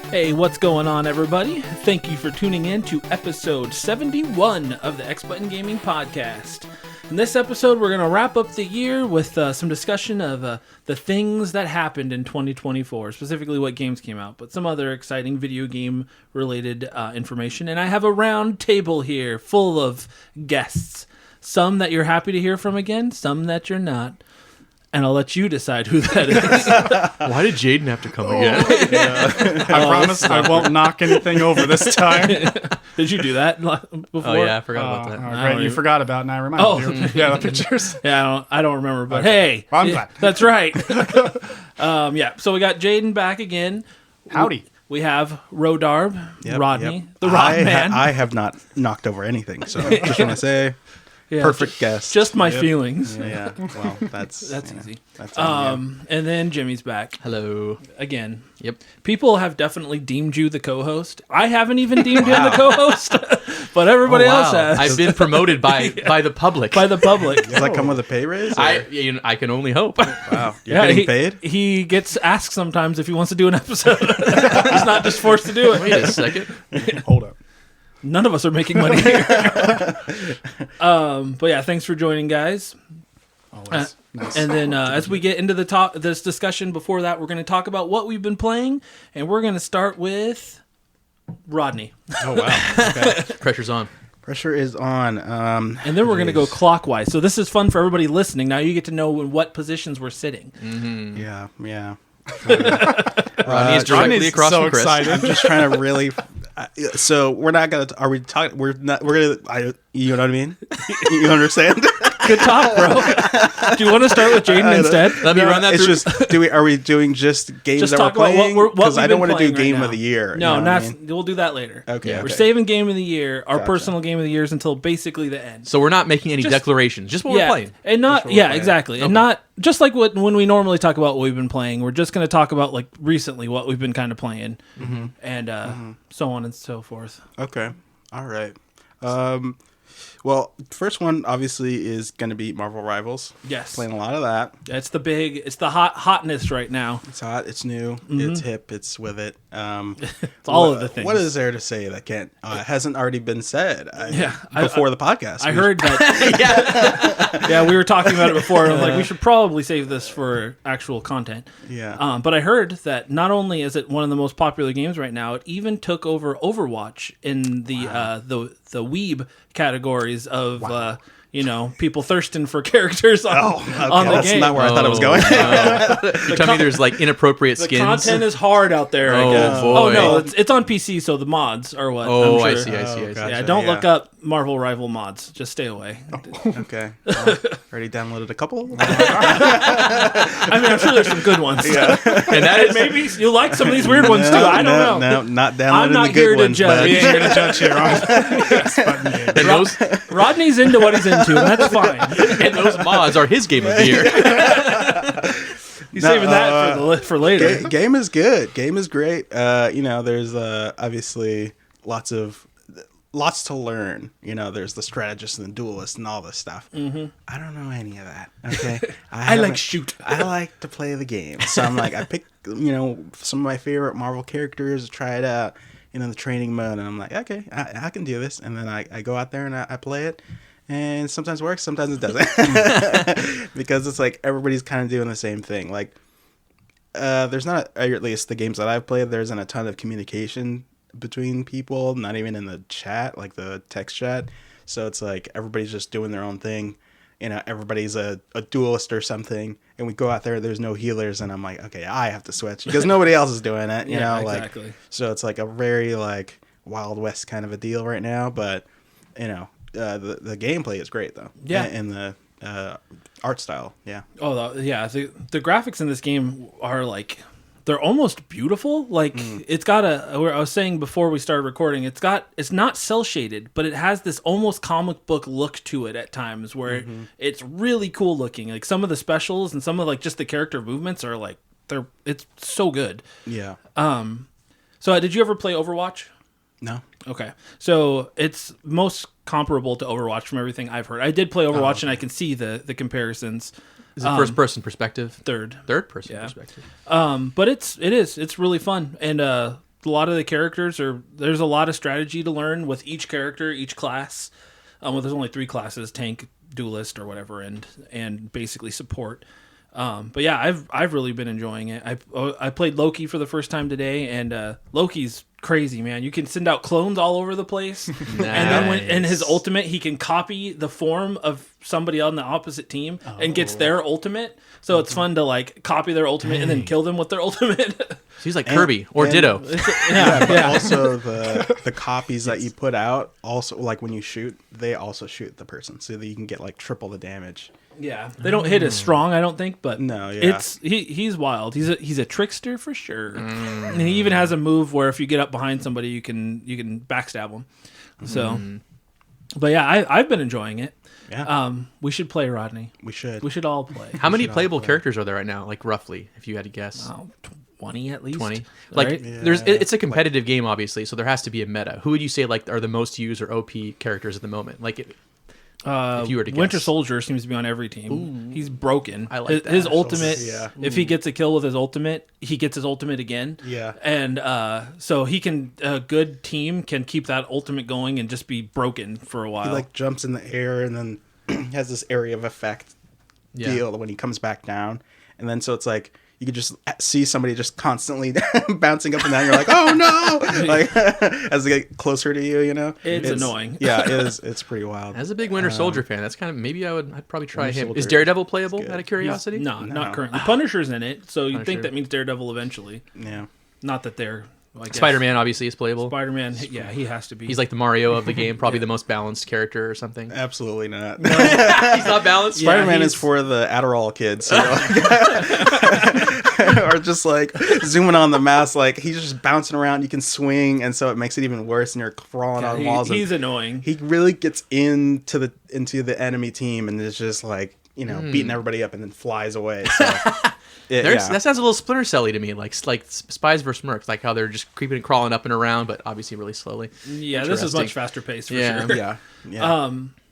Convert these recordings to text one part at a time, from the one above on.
Hey, what's going on, everybody? Thank you for tuning in to episode 71 of the X Button Gaming Podcast. In this episode, we're going to wrap up the year with some discussion of the things that happened in 2024, specifically what games came out, but some other exciting video game-related information. And I have a round table here full of guests, some that you're happy to hear from again, some that you're not. And I'll let you decide who that is. Why did Jaiden have to come again? I promise I won't knock anything over this time. Did you do that before? Oh, yeah, I forgot about that. Great, you forgot about it, and I reminded you. Yeah, the pictures. Yeah, I don't remember, but hey. Well, I'm glad. That's right. So we got Jaiden back again. Howdy. We have Rodarb, Rodney, the Rod Man. I have not knocked over anything, so just want to say, perfect guess. Just my feelings. Yeah, well, that's easy. That's And then Jimmy's back. Hello. Again. Yep. People have definitely deemed you the co-host. I haven't even deemed him the co-host, but everybody else has. I've been promoted by the public. By the public. Does that come with a pay raise? I can only hope. Wow, you're getting paid? He gets asked sometimes if he wants to do an episode. He's not just forced to do it. Wait a second. Hold up. None of us are making money here. But yeah, thanks for joining, guys. Always. Nice. And then as we get into this discussion, before that, we're going to talk about what we've been playing, and we're going to start with Rodney. Oh, wow. Okay. Pressure's on. Pressure is on. And then we're going to go clockwise. So this is fun for everybody listening. Now you get to know in what positions we're sitting. Mm-hmm. Yeah. Rodney is directly across so from Chris. excited. I'm just trying to really... so we're not going to... Are we talking... We're not... We're going to... You know what I mean? You understand? Good talk, bro. Do you want to start with Jaiden instead? Let me run that It's through. just... Are we doing just games Just that talk we're about playing? what Because we've I don't been want to do playing game right of the now. year. No, you know what I mean? we'll do that later. Okay. We're saving game of the year, our personal game of the years, until basically the end. So we're not making any declarations. Just what we're playing. And not playing. exactly. Okay. And not just like when we normally talk about what we've been playing. We're just going to talk about like recently what we've been kind of playing, and so on and so forth. Okay. All right. Well, first one obviously is going to be Marvel Rivals. Yes, Playing a lot of that. it's the hotness right now. It's hot. It's new. It's hip. It's with it. It's all of the things. What is there to say that hasn't already been said? Yeah, before the podcast. I heard that. Yeah, we were talking about it before. And I was like, we should probably save this for actual content. Yeah. But I heard that not only is it one of the most popular games right now, it even took over Overwatch in the weeb categories of people thirsting for characters on the that's game. not where I thought it was going. You tell me there's like inappropriate The skins. content is hard out there. I Oh, guess. boy. Oh no, it's on PC, so the mods are what. Oh, I'm I sure. see. gotcha. Yeah, don't look up Marvel Rival mods. Just stay away. Okay. Well, already downloaded a couple. I mean, I'm sure there's some good ones. Yeah. And that is Maybe you'll like some of these weird ones too. I don't know. No, not I'm downloading not the here good to ones. judge. We ain't here to judge here on X Button Game. and those Rodney's into what he's into, and that's fine. and those mods are his game of the year. He's saving that for later. Game is good. Game is great. There's obviously lots to learn. There's the strategist and the duelist and all this stuff. Mm-hmm. I don't know any of that. Okay, I like shoot. I like to play the game. So I'm like, I pick some of my favorite Marvel characters, try it out. The training mode, and I'm like, okay, I can do this. And then I go out there and I play it. And sometimes it works, sometimes it doesn't. Because it's like everybody's kind of doing the same thing. Like, there's not, or at least the games that I've played, there isn't a ton of communication between people, not even in the chat, like the text chat. So it's like everybody's just doing their own thing. Everybody's a duelist or something. And we go out there, there's no healers. And I'm like, okay, I have to switch because nobody else is doing it. Exactly. So it's like a very like Wild West kind of a deal right now. But, the gameplay is great though. Yeah. And the art style. Yeah. Oh, yeah. The graphics in this game are like, they're almost beautiful. Like it's got I was saying before we started recording, it's not cel shaded, but it has this almost comic book look to it at times where it's really cool looking. Like some of the specials and some of like just the character movements are like, it's so good. Yeah. So did you ever play Overwatch? No. Okay. So it's most comparable to Overwatch from everything I've heard. I did play Overwatch and I can see the comparisons. Is it first person perspective? Third Person perspective. But it's really fun. And a lot of the characters there's a lot of strategy to learn with each character, each class. Well, there's only 3 classes: tank, duelist, or whatever, and basically support. But yeah, I've really been enjoying it. I played Loki for the first time today, and Loki's crazy, man. You can send out clones all over the place, Nice. and then in his ultimate, he can copy the form of somebody on the opposite team and gets their ultimate. So it's fun to like copy their ultimate and then kill them with their ultimate. So he's like Kirby or Ditto. But also the copies that you put out, also like when you shoot, they also shoot the person, so that you can get like triple the damage. Yeah, they don't hit as strong, I don't think, but No, yeah. he's wild. He's a trickster for sure, and he even has a move where if you get up behind somebody, you can backstab them. So, but yeah, I've been enjoying it. Yeah. We should play, Rodney. We should. We should all play. How many playable characters are there right now? Like roughly, if you had to guess. 20 at least. 20. Like right? it's a competitive game, obviously, so there has to be a meta. Who would you say like are the most used or OP characters at the moment? Like if you were to guess. Winter Soldier seems to be on every team. Ooh. He's broken. I like that. His ultimate. Yeah. If he gets a kill with his ultimate, he gets his ultimate again. Yeah. And so he can. A good team can keep that ultimate going and just be broken for a while. He like jumps in the air and then has this area of effect deal when he comes back down, and then so it's like you could just see somebody just constantly bouncing up and down. You're like, oh no! Like as they get closer to you, you know, it's annoying. Yeah, it is. It's pretty wild. As a big Winter Soldier fan, that's kind of maybe I'd probably try Winter him. Soldier Is Daredevil playable? good. Out of curiosity, No, not currently. Punisher's in it, so you'd think Punisher. that means Daredevil eventually. Yeah. Not that they're. I guess. Spider-Man obviously is playable. Spider-Man, yeah, he has to be. He's like the Mario of the game, probably the most balanced character or something. Absolutely not. He's not balanced. Spider-Man is for the Adderall kids, so or just like zooming on the mouse, like he's just bouncing around. You can swing, and so it makes it even worse. And you're crawling on walls. He's annoying. He really gets into the enemy team, and is just like beating everybody up, and then flies away. So. That sounds a little Splinter Cell-y to me, like Spies vs. Mercs, like how they're just creeping and crawling up and around, but obviously really slowly. Yeah, this is much faster paced for sure. Yeah.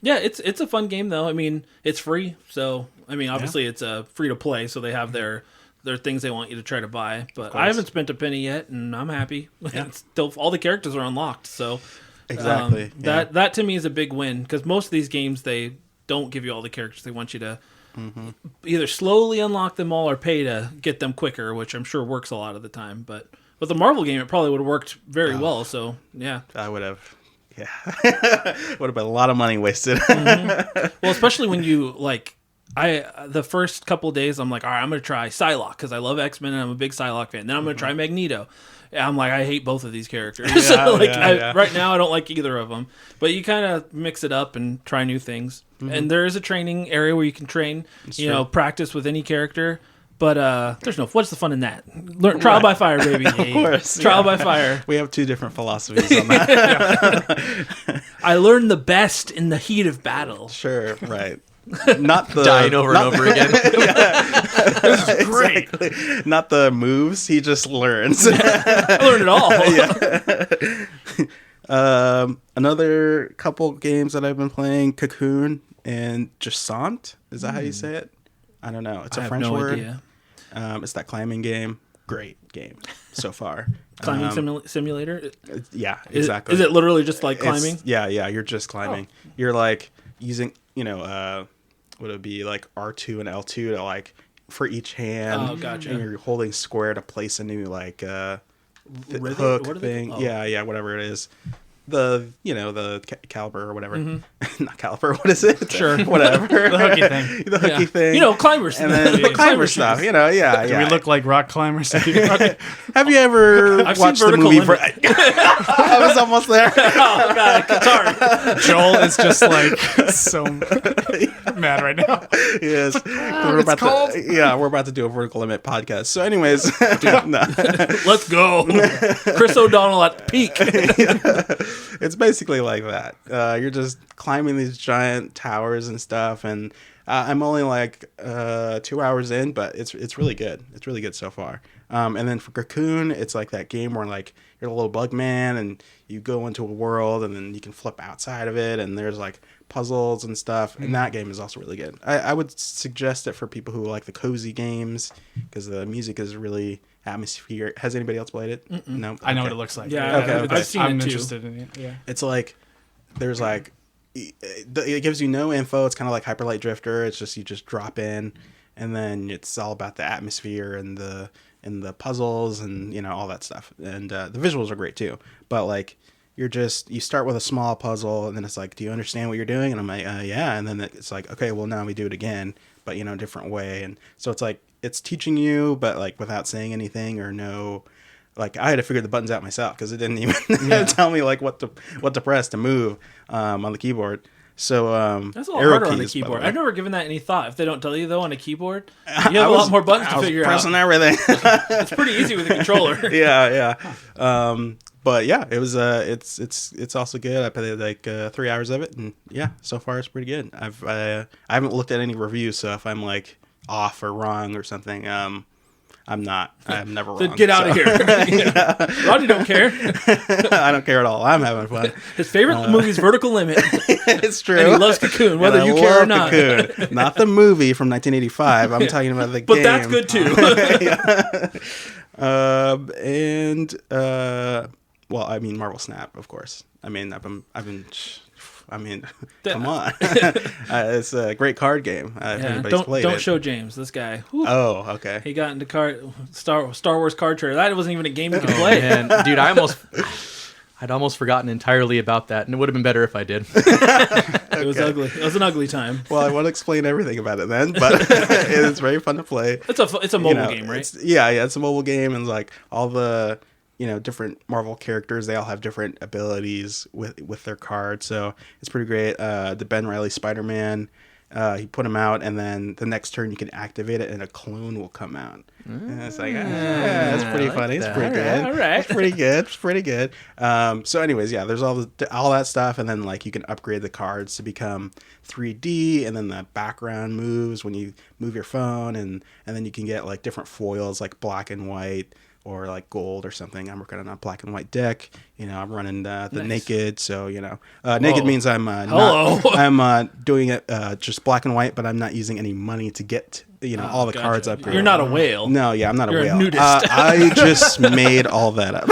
It's a fun game though. I mean, it's free, so I mean, obviously it's free to play, so they have their things they want you to try to buy. But I haven't spent a penny yet, and I'm happy. Yeah. Still, all the characters are unlocked, so exactly. That to me is a big win because most of these games they don't give you all the characters. They want you to either slowly unlock them all or pay to get them quicker, which I'm sure works a lot of the time. But with the Marvel game, it probably would have worked very well. So yeah, I would have. Yeah, would have been a lot of money wasted. Well, especially when you like. The first couple of days, I'm like, all right, I'm going to try Psylocke because I love X-Men and I'm a big Psylocke fan. Then I'm going to try Magneto. And I'm like, I hate both of these characters. Right now, I don't like either of them. But you kind of mix it up and try new things. And there is a training area where you can train, practice with any character. But there's what's the fun in that? Trial by fire, baby. Of course. Trial by fire. We have two different philosophies on that. I learned the best in the heat of battle. Sure, right. Not the dying over and over again. This is great. Exactly. Not the moves. He just learns. I learned it all. Another couple games that I've been playing: Cocoon and Jusant. Is that how you say it? I don't know. It's a French word. Idea. It's that climbing game. Great game so far. Climbing simulator. Yeah, exactly. Is it literally just like climbing? Yeah. You're just climbing. Oh. You're like using, would it be like R2 and L2 to like for each hand? Oh, gotcha. And you're holding square to place a new like hook thing. Oh. Yeah, whatever it is. The caliber or whatever. Not caliber. What is it? Sure, whatever. The hooky thing. The hooky thing. Climbers. And then the climber stuff. Yeah. Do we look like rock climbers? Have you ever watched the movie? I was almost there. Oh god, sorry. Joel is just like so mad right now. Yes, we're about to do a Vertical Limit podcast. So, anyways, let's go. Chris O'Donnell at peak. It's basically like that. You're just climbing these giant towers and stuff, and I'm only like 2 hours in, but it's really good. It's really good so far. And then for Cocoon, it's like that game where like you're a little bug man and you go into a world and then you can flip outside of it, and there's like puzzles and stuff. And that game is also really good. I would suggest it for people who like the cozy games because the music is really atmospheric. Has anybody else played it? Mm-mm. No. I know what it looks like. Yeah, Okay. I've seen I'm it too. interested in it. Yeah. It's like there's like it gives you no info. It's kind of like Hyper Light Drifter. It's just you just drop in, and then it's all about the atmosphere and the puzzles and all that stuff. And the visuals are great too. But like you start with a small puzzle, and then it's like, do you understand what you're doing? And I'm like, yeah. And then it's like, okay, well now we do it again, but a different way. And so it's like it's teaching you, but like without saying anything or no. Like I had to figure the buttons out myself because it didn't even tell me like what to press to move on the keyboard. So that's a lot harder on the keyboard. I've never given that any thought. If they don't tell you though on a keyboard, you have a lot more buttons to figure out. Pressing everything. It's pretty easy with a controller. Yeah. But yeah, it was it's also good. I played like 3 hours of it, and yeah, so far it's pretty good. I haven't looked at any reviews, so if I'm like off or wrong or something, I'm not. I'm never wrong. Then get out of here. Rodney don't care. I don't care at all. I'm having fun. His favorite movie is Vertical Limit. It's true. And he loves Cocoon, whether you care or not. Cocoon. Not the movie from 1985. I'm talking about the game. But that's good too. Well, I mean, Marvel Snap, of course. I mean, come on. It's a great card game. If anybody's played it. Don't show James, this guy. Whew. Oh, okay. He got into Star Wars card trader. That wasn't even a game he could play. And dude, I'd almost forgotten entirely about that, and it would have been better if I did. It was ugly. It was an ugly time. Well, I won't explain everything about it then, but it's very fun to play. It's a mobile game, right? It's a mobile game, and like all the different Marvel characters, they all have different abilities with their cards, so it's pretty great. The Ben Reilly Spider-Man, he put him out, and then the next turn you can activate it, and a clone will come out. And it's like, that's pretty funny. It's pretty good. All right. It's pretty good. It's pretty good. So, anyways, yeah, there's all that stuff, and then like you can upgrade the cards to become 3D, and then the background moves when you move your phone, and then you can get like different foils like black and white. Or like gold or something. I'm working on a black and white deck. I'm running the naked. So naked means I'm I'm doing it just black and white, but I'm not using any money to get all the cards upgraded. You're not a whale. No, yeah, I'm not You're a whale. A nudist. I just made all that up.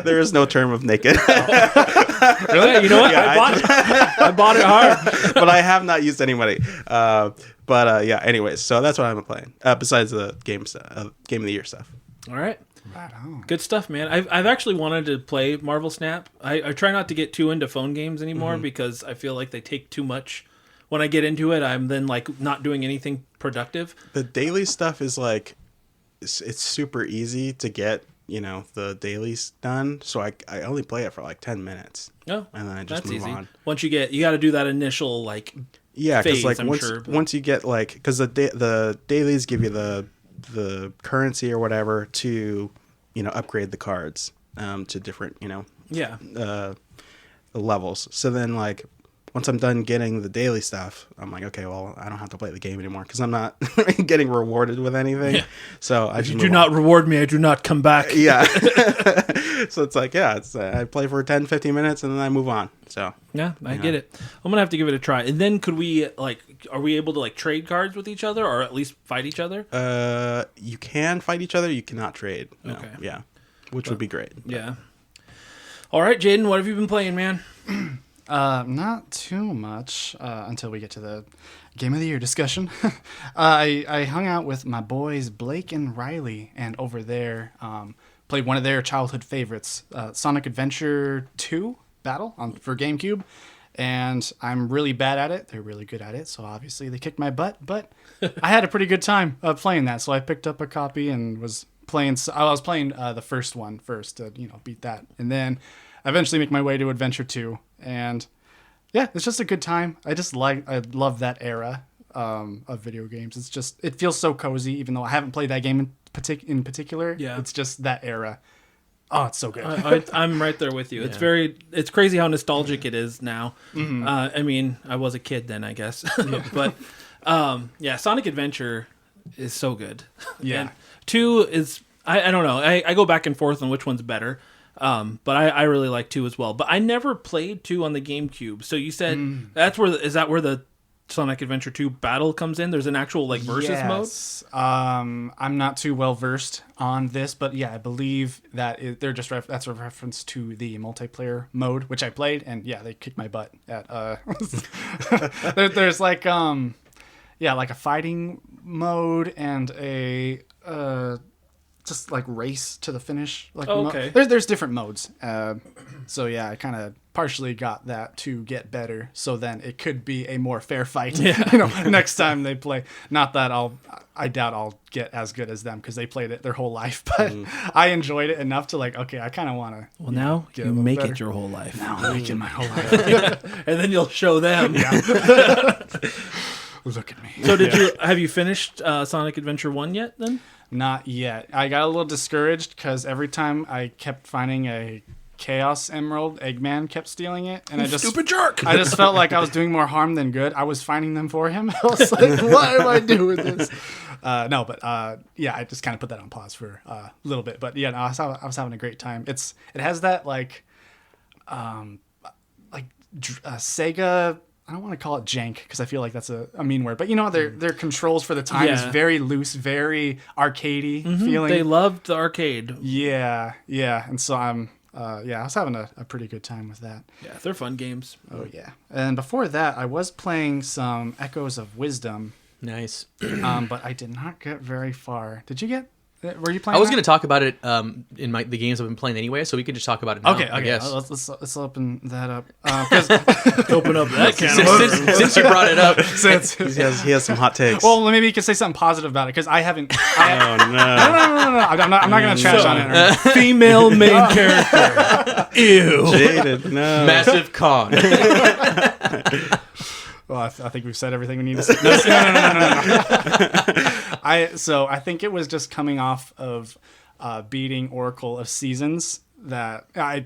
There is no term of naked. Really? You know what? Yeah, I bought it hard. But I have not used any money. Yeah. Anyways, so that's what I'm playing. Besides the game of the year stuff. All right. Right on. Good stuff, man. I've actually wanted to play Marvel Snap. I try not to get too into phone games anymore because I feel like they take too much. When I get into it, I'm then like not doing anything productive. The daily stuff is like it's super easy to get. The dailies done. So I only play it for like 10 minutes. Oh, and then I just move on. Once you got to do that initial like. Yeah, because like phase, once you get like because the dailies give you the currency or whatever to upgrade the cards to different levels. So then like once I'm done getting the daily stuff, I'm like, okay, well, I don't have to play the game anymore because I'm not getting rewarded with anything. Yeah. So I just do not reward me. I do not come back. Yeah. So it's like, I play for 10, 15 minutes and then I move on. So yeah, I get it. I'm going to have to give it a try. And then are we able to like trade cards with each other or at least fight each other? You can fight each other. You cannot trade. No. Okay. Yeah. Which would be great. Yeah. All right, Jaiden, what have you been playing, man? Not too much until we get to the Game of the Year discussion. I hung out with my boys Blake and Riley, and over there played one of their childhood favorites, Sonic Adventure 2 Battle for GameCube. And I'm really bad at it. They're really good at it, so obviously they kicked my butt. But I had a pretty good time playing that, so I picked up a copy and was playing. I was playing the first one first to beat that, and then eventually make my way to Adventure 2. And yeah, it's just a good time. I love that era of video games. It feels so cozy, even though I haven't played that game in particular. Yeah, it's just that era. Oh, it's so good. I'm right there with you. Yeah. It's crazy how nostalgic it is now. Mm-hmm. I mean, I was a kid then, I guess. But Sonic Adventure is so good. Yeah. And 2 is, I don't know. I go back and forth on which one's better. But I really like 2 as well. But I never played 2 on the GameCube. So you said is that where the Sonic Adventure 2 battle comes in? There's an actual like versus mode? I'm not too well versed on this, but yeah, I believe that that's a reference to the multiplayer mode, which I played, and yeah, they kicked my butt at there's like like a fighting mode and a just like race to the finish. Like okay. There's different modes. So yeah, I kind of partially got that to get better, so then it could be a more fair fight. Next time they play. Not that I doubt I'll get as good as them because they played it their whole life, but I enjoyed it enough to like, okay, I kind of want to. Well, now you make it your whole life. Now I'm making my whole life, and then you'll show them. Yeah. Look at me. So have you finished Sonic Adventure 1 yet then? Not yet. I got a little discouraged because every time I kept finding a Chaos Emerald, Eggman kept stealing it, and stupid jerk. I just felt like I was doing more harm than good. I was finding them for him. I was like, "Why am I doing this?" I just kind of put that on pause for a little bit. But yeah, no, I was having a great time. It has that Sega. I don't want to call it jank because I feel like that's a mean word, but their controls for the time is very loose, very arcadey feeling. They loved the arcade. Yeah, and so I was having a pretty good time with that. Yeah, they're fun games. Oh yeah, and before that, I was playing some Echoes of Wisdom. Nice. But I did not get very far. Did you get? Were you playing? I was going to talk about it in the games I've been playing anyway, so we could just talk about it now. Okay. I guess. Let's open that up. Open up that can. Since you brought it up, he has some hot takes. Well, maybe you could say something positive about it because I haven't. Oh no! No. I'm not going to trash on it. Female main character. Ew. Jaiden, no. massive con. Well, I think we've said everything we need to say. No. I think it was just coming off of beating Oracle of Seasons that I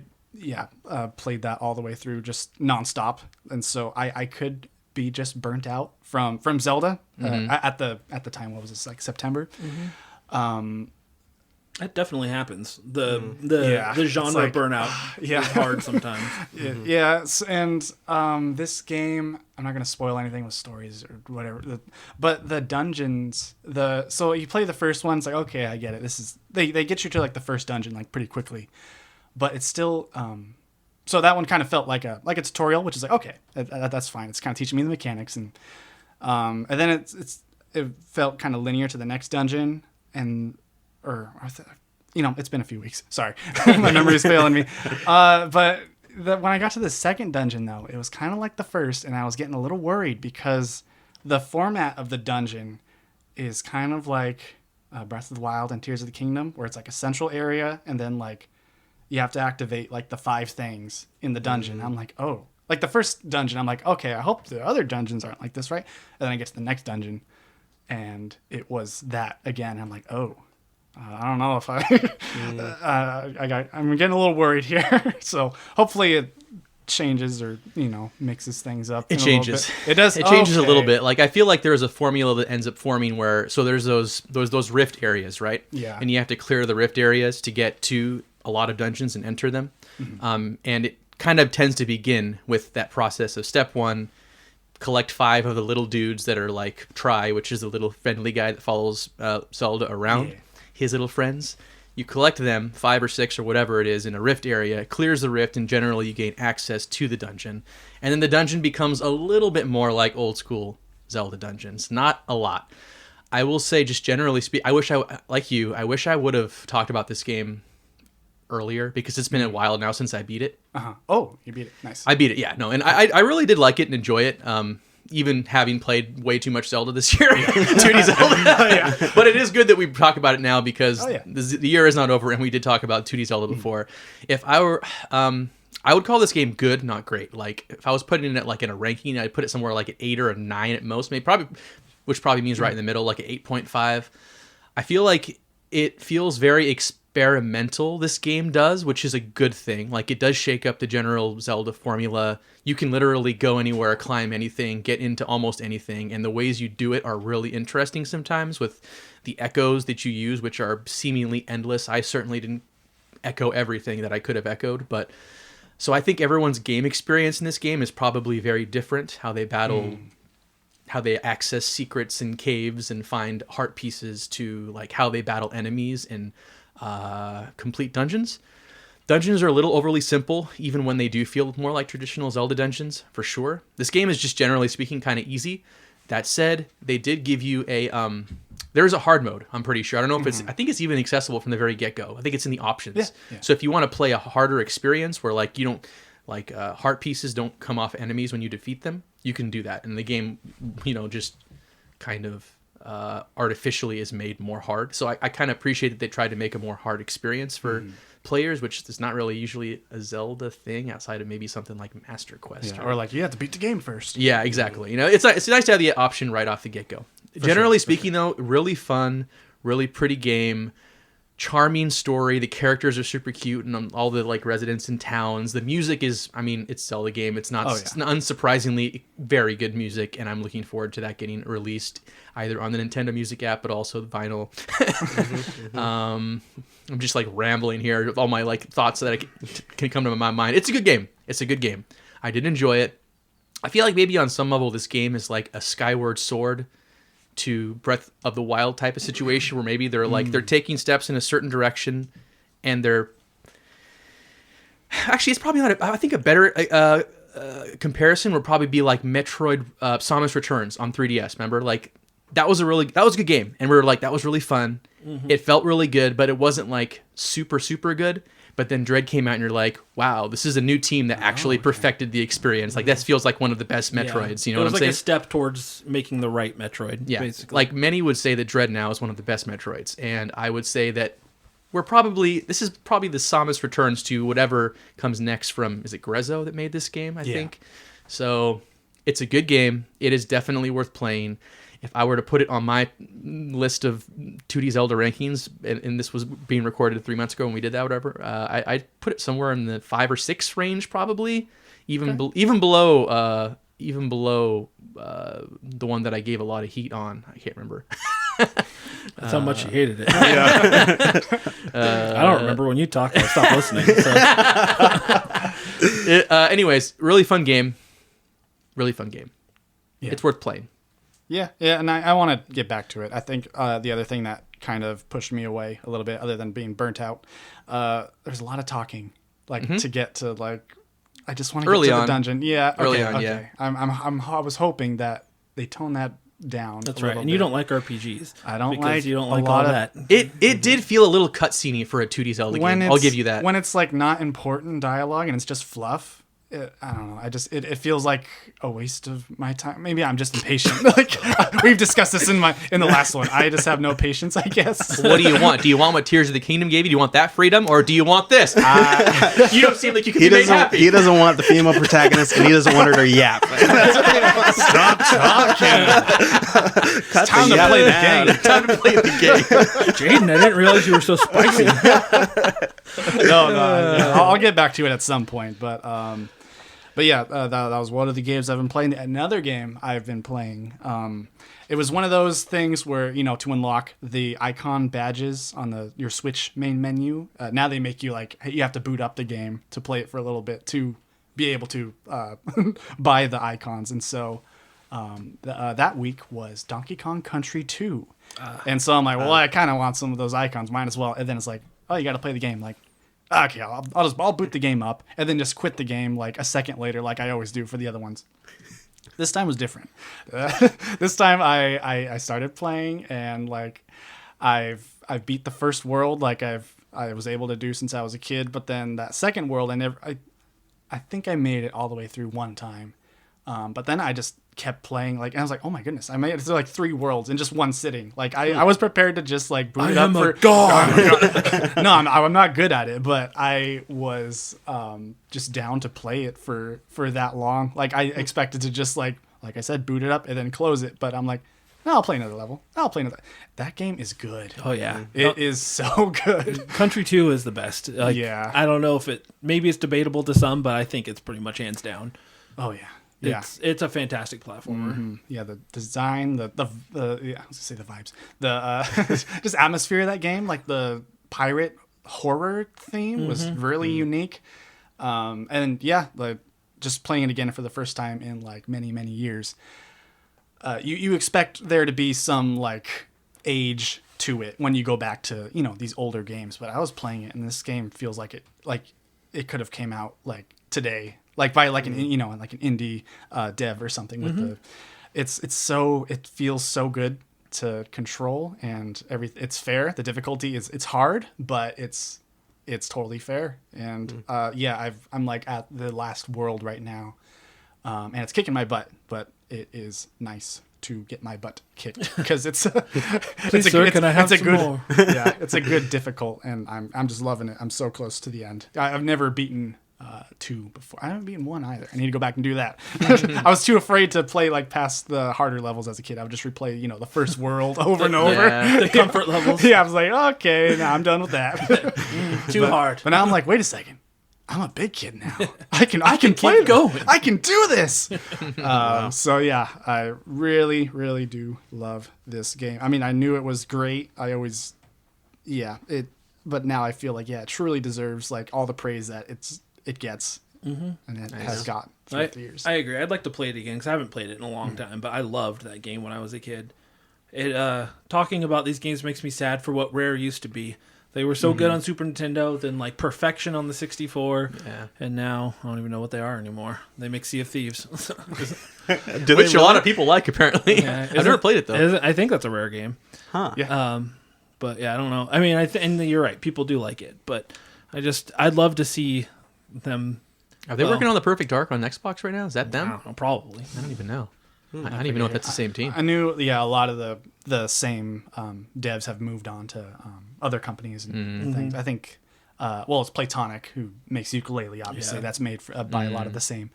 played that all the way through just nonstop, and so I could be just burnt out from Zelda at the time. What was this, like September? That definitely happens. The genre like, burnout is hard sometimes. Yes, and this game, I'm not going to spoil anything with stories or whatever, but the dungeons, so you play the first one, it's like, okay, I get it. This is they get you to like the first dungeon like pretty quickly, but it's still so that one kind of felt like a tutorial, which is like, okay, that's fine. It's kind of teaching me the mechanics, and then it felt kind of linear to the next dungeon, it's been a few weeks. Sorry, my memory's failing me. But when I got to the second dungeon, though, it was kind of like the first, and I was getting a little worried because the format of the dungeon is kind of like Breath of the Wild and Tears of the Kingdom, where it's like a central area, and then like you have to activate like the 5 things in the dungeon. I'm like, oh, like the first dungeon, I'm like, okay, I hope the other dungeons aren't like this, right? And then I get to the next dungeon, and it was that again. I'm like, oh. I don't know if I'm getting a little worried here. So hopefully it changes or, mixes things up. It changes. It does. It changes a little bit. Like I feel like there's a formula that ends up forming where, so there's those rift areas, right? Yeah. And you have to clear the rift areas to get to a lot of dungeons and enter them. Mm-hmm. And it kind of tends to begin with that process of step 1, collect 5 of the little dudes that are like Tri, which is the little friendly guy that follows Zelda around. Yeah. His little friends. You collect them, 5 or 6 or whatever it is, in a rift area. It clears the rift, and generally you gain access to the dungeon. And then the dungeon becomes a little bit more like old school Zelda dungeons. Not a lot. I will say, just generally speaking, I wish I would have talked about this game earlier, because it's been a while now since I beat it. Oh, you beat it. Nice. I beat it, yeah. No, and I really did like it and enjoy it. Even having played way too much Zelda this year, 2D Zelda. But it is good that we talk about it now because the year is not over, and we did talk about 2D Zelda before. If I were, I would call this game good, not great. Like if I was putting it like in a ranking, I'd put it somewhere like an 8 or a 9 at most, which probably means right in the middle, like an 8.5. I feel like it feels very experimental, this game does, which is a good thing. Like it does shake up the general Zelda formula. You can literally go anywhere, climb anything, get into almost anything, and the ways you do it are really interesting sometimes with the echoes that you use, which are seemingly endless. I certainly didn't echo everything that I could have echoed. But so I think everyone's game experience in this game is probably very different. How they battle, how they access secrets in caves and find heart pieces, to like how they battle enemies and complete dungeons. Dungeons are a little overly simple, even when they do feel more like traditional Zelda dungeons, for sure. This game is just, generally speaking, kind of easy. That said, they did give you a... there's a hard mode, I'm pretty sure. I don't know if it's... I think it's even accessible from the very get-go. I think it's in the options. Yeah. So if you want to play a harder experience where, like, you don't... Like, heart pieces don't come off enemies when you defeat them, you can do that. And the game, you know, just kind of artificially is made more hard. So I kind of appreciate that they tried to make a more hard experience for... players, which is not really usually a Zelda thing outside of maybe something like Master Quest, or like you have to beat the game first. Yeah, exactly. You know, it's nice to have the option right off the get-go. Generally speaking, though, really fun, really pretty game, charming story. The characters are super cute, and all the like residents and towns. The music is, I mean, it's Zelda game. It's not it's unsurprisingly very good music, and I'm looking forward to that getting released either on the Nintendo Music app, but also the vinyl. I'm just like rambling here, all my like thoughts that can come to my mind. It's a good game. It's a good game. I did enjoy it. I feel like maybe on some level this game is like a Skyward Sword to Breath of the Wild type of situation, where maybe they're like they're taking steps in a certain direction, and they're actually, it's probably not. I think a better comparison would probably be like Metroid Samus Returns on 3DS. Remember, like that was a good game, and we were like, that was really fun. It felt really good, but it wasn't like super good. But then Dread came out, and you're like, wow, this is a new team that actually perfected the experience. Like that feels like one of the best Metroids. You know what I'm saying? It was like a step towards making the right Metroid. Yeah, basically. Like many would say that Dread now is one of the best Metroids, and I would say that this is probably the Samus Returns to whatever comes next from, is it Grezzo that made this game? I think. So it's a good game. It is definitely worth playing. If I were to put it on my list of 2D Zelda rankings, and this was being recorded 3 months ago when we did that, whatever, I'd put it somewhere in the 5 or 6 range, probably, even below the one that I gave a lot of heat on. I can't remember. That's how much you hated it. I don't remember when you talked. I stopped listening. So. Anyways, really fun game. Really fun game. Yeah. It's worth playing. Yeah, and I want to get back to it. I think the other thing that kind of pushed me away a little bit, other than being burnt out, there's a lot of talking, like to get to like, I just want to get to the dungeon. Yeah, early on. Okay. I was hoping that they tone that down. That's right. And you don't like RPGs. I don't because like you don't like all that. It did feel a little cutscene-y for a 2D Zelda game. I'll give you that. When it's like not important dialogue and it's just fluff. I don't know. It feels like a waste of my time. Maybe I'm just impatient. Like we've discussed this in the last one. I just have no patience, I guess. What do you want? Do you want what Tears of the Kingdom gave you? Do you want that freedom, or do you want this? You don't seem like you can be made happy. He doesn't want the female protagonist, and he doesn't want her to yap. Stop talking. It's time to play the game. Time to play the game. Jaiden, I didn't realize you were so spicy. No. I'll get back to it at some point, but yeah, that was one of the games I've been playing. Another game I've been playing, it was one of those things where, you know, to unlock the icon badges on your Switch main menu, now they make you like, you have to boot up the game to play it for a little bit to be able to buy the icons. And so that week was Donkey Kong Country 2. And so I'm like, well, I kind of want some of those icons, might as well. And then it's like, oh, you got to play the game. Like, okay, I'll boot the game up and then just quit the game like a second later, like I always do for the other ones. This time was different. This time I started playing, and like I've beat the first world like I was able to do since I was a kid, but then that second world I think I made it all the way through one time. But then I just kept playing, like, and I was like, oh my goodness, I made it through like 3 worlds in just one sitting. Like I was prepared to just like boot it up for God. No, I'm not good at it, but I was just down to play it for that long. Like I expected to just like I said, boot it up and then close it, but I'm like, no, I'll play another level. That game is good. Oh yeah, it is so good. Country 2 is the best. Like, yeah, I don't know if maybe it's debatable to some, but I think it's pretty much hands down. Oh yeah. It's a fantastic platformer. Mm-hmm. Yeah, the design, the I was gonna say the vibes, the just atmosphere of that game, like the pirate horror theme was really unique. And yeah, like just playing it again for the first time in like many, many years. You expect there to be some like age to it when you go back to, you know, these older games, but I was playing it and this game feels like it could have came out like today, like by like an, you know, like an indie dev or something with it feels so good to control, and it's fair. The difficulty it's hard, but it's totally fair. And I'm like at the last world right now, and it's kicking my butt, but it is nice to get my butt kicked because it's a good difficult, and I'm just loving it. I'm so close to the end. I've never beaten 2 before. I haven't beaten 1 either. I need to go back and do that. I was too afraid to play like past the harder levels as a kid. I would just replay, you know, the first world over and over. The comfort levels. Yeah, I was like, okay, now I'm done with that. Too hard. But now I'm like, wait a second. I'm a big kid now. I can play going. I can do this. So yeah, I really, really do love this game. I mean, I knew it was great. But now I feel like, it truly deserves like all the praise that it gets, and it has got through the years. I agree. I'd like to play it again because I haven't played it in a long time, but I loved that game when I was a kid. Talking about these games makes me sad for what Rare used to be. They were so good on Super Nintendo, then like perfection on the 64, and now I don't even know what they are anymore. They make Sea of Thieves. Which a lot of people like, apparently. Yeah, I've never played it, though. I think that's a Rare game. Huh. Yeah. But yeah, I don't know. I mean, and you're right. People do like it, but I'd love to see them. Are they working on the Perfect Dark on Xbox right now? Is that them? I don't know, probably. I don't even know. I don't even know if that's the same team. I knew, a lot of the same devs have moved on to other companies and things. I think, it's Platonic, who makes Yooka-Laylee, obviously. Yeah. That's made by a lot of the same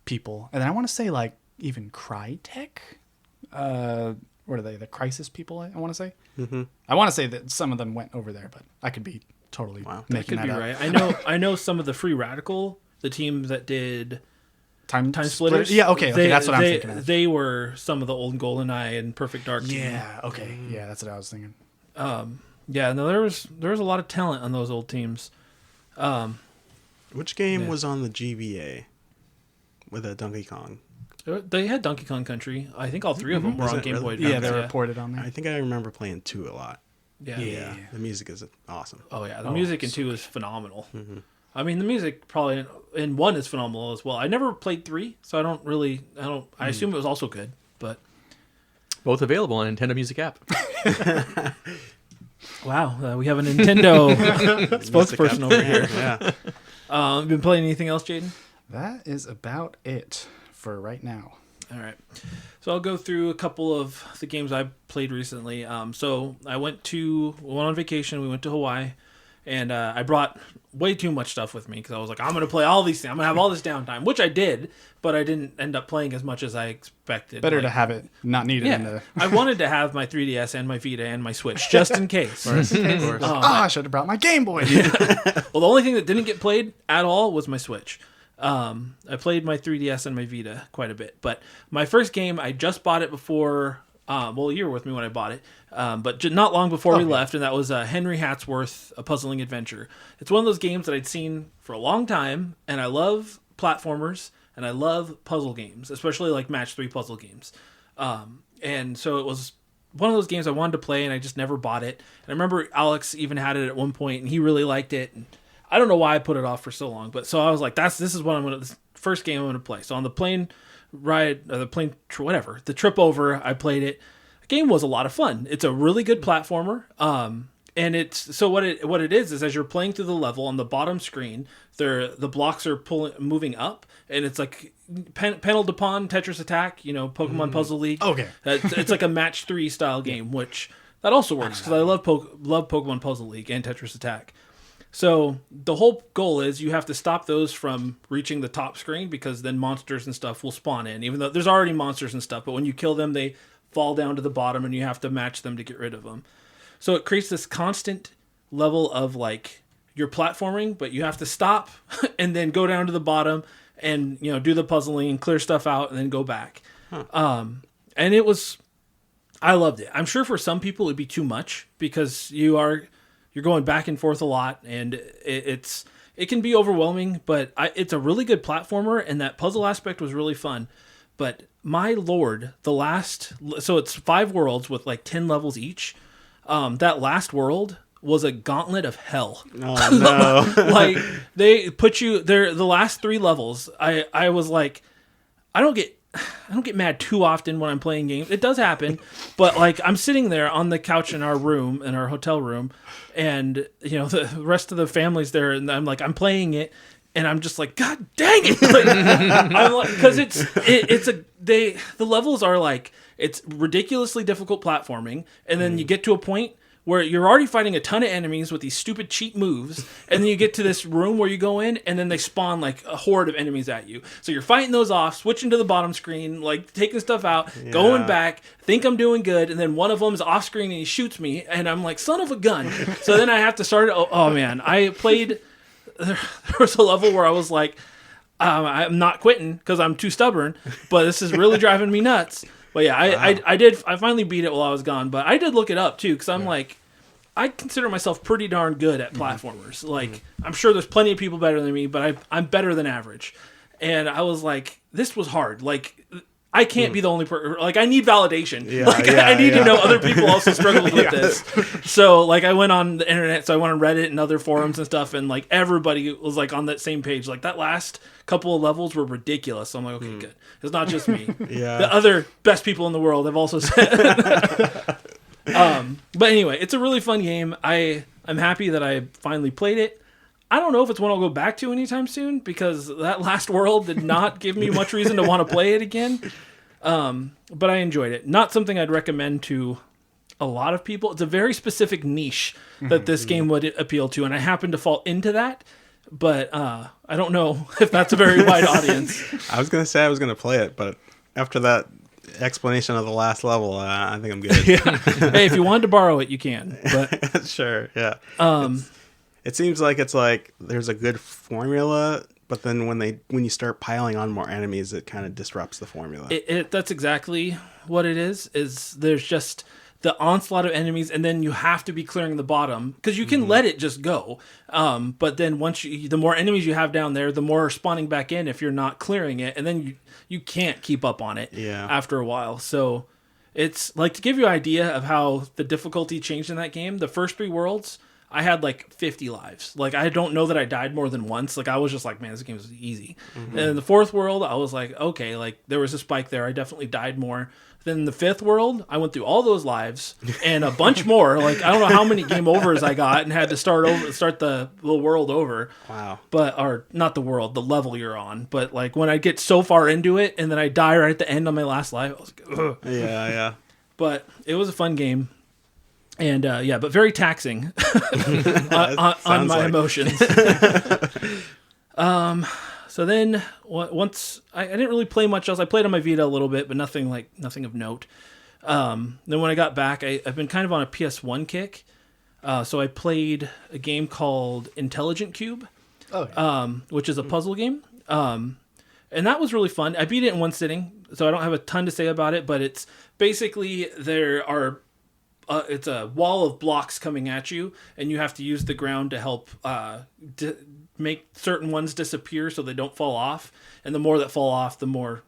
people. And then I want to say, like, even Crytek. What are they? The Crisis people, I want to say. Mm-hmm. I want to say that some of them went over there, but I could be totally making that up. Right. I know some of the Free Radical, the team that did Time Splitters. Yeah, okay, that's what I'm thinking of. They were some of the old GoldenEye and Perfect Dark team. Yeah, okay. Yeah, that's what I was thinking. There was a lot of talent on those old teams. Which game was on the GBA with a Donkey Kong? They had Donkey Kong Country. I think all 3 of them were on Game Boy Advance. Yeah, they were ported on there. I think I remember playing 2 a lot. Yeah. The music is awesome. Oh yeah, the music in 2 is phenomenal. Mm-hmm. I mean, the music probably in 1 is phenomenal as well. I never played 3, so I assume it was also good, but both available on Nintendo Music app. Wow, we have a Nintendo spokesperson over here. Yeah. Been playing anything else, Jaiden? That is about it for right now. All right. So I'll go through a couple of the games I played recently. So I went on vacation. We went to Hawaii, and I brought way too much stuff with me because I was like, I'm going to play all these things. I'm going to have all this downtime, which I did, but I didn't end up playing as much as I expected. Better to have it not needed. Yeah. I wanted to have my 3DS and my Vita and my Switch just in case. I should have brought my Game Boy. Well, the only thing that didn't get played at all was my Switch. I played my 3DS and my Vita quite a bit, but my first game, I just bought it before, you were with me when I bought it, but not long before we left, and that was Henry Hatsworth, A Puzzling Adventure. It's one of those games that I'd seen for a long time, and I love platformers, and I love puzzle games, especially like match 3 puzzle games. And so it was one of those games I wanted to play, and I just never bought it. And I remember Alex even had it at one point, and he really liked it, and I don't know why I put it off for so long, but so I was like, this is what this first game I'm going to play. So on the plane ride, or the trip over, I played it. The game was a lot of fun. It's a really good platformer. And it's, so what it is as you're playing through the level on the bottom screen, the blocks are moving up, and it's like panel to pawn Tetris Attack, Pokemon Puzzle League. Okay. It's like a match 3 style game, which that also works because I love Pokemon Puzzle League and Tetris Attack. So the whole goal is you have to stop those from reaching the top screen because then monsters and stuff will spawn in, even though there's already monsters and stuff. But when you kill them, they fall down to the bottom and you have to match them to get rid of them. So it creates this constant level of like you're platforming, but you have to stop and then go down to the bottom and, do the puzzling and clear stuff out and then go back. Huh. And I loved it. I'm sure for some people it'd be too much because you are you're going back and forth a lot, and it can be overwhelming, but it's a really good platformer, and that puzzle aspect was really fun. But my lord, so it's 5 worlds with like 10 levels each. That last world was a gauntlet of hell. Oh no! Like they put you there. The last 3 levels, I was like, I don't get mad too often when I'm playing games. It does happen, but like I'm sitting there on the couch in our hotel room, and you know the rest of the family's there, and I'm playing it, and I'm just like, God dang it! Like, I'm like, because the levels are like, it's ridiculously difficult platforming, and then you get to a point where you're already fighting a ton of enemies with these stupid cheap moves, and then you get to this room where you go in, and then they spawn like a horde of enemies at you. So you're fighting those off, switching to the bottom screen, like taking stuff out, going back, think I'm doing good, and then one of them's off screen and he shoots me, and I'm like, son of a gun. So then I have to start it. Oh man, I played. There was a level where I was like, I'm not quitting because I'm too stubborn, but this is really driving me nuts. But yeah, I finally beat it while I was gone, but I did look it up too, because I'm like, I consider myself pretty darn good at platformers. Like, I'm sure there's plenty of people better than me, but I'm better than average. And I was like, this was hard. Like, I can't be the only person. Like, I need validation. I need to know other people also struggled with this. So, like, I went on the internet, so I went on Reddit and other forums and stuff, and, like, everybody was, like, on that same page. Like, that last couple of levels were ridiculous. So I'm like, okay, good. It's not just me. The other best people in the world have also said. But anyway, it's a really fun game. I'm happy that I finally played it. I don't know if it's one I'll go back to anytime soon, because that last world did not give me much reason to want to play it again. But I enjoyed it. Not something I'd recommend to a lot of people. It's a very specific niche that this game would appeal to, and I happen to fall into that. But I don't know if that's a very wide audience. I was going to say I was going to play it, but after that explanation of the last level, I think I'm good. Hey, if you wanted to borrow it, you can. But sure, yeah. It seems like it's like there's a good formula, but then when you start piling on more enemies, it kind of disrupts the formula. That's exactly what it is. Is there's just the onslaught of enemies, and then you have to be clearing the bottom, because you can let it just go. But then the more enemies you have down there, the more are spawning back in if you're not clearing it, and then you can't keep up on it after a while. So it's like, to give you an idea of how the difficulty changed in that game, the first 3 worlds, I had like 50 lives. Like, I don't know that I died more than once. Like, I was just like, man, this game is easy. And in the 4th world, I was like, okay, like there was a spike there. I definitely died more. Then in the 5th world, I went through all those lives and a bunch more. Like, I don't know how many game overs I got and had to start the world over. Wow. Or not the world, the level you're on. But like, when I get so far into it and then I die right at the end on my last life, I was like, ugh. Yeah. But it was a fun game. And but very taxing on my emotions. So then once I didn't really play much else. I played on my Vita a little bit, but nothing of note. Then when I got back, I've been kind of on a PS1 kick. So I played a game called Intelligent Cube, which is a puzzle game. And that was really fun. I beat it in one sitting, so I don't have a ton to say about it, but it's basically it's a wall of blocks coming at you, and you have to use the ground to help make certain ones disappear so they don't fall off. And the more that fall off, the more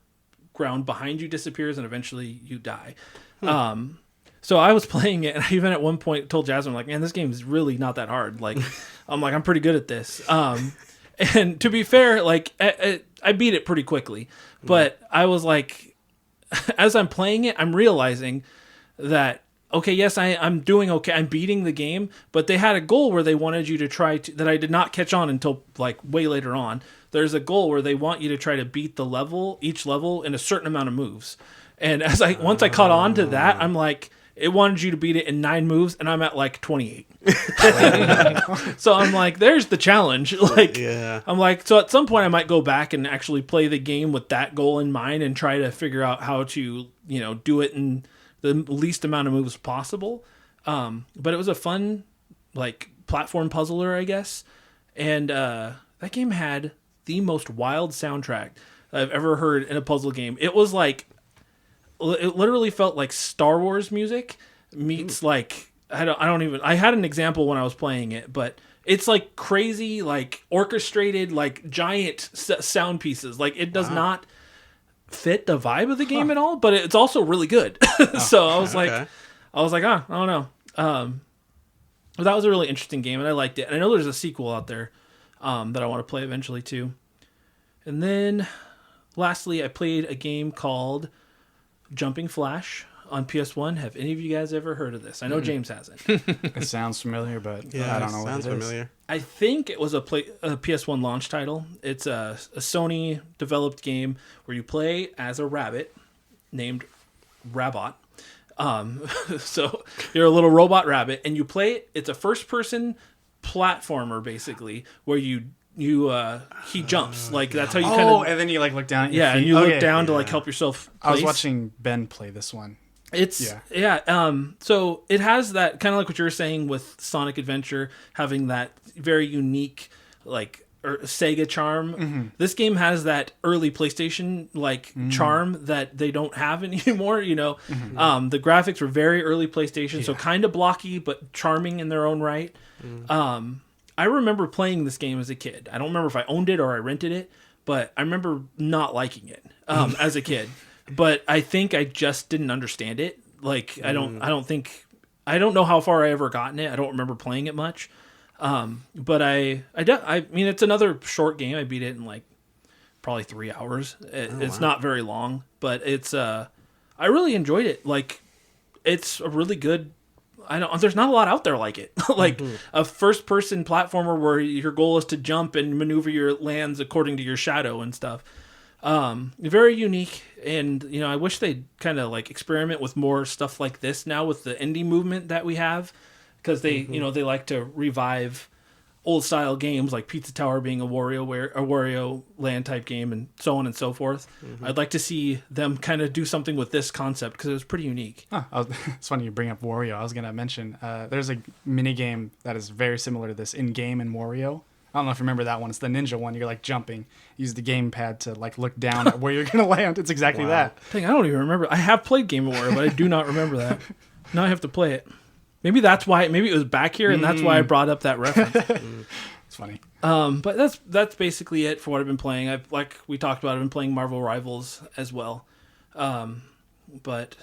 ground behind you disappears, and eventually you die. So I was playing it, and I even at one point told Jasmine, like, man, this game is really not that hard. Like, I'm pretty good at this. And to be fair, like, I beat it pretty quickly. But I was like, as I'm playing it, I'm realizing that, okay, yes, I'm doing okay. I'm beating the game, but they had a goal where they wanted you to try to, that I did not catch on until like way later on. There's a goal where they want you to try to beat each level in a certain amount of moves. And once I caught on to that, I'm like, it wanted you to beat it in 9 moves, and I'm at like 28. So I'm like, there's the challenge. Like, I'm like, so at some point I might go back and actually play the game with that goal in mind and try to figure out how to, do it in the least amount of moves possible. But it was a fun, like, platform puzzler, I guess. And that game had the most wild soundtrack I've ever heard in a puzzle game. It was like, it literally felt like Star Wars music meets like I had an example when I was playing it, but it's like crazy, like orchestrated, like giant sound pieces. Like it does not fit the vibe of the game at all, but it's also really good. So I was like, I don't know. But that was a really interesting game, and I liked it. And I know there's a sequel out there that I want to play eventually too. And then, lastly, I played a game called Jumping Flash on PS1. Have any of you guys ever heard of this? I know James hasn't. It sounds familiar, but I don't know what it is. Familiar. I think it was a PS1 launch title. It's a Sony developed game where you play as a rabbit named Rabot. So you're a little robot rabbit, and you play it. It's a first-person platformer, basically, where he jumps. Like that's how you kind of. And then you like look down. At your feet. And you look down to like help yourself. Place. I was watching Ben play this one. So it has that kind of like what you were saying with Sonic Adventure, having that very unique like Sega charm. Mm-hmm. This game has that early PlayStation charm that they don't have anymore. You know, the graphics were very early PlayStation, so kind of blocky but charming in their own right. I remember playing this game as a kid. I don't remember if I owned it or I rented it, but I remember not liking it as a kid. But I think I just didn't understand it. Like I don't know how far I ever gotten it. I don't remember playing it much. But I mean, it's another short game. I beat it in like probably 3 hours. It's not very long, but it's I really enjoyed it. Like it's a really good. There's not a lot out there like it. Like a first-person platformer where your goal is to jump and maneuver your lands according to your shadow and stuff. Very unique, and I wish they'd kind of like experiment with more stuff like this now with the indie movement that we have, because they they like to revive old style games like Pizza Tower being a Wario Land type game and so on and so forth. I'd like to see them kind of do something with this concept because it was pretty unique. It's funny you bring up Wario. I was going to mention there's a mini game that is very similar to this in game in Wario. I don't know if you remember that one. It's the ninja one. You're like jumping. Use the gamepad to like look down at where you're going to land. It's exactly that. I don't even remember. I have played Game of Wario, but I do not remember that. Now I have to play it. Maybe that's why. Maybe it was back here, and that's why I brought up that reference. It's funny. But that's basically it for what I've been playing. Like we talked about, I've been playing Marvel Rivals as well. But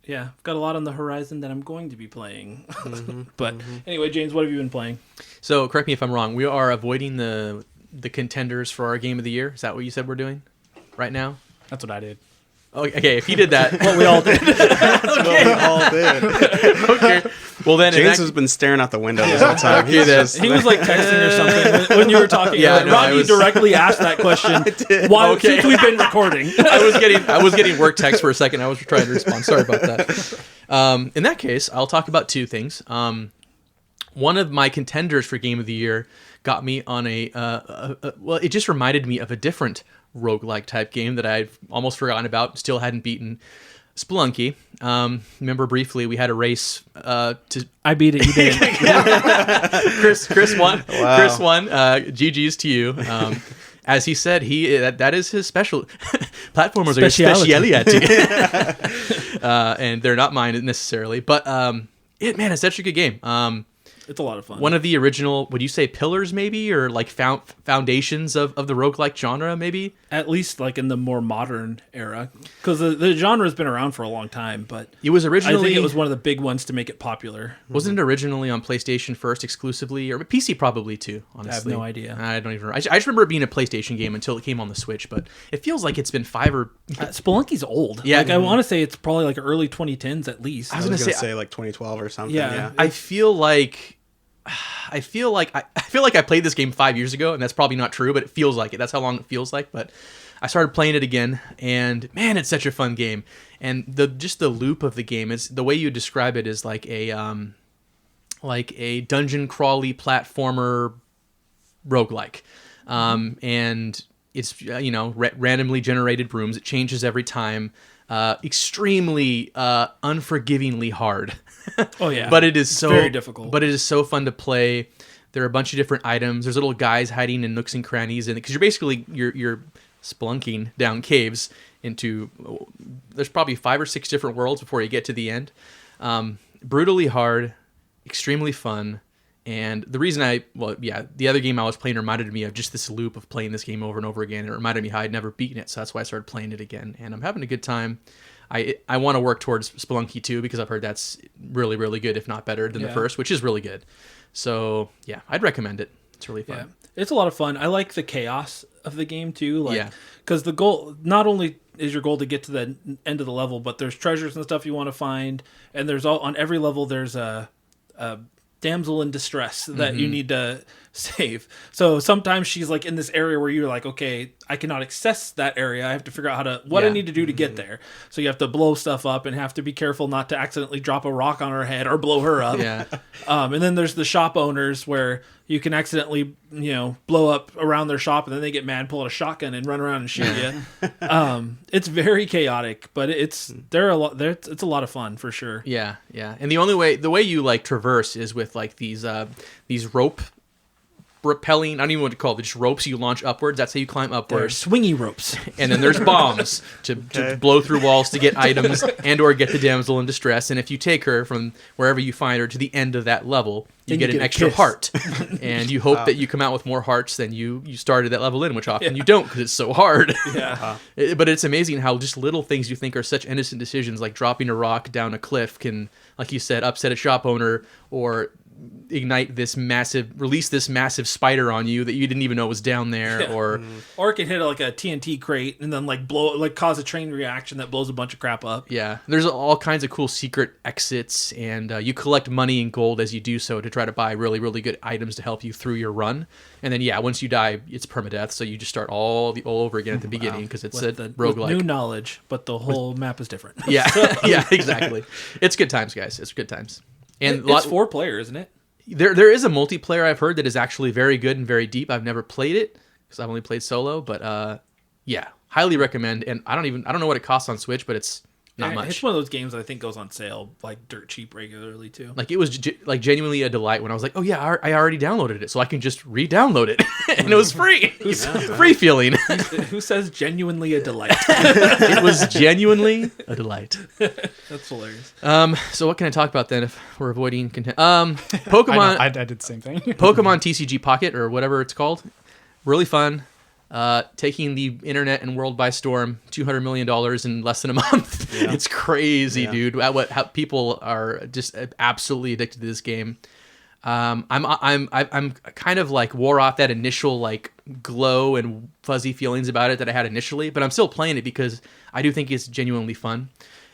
yeah, I've got a lot on the horizon that I'm going to be playing. But anyway, James, what have you been playing? So correct me if I'm wrong. We are avoiding the contenders for our game of the year. Is that what you said we're doing right now? That's what I did. Okay, if you did that, well, we all did. Well, we all did. Okay. Well, then James has been staring out the window this whole time. He was like texting or something when you were talking. Yeah, no, Rodney directly asked that question. Why? Since we've been recording, I was getting work text for a second. I was trying to respond. Sorry about that. In that case, I'll talk about two things. One of my contenders for Game of the Year got me on well, it just reminded me of a different roguelike type game that I've almost forgotten about, still hadn't beaten. Spelunky. Remember briefly we had a race to I beat it, you did. Chris won. Wow. Chris won. GG's to you. As he said, that is his special platformers are his speciality. And they're not mine necessarily, but it's such a good game. It's a lot of fun. One of the original, would you say pillars maybe, or like foundations of the roguelike genre maybe? At least like in the more modern era. Because the genre has been around for a long time, but it was originally, I think it was one of the big ones to make it popular. Wasn't it originally on PlayStation first exclusively, or PC probably too, honestly? I have no idea. I don't even remember. I just remember it being a PlayStation game until it came on the Switch, but it feels like it's been 5 or... Spelunky's old. Yeah. Like, I want to say it's probably like early 2010s at least. I was going to say like 2012 or something. Yeah. I feel like I played this game 5 years ago, and that's probably not true, but it feels like it. That's how long it feels like. But I started playing it again, and man, it's such a fun game. And the loop of the game is the way you describe it is like a dungeon crawly platformer roguelike. And it's randomly generated rooms. It changes every time. Extremely unforgivingly hard. Oh yeah, but it is very difficult. But it is so fun to play. There are a bunch of different items. There's little guys hiding in nooks and crannies, and because you're basically you're spelunking down caves into. There's probably 5 or 6 different worlds before you get to the end. Brutally hard, extremely fun. And the reason the other game I was playing reminded me of just this loop of playing this game over and over again. It reminded me how I'd never beaten it, so that's why I started playing it again. And I'm having a good time. I want to work towards Spelunky 2 because I've heard that's really, really good, if not better than the first, which is really good. So, yeah, I'd recommend it. It's really fun. Yeah. It's a lot of fun. I like the chaos of the game, too. Because the goal, not only is your goal to get to the end of the level, but there's treasures and stuff you want to find. And there's on every level, there's a damsel in distress that you need to save. So sometimes she's like in this area where you're like, okay, I cannot access that area. I have to figure out what I need to do to get there. So you have to blow stuff up and have to be careful not to accidentally drop a rock on her head or blow her up. Yeah. And then there's the shop owners where you can accidentally, blow up around their shop and then they get mad, pull out a shotgun and run around and shoot you. It's very chaotic, but it's a lot of fun for sure. Yeah, yeah. And the way you like traverse is with like these rope rappelling, I don't even know what to call it, just ropes you launch upwards. That's how you climb upwards. They're swingy ropes. And then there's bombs to blow through walls to get items and or get the damsel in distress. And if you take her from wherever you find her to the end of that level, you get an extra heart. And you hope that you come out with more hearts than you started that level in, which often you don't because it's so hard. Yeah. But it's amazing how just little things you think are such innocent decisions, like dropping a rock down a cliff can, like you said, upset a shop owner or release this massive spider on you that you didn't even know was down there, or it can hit like a TNT crate and then cause a train reaction that blows a bunch of crap up. Yeah, there's all kinds of cool secret exits, and you collect money and gold as you do so to try to buy really, really good items to help you through your run. And then once you die, it's permadeath, so you just start all over again at the beginning because it's a roguelike. With new knowledge, but the whole map is different. Yeah, yeah, exactly. It's good times, guys. It's good times. And it's 4 player, isn't it? There is a multiplayer I've heard that is actually very good and very deep. I've never played it because I've only played solo, but highly recommend. And I don't know what it costs on Switch, but it's not much. It's one of those games that I think goes on sale like dirt cheap regularly too. Like it was genuinely a delight when I was like, oh yeah, I already downloaded it, so I can just re-download it, and it was free. Free feeling. Who says genuinely a delight? It was genuinely a delight. That's hilarious. So what can I talk about then if we're avoiding content? Pokemon. I did the same thing. Pokemon TCG Pocket or whatever it's called. Really fun. Taking the internet and world by storm, $200 million in less than a month. Yeah. It's crazy, dude. How people are just absolutely addicted to this game. I'm kind of like wore off that initial like glow and fuzzy feelings about it that I had initially, but I'm still playing it because I do think it's genuinely fun.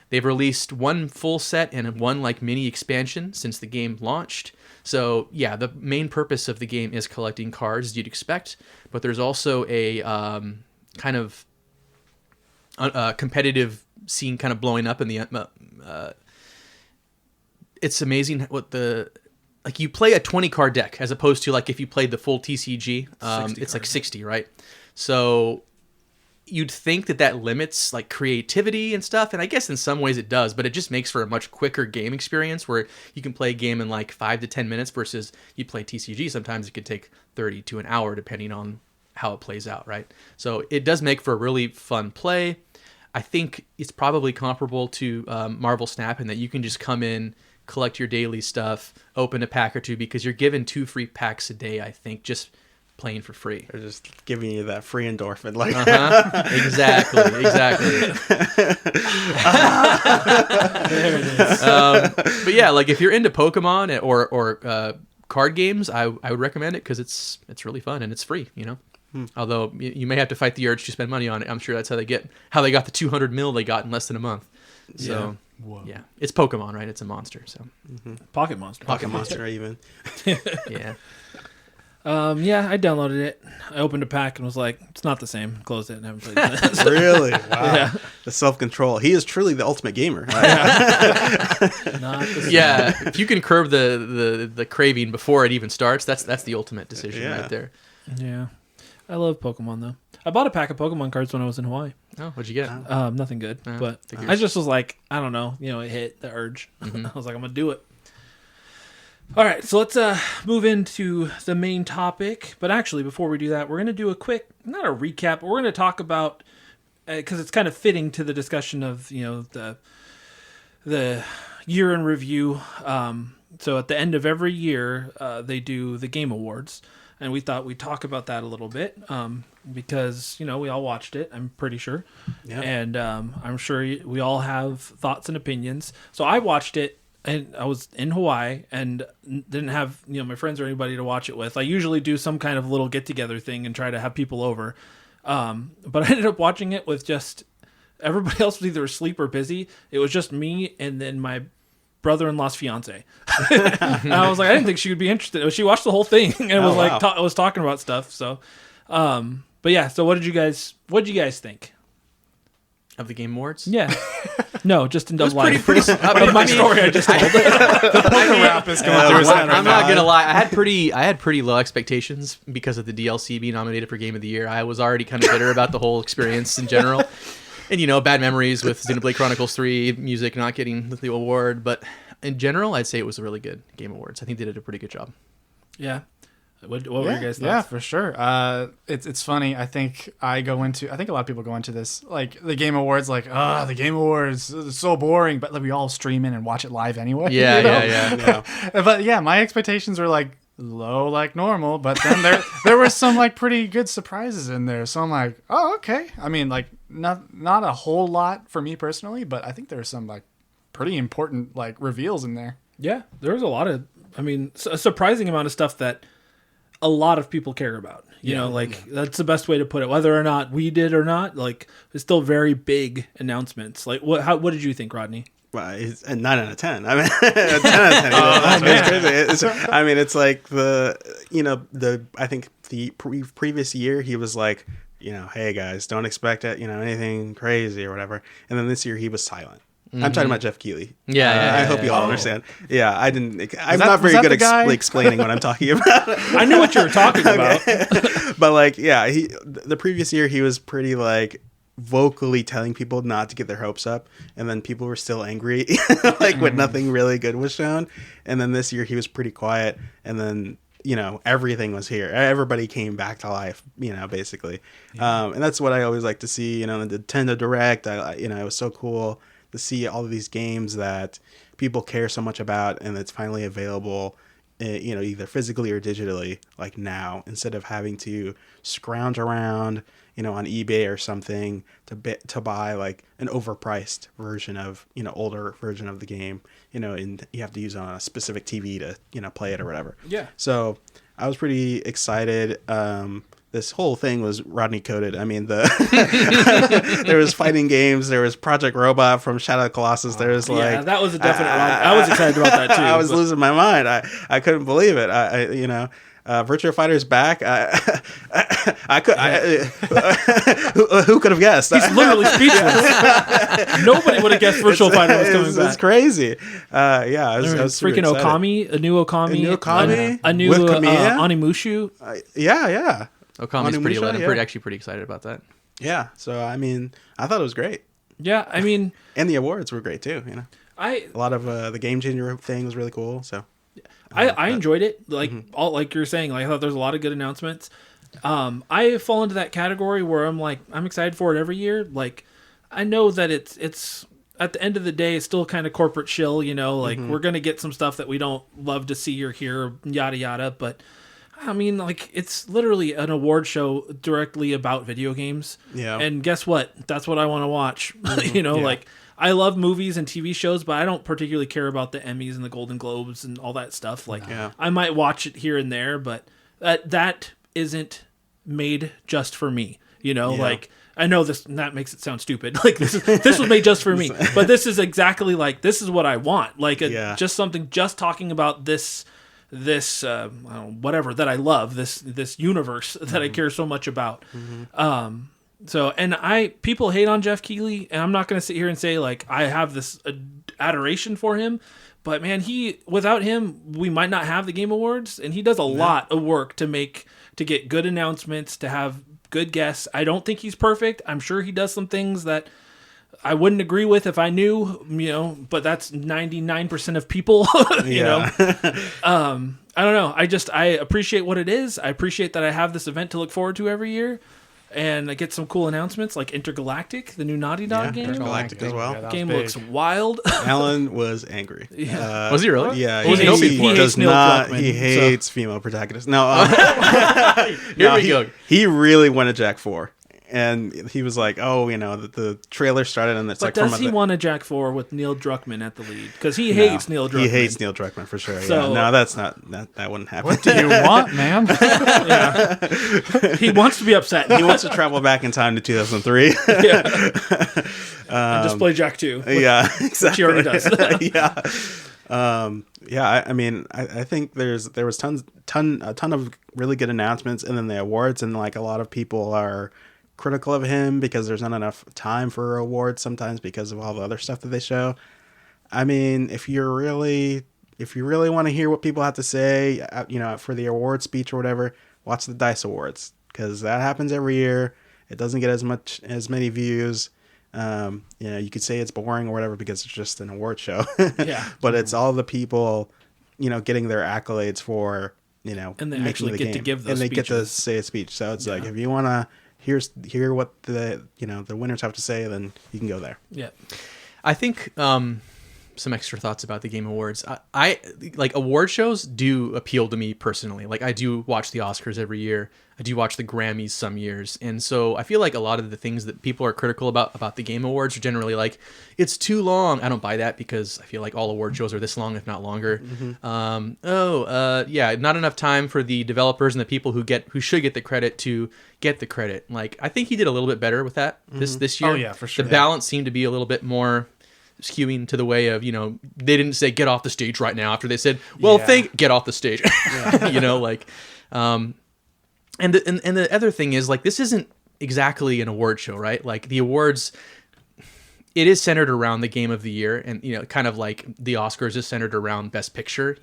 They've released one full set and one like mini expansion since the game launched. So yeah, the main purpose of the game is collecting cards, as you'd expect, but there's also a kind of competitive scene kind of blowing up in the. It's amazing what you play a 20 card deck as opposed to like if you played the full TCG, it's like 60, right? So you'd think that limits like creativity and stuff, and I guess in some ways it does, but it just makes for a much quicker game experience where you can play a game in like 5 to 10 minutes versus you play TCG, sometimes it could take 30 to an hour depending on how it plays out, right? So it does make for a really fun play. I think it's probably comparable to Marvel Snap in that you can just come in, collect your daily stuff, open a pack or two, because you're given 2 free packs a day, I think, just playing for free. They're just giving you that free endorphin. Like Exactly. There it is. But yeah, like if you're into Pokemon or card games, I would recommend it because it's really fun and it's free, Although you may have to fight the urge to spend money on it. I'm sure that's how they got the 200 mil they got in less than a month. So yeah, it's Pokemon, right? It's a monster. So Pocket monster. Pocket monster even. Yeah. I downloaded it. I opened a pack and was like, it's not the same. Closed it and haven't played it since. Really? Wow. Yeah. The self-control. He is truly the ultimate gamer. Not the same. Yeah. If you can curb the craving before it even starts, that's the ultimate decision right there. Yeah. I love Pokemon though. I bought a pack of Pokemon cards when I was in Hawaii. Oh, what'd you get? Nothing good, but I just was like, I don't know, it hit the urge. Mm-hmm. I was like, I'm gonna do it. All right, so let's move into the main topic. But actually, before we do that, we're going to do a quick, not a recap, but we're going to talk about, because it's kind of fitting to the discussion of, the year in review. so at the end of every year, they do the Game Awards, and we thought we'd talk about that a little bit, because we all watched it. I'm pretty sure, and I'm sure we all have thoughts and opinions. So I watched it, and I was in Hawaii and didn't have my friends or anybody to watch it with. I usually do some kind of little get together thing and try to have people over, but I ended up watching it with just everybody else was either asleep or busy. It was just me and then my brother-in-law's fiance. And I was like, I didn't think she would be interested. She watched the whole thing and was like, was talking about stuff. So, but yeah. So what did you guys think of the Game Awards? Yeah. No, just in Double Life. Pretty my story I just told. The rap is going through his head. I'm not gonna lie. I had pretty low expectations because of the DLC being nominated for Game of the Year. I was already kind of bitter about the whole experience in general. And, bad memories with Xenoblade Chronicles 3 music not getting the award. But in general, I'd say it was a really good Game Awards. I think they did a pretty good job. Yeah. What were your guys' thoughts? Yeah, for sure. It's funny. I think a lot of people go into this, like, the Game Awards, like, the Game Awards is so boring. But like, we all stream in and watch it live anyway. Yeah. But yeah, my expectations were, like, low like normal, but then there were some like pretty good surprises in there, so I'm like, oh, okay. I mean, like, not a whole lot for me personally, but I think there were some like pretty important like reveals in there. Yeah, there was a lot of, a surprising amount of stuff that a lot of people care about. That's the best way to put it. Whether or not we did or not, like, it's still very big announcements. Like, what did you think, Rodney? Well, it's a 9 out of 10. I mean, a 10 out of 10. It's crazy. It's like I think the previous year he was like, hey guys, don't expect it, anything crazy or whatever. And then this year he was silent. Mm-hmm. I'm talking about Jeff Keighley. Yeah. I hope you all understand. Yeah, I'm not very good at explaining what I'm talking about. I knew what you were talking about. But like, yeah, the previous year he was pretty like vocally telling people not to get their hopes up, and then people were still angry like when nothing really good was shown. And then this year he was pretty quiet, and then everything was here. Everybody came back to life, basically. And that's what I always like to see, the Nintendo Direct. It was so cool to see all of these games that people care so much about, and it's finally available, either physically or digitally, like now, instead of having to scrounge around on eBay or something to buy like an overpriced version of older version of the game, and you have to use it on a specific TV to play it or whatever. Yeah. So I was pretty excited. This whole thing was Rodney coded. I mean, there was fighting games. There was Project Robot from Shadow of the Colossus. There was like that was a definite. I was excited about that too. I was losing my mind. I couldn't believe it. Virtua Fighter's back. Who could have guessed? He's literally speechless. Nobody would have guessed Virtua Fighter was coming back. It's crazy. I was freaking Okami, a new Okami, a new Onimushu. Yeah. Okami's pretty lit. I'm actually pretty excited about that. Yeah. So I thought it was great. Yeah, and the awards were great too. A lot of the Game Changer thing was really cool. So. I enjoyed it. Like like you're saying, like I thought there's a lot of good announcements. I fall into that category where I'm excited for it every year. Like, I know that it's at the end of the day, it's still kind of corporate shill, we're going to get some stuff that we don't love to see or hear, yada, yada. But it's literally an award show directly about video games. Yeah. And guess what? That's what I want to watch. Like, I love movies and TV shows, but I don't particularly care about the Emmys and the Golden Globes and all that stuff. Like, I might watch it here and there, but that isn't made just for me. Like, I know that makes it sound stupid. Like, this was made just for me, but this is exactly like, this is what I want. Like, just something just talking about this whatever that I love, this universe that I care so much about. So, and people hate on Jeff Keighley, and I'm not going to sit here and say like I have this adoration for him, but man, without him, we might not have the Game Awards, and he does a lot of work to get good announcements, to have good guests. I don't think he's perfect. I'm sure he does some things that I wouldn't agree with if I knew, but that's 99% of people, I don't know. I appreciate what it is. I appreciate that I have this event to look forward to every year. and I get some cool announcements like Intergalactic, the new Naughty Dog game. Intergalactic as well. Yeah, that Game was looks big. wild. Alan was angry. Was he really? Yeah, He hates- he hates Neil Druckmann, He so- hates female protagonists. No, Here we go. He really wanted Jack 4. And he was like, "Oh, the trailer started, and it's But like does from he the, want a Jack 4 with Neil Druckmann at the lead? Because he hates Neil Druckmann. He hates Neil Druckmann for sure. So- Yeah. No, that's not that wouldn't happen. What do you want, man? He wants to be upset. He wants to travel back in time to 2003. Yeah. And just play Jack 2. Yeah, exactly. Which he already does. Yeah. I mean, I think there was a ton of really good announcements, and then the awards, and like a lot of people are critical of him because there's not enough time for awards sometimes because of all the other stuff that they show. I mean, if you really want to hear what people have to say, for the award speech or whatever, watch the DICE Awards, because that happens every year. It doesn't get as many views. You could say it's boring or whatever because it's just an award show. Yeah. But it's all the people, getting their accolades for, And they making actually the get game. to give those and they get to speeches. say a speech. So it's like, if you want to hear what the winners have to say, then you can go there. Yeah. I think some extra thoughts about the Game Awards. I like award shows do appeal to me personally. Like I do watch the Oscars every year. I do watch the Grammys some years. And so I feel like a lot of the things that people are critical about the Game Awards are generally like, it's too long. I don't buy that because I feel like all award shows are this long, if not longer. Mm-hmm. Not enough time for the developers and the people who should get the credit to get the credit. Like I think he did a little bit better with that this year. Oh, yeah, for sure. The balance seemed to be a little bit more skewing to the way of, they didn't say get off the stage right now after they said, get off the stage. And the other thing is, like, this isn't exactly an award show, right? Like the awards, it is centered around the game of the year, and kind of like the Oscars is centered around Best Picture,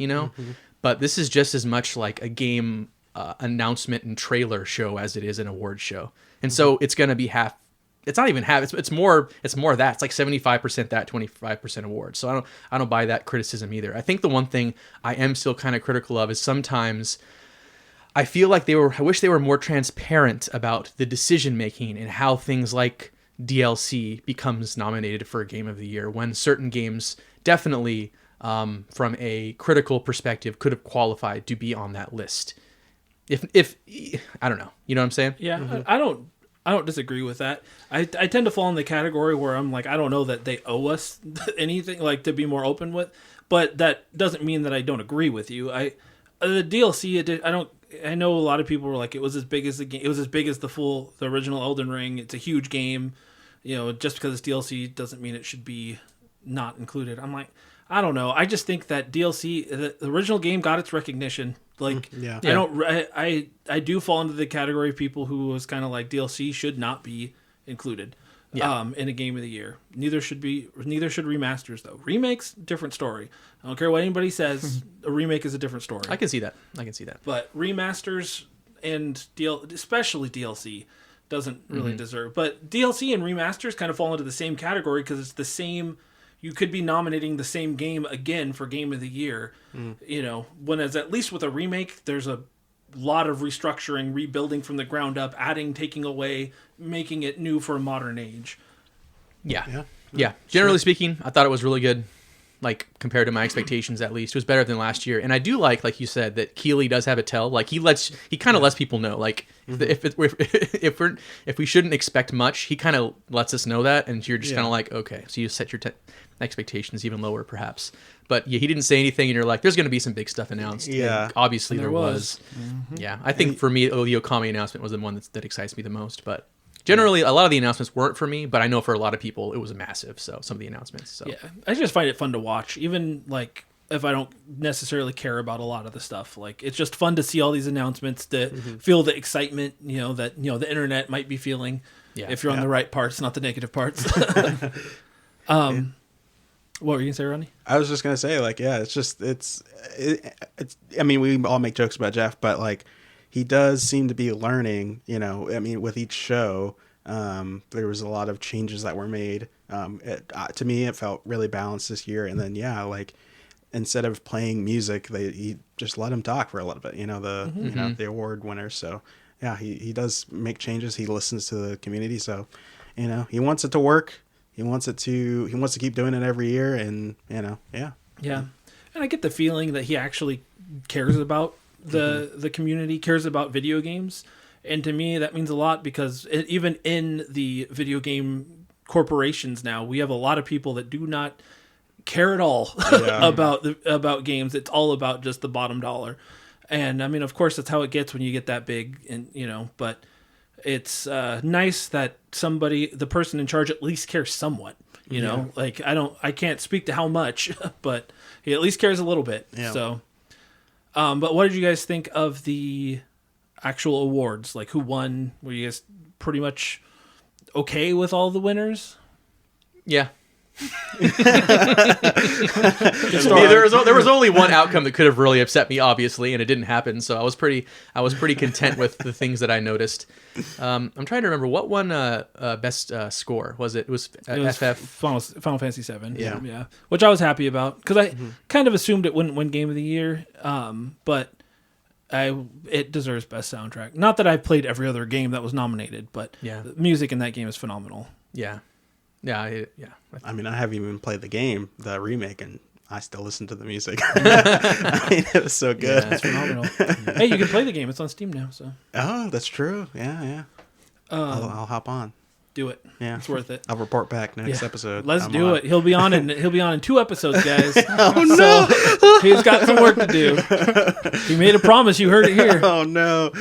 but this is just as much like a game announcement and trailer show as it is an award show. And so it's going to be half. It's not even half. It's more of that. It's like 75% that, 25% awards. So I don't buy that criticism either. I think the one thing I am still kind of critical of is sometimes I feel like I wish they were more transparent about the decision making and how things like DLC becomes nominated for a Game of the Year, when certain games definitely, from a critical perspective, could have qualified to be on that list. If I don't know, you know what I'm saying? Yeah. I don't disagree with that. I tend to fall in the category where I'm like, I don't know that they owe us anything like to be more open with, but that doesn't mean that I don't agree with you. The DLC, I know a lot of people were like, it was as big as the game. It was as big as the original Elden Ring. It's a huge game. Just because it's DLC doesn't mean it should be not included. I'm like, I don't know. I just think that DLC, the original game, got its recognition. Like, Yeah. I do fall into the category of people who was kind of like DLC should not be included. In a Game of the Year. Neither should remasters though. Remakes, different story. I don't care what anybody says. A remake is a different story. I can see that. But remasters and especially DLC doesn't really deserve. But DLC and remasters kind of fall into the same category because it's the same. You could be nominating the same game again for Game of the Year. When as at least with a remake, there's a lot of restructuring, rebuilding from the ground up, adding, taking away, making it new for a modern age. Yeah. Generally speaking, I thought it was really good. Like compared to my expectations, at least it was better than last year. And I do like you said, that Keeley does have a tell. Like he kind of lets people know. Like if we shouldn't expect much, he kind of lets us know that, and you're just kind of like, okay, so you set your expectations even lower, perhaps. But yeah, he didn't say anything, and you're like, there's going to be some big stuff announced. Yeah, and obviously and there was. Yeah, I think for me, the Okami announcement was the one that excites me the most, but. Generally, a lot of the announcements weren't for me, but I know for a lot of people it was massive. So some of the announcements. So. Yeah, I just find it fun to watch, even like if I don't necessarily care about a lot of the stuff. Like it's just fun to see all these announcements, to feel the excitement, that the internet might be feeling. Yeah, if you're on the right parts, not the negative parts. What were you gonna say, Rodney? I was just gonna say, like, yeah, it's. I mean, we all make jokes about Jeff, but like. He does seem to be learning, with each show, there was a lot of changes that were made. To me, it felt really balanced this year. And then, like instead of playing music, he just let him talk for a little bit, the award winners. So he does make changes. He listens to the community, so he wants it to work. He wants to keep doing it every year, and yeah. And I get the feeling that he actually cares about the community, cares about video games, and to me that means a lot because even in the video game corporations now, we have a lot of people that do not care at all about games. It's all about just the bottom dollar. And I mean, of course, that's how it gets when you get that big, and but it's nice that the person in charge at least cares somewhat. Like I can't speak to how much, but he at least cares a little bit. Yeah. So, but what did you guys think of the actual awards? Like, who won? Were you guys pretty much okay with all the winners? Yeah. There was only one outcome that could have really upset me, obviously, and it didn't happen. So I was pretty content with the things that I noticed. I'm trying to remember what won best score. Was it was FF Final Fantasy VII? Yeah, which I was happy about because I kind of assumed it wouldn't win Game of the Year, but it deserves best soundtrack. Not that I've played every other game that was nominated, but the music in that game is phenomenal. Yeah. I mean, I haven't even played the game, the remake, and I still listen to the music. I mean, it was so good. Yeah, it's phenomenal. Hey, you can play the game. It's on Steam now. So. Oh, that's true. Yeah. I'll hop on. Do it. Yeah, it's worth it. I'll report back next episode. Let's do it. He'll be on in 2 episodes, guys. Oh no! So, he's got some work to do. He made a promise. You heard it here. Oh no!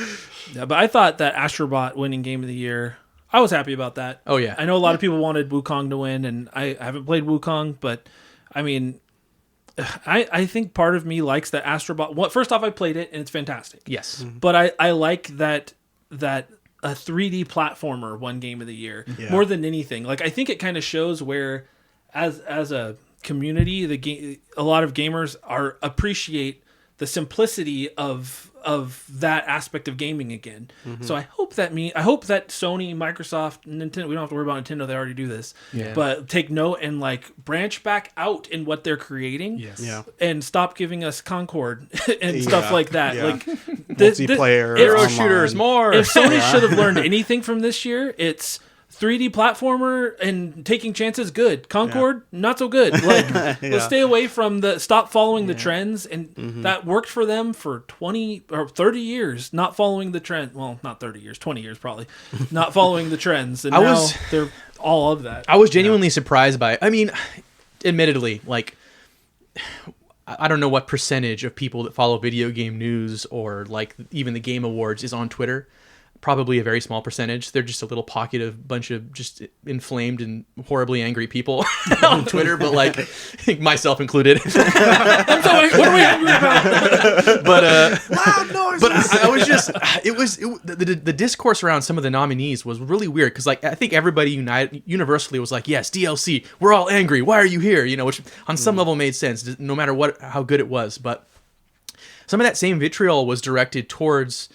Yeah, but I thought that Astrobot winning Game of the Year, I was happy about that. Oh yeah. I know a lot of people wanted Wukong to win, and I haven't played Wukong, but I mean, I think part of me likes that Astrobot. Well, first off, I played it and it's fantastic. Yes. But I like that a 3D platformer won Game of the Year more than anything. Like, I think it kind of shows where, as a community, a lot of gamers appreciate the simplicity of that aspect of gaming again. Mm-hmm. So I hope that Sony, Microsoft, Nintendo, we don't have to worry about Nintendo, they already do this. Yeah. But take note and like branch back out in what they're creating. Yes. Yeah. And stop giving us Concord and stuff like that. Yeah. Like multiplayer, hero shooters, more. If Sony should have learned anything from this year, it's 3D platformer and taking chances, good. Concord, not so good. Like, let's stay away from stop following the trends. And that worked for them for 20 or 30 years, not following the trend. Well, not 30 years, 20 years probably, not following the trends. And now they're all of that. I was genuinely surprised by it. I mean, admittedly, like, I don't know what percentage of people that follow video game news or like even the Game Awards is on Twitter. Probably a very small percentage. They're just a little pocket of bunch of just inflamed and horribly angry people on Twitter, but like myself included. I'm sorry, what are we angry about? But loud noises. But I was just the discourse around some of the nominees was really weird because like I think everybody universally was like, yes, DLC, we're all angry. Why are you here? Which on some level made sense, no matter how good it was. But some of that same vitriol was directed towards.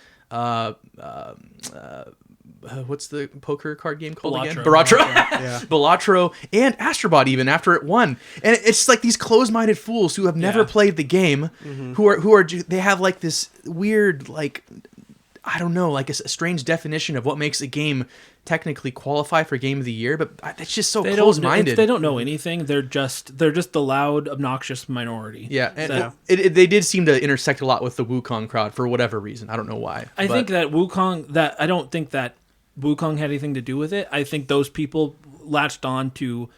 What's the poker card game called again? Balatro. Yeah. Balatro and Astrobot even after it won. And it's like these closed-minded fools who have never played the game, who are they have like this weird like I don't know, like a strange definition of what makes a game technically qualify for Game of the Year, but it's just so close-minded. They don't know anything. They're just the loud, obnoxious minority. Yeah, and they did seem to intersect a lot with the Wukong crowd for whatever reason. I don't know why. I don't think that Wukong had anything to do with it. I think those people latched on to,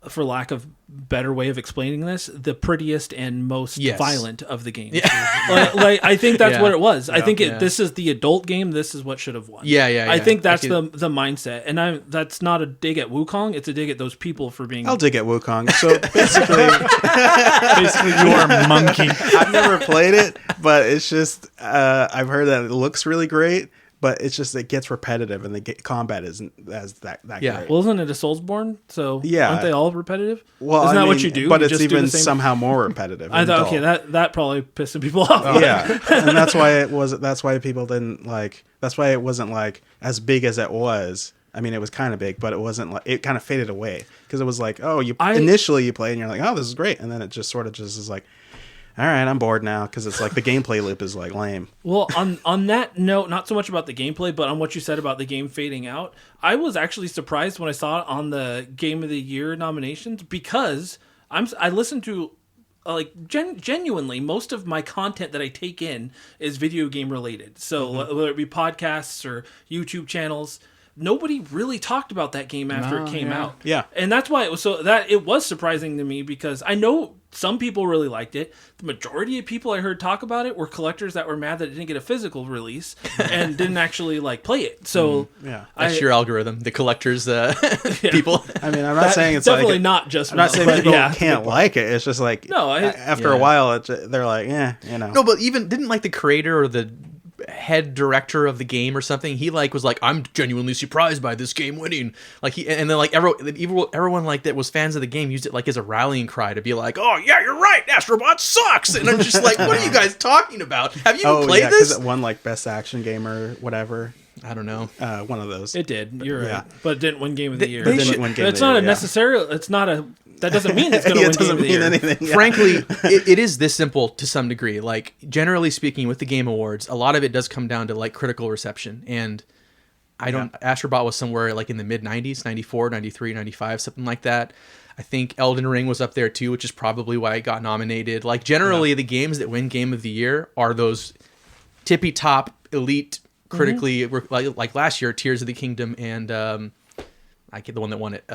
for lack of better way of explaining this, the prettiest and most violent of the games. Yeah. like I think that's what it was. I think this is the adult game. This is what should have won. I think that's the mindset. And that's not a dig at Wukong. It's a dig at those people for being... I'll dig at Wukong. So basically you are a monkey. I've never played it, but it's just I've heard that it looks really great. But it's just it gets repetitive, and the combat isn't as that great. Well, isn't it a Soulsborne? So aren't they all repetitive? Well, isn't that what you do? But you it's even somehow more repetitive. I thought that probably pissed some people off. And that's why it was. That's why people didn't like. That's why it wasn't like as big as it was. I mean, it was kind of big, but it wasn't like it kind of faded away because it was like, initially you play and you're like, oh, this is great, and then it just sort of just is like. all right, I'm bored now because it's like the gameplay loop is like lame. Well, on that note, not so much about the gameplay, but on what you said about the game fading out, I was actually surprised when I saw it on the Game of the Year nominations because I listened to genuinely most of my content that I take in is video game related. So whether it be podcasts or YouTube channels. Nobody really talked about that game after it came out. Yeah. And that's why it was surprising to me because I know some people really liked it. The majority of people I heard talk about it were collectors that were mad that it didn't get a physical release and didn't actually play it. So that's your algorithm, the collectors people. I mean, I'm not saying it's definitely not just. I'm not saying people can't like it. It's just like after a while, they're like, No, but even didn't the creator or the head director of the game or something, he was like, I'm genuinely surprised by this game winning, and then everyone that was fans of the game used it as a rallying cry to be like, oh yeah, you're right, Astrobot sucks, and I'm just like, what are you guys talking about? Have you even played this? It won best action game or whatever. I don't know. One of those. It did. You're right, but it didn't win Game of the Year. That doesn't mean it's going to win Game of the Year. Anything. Yeah. Frankly, it is this simple to some degree. Generally speaking, with the Game Awards, a lot of it does come down to critical reception. And Astrobot was somewhere in the mid 90s, 94, 93, 95, something like that. I think Elden Ring was up there too, which is probably why it got nominated. Generally, the games that win Game of the Year are those tippy top elite critically, like last year, Tears of the Kingdom and I get the one that won it.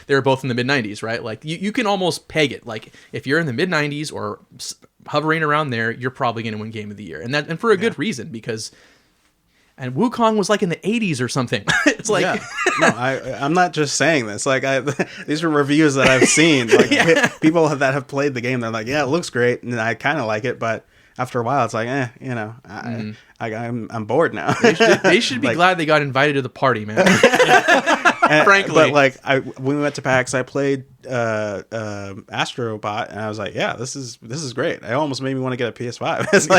They were both in the mid 90s, right? You can almost peg it. If you're in the mid 90s or hovering around there, you're probably going to win Game of the Year, and for a good reason because. And Wukong was in the 80s or something. It's no, I'm not just saying this. These are reviews that I've seen. People that have played the game, they're like, yeah, it looks great, and I kind of like it, but after a while, it's like, I'm bored now. They should be glad they got invited to the party, man. Frankly, but when we went to PAX, I played Astrobot, and I was like, yeah, this is great. It almost made me want to get a PS5. It's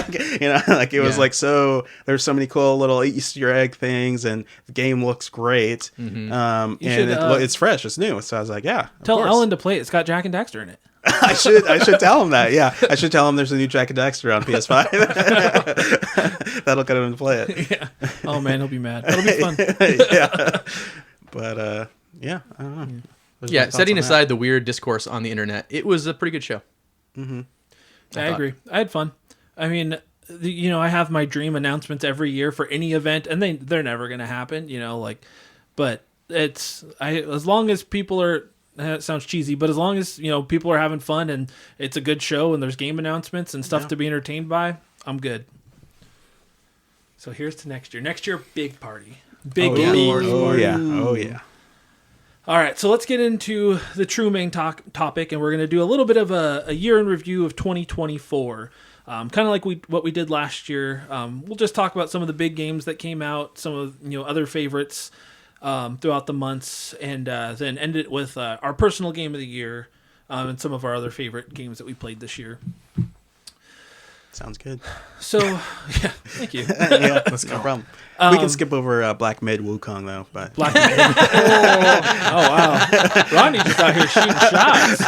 was so there's so many cool little Easter egg things, and the game looks great. And it's fresh, it's new. So I was like, yeah. Tell Ellen to play it. It's got Jack and Daxter in it. I should tell him that. Yeah, I should tell him there's a new Jack and Daxter on PS5. That'll get him to play it. Yeah. Oh man, he'll be mad. It'll be fun. Yeah. But I don't know. Yeah, setting aside the weird discourse on the internet, it was a pretty good show. Mm-hmm. I agree. I had fun. I mean, I have my dream announcements every year for any event, and they're never going to happen. But as long as people are. It sounds cheesy, but as long as people are having fun and it's a good show and there's game announcements and stuff to be entertained by, I'm good. So here's to next year. Next year, big party, big party. Oh yeah. All right, so let's get into the true main topic, and we're going to do a little bit of a year in review of 2024. Kind of like what we did last year. We'll just talk about some of the big games that came out, some of other favorites. Throughout the months, and then end it with our personal game of the year and some of our other favorite games that we played this year. Sounds good. So, yeah, thank you. Yeah, let's go. No problem. We can skip over Black Mid Wukong though, but Black Mid. Oh wow, Rodney just out here shooting shots.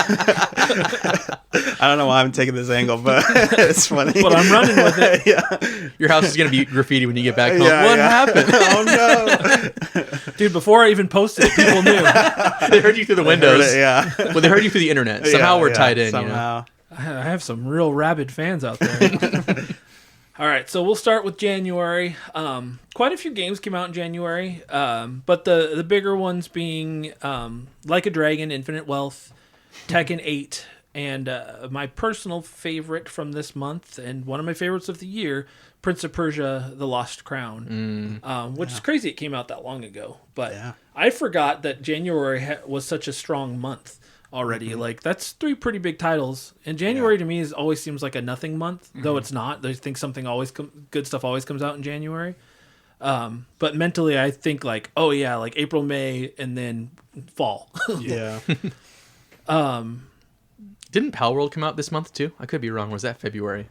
I don't know why I'm taking this angle, but it's funny. But I'm running with it. Yeah. Your house is gonna be graffiti when you get back home. What happened? Oh no, dude! Before I even posted it, people knew. They heard you through the windows. Well, they heard you through the internet. Somehow we're tied in. Somehow. I have some real rabid fans out there. All right, so we'll start with January. Quite a few games came out in January, but the bigger ones being Like a Dragon, Infinite Wealth, Tekken 8, and my personal favorite from this month, and one of my favorites of the year, Prince of Persia: The Lost Crown, which is crazy it came out that long ago. But I forgot that January was such a strong month. Already, that's 3 pretty big titles, and January to me always seems like a nothing month, though it's not. I think something good stuff always comes out in January, but mentally I think April, May, and then fall. Yeah. Didn't Palworld come out this month too? I could be wrong. Was that February?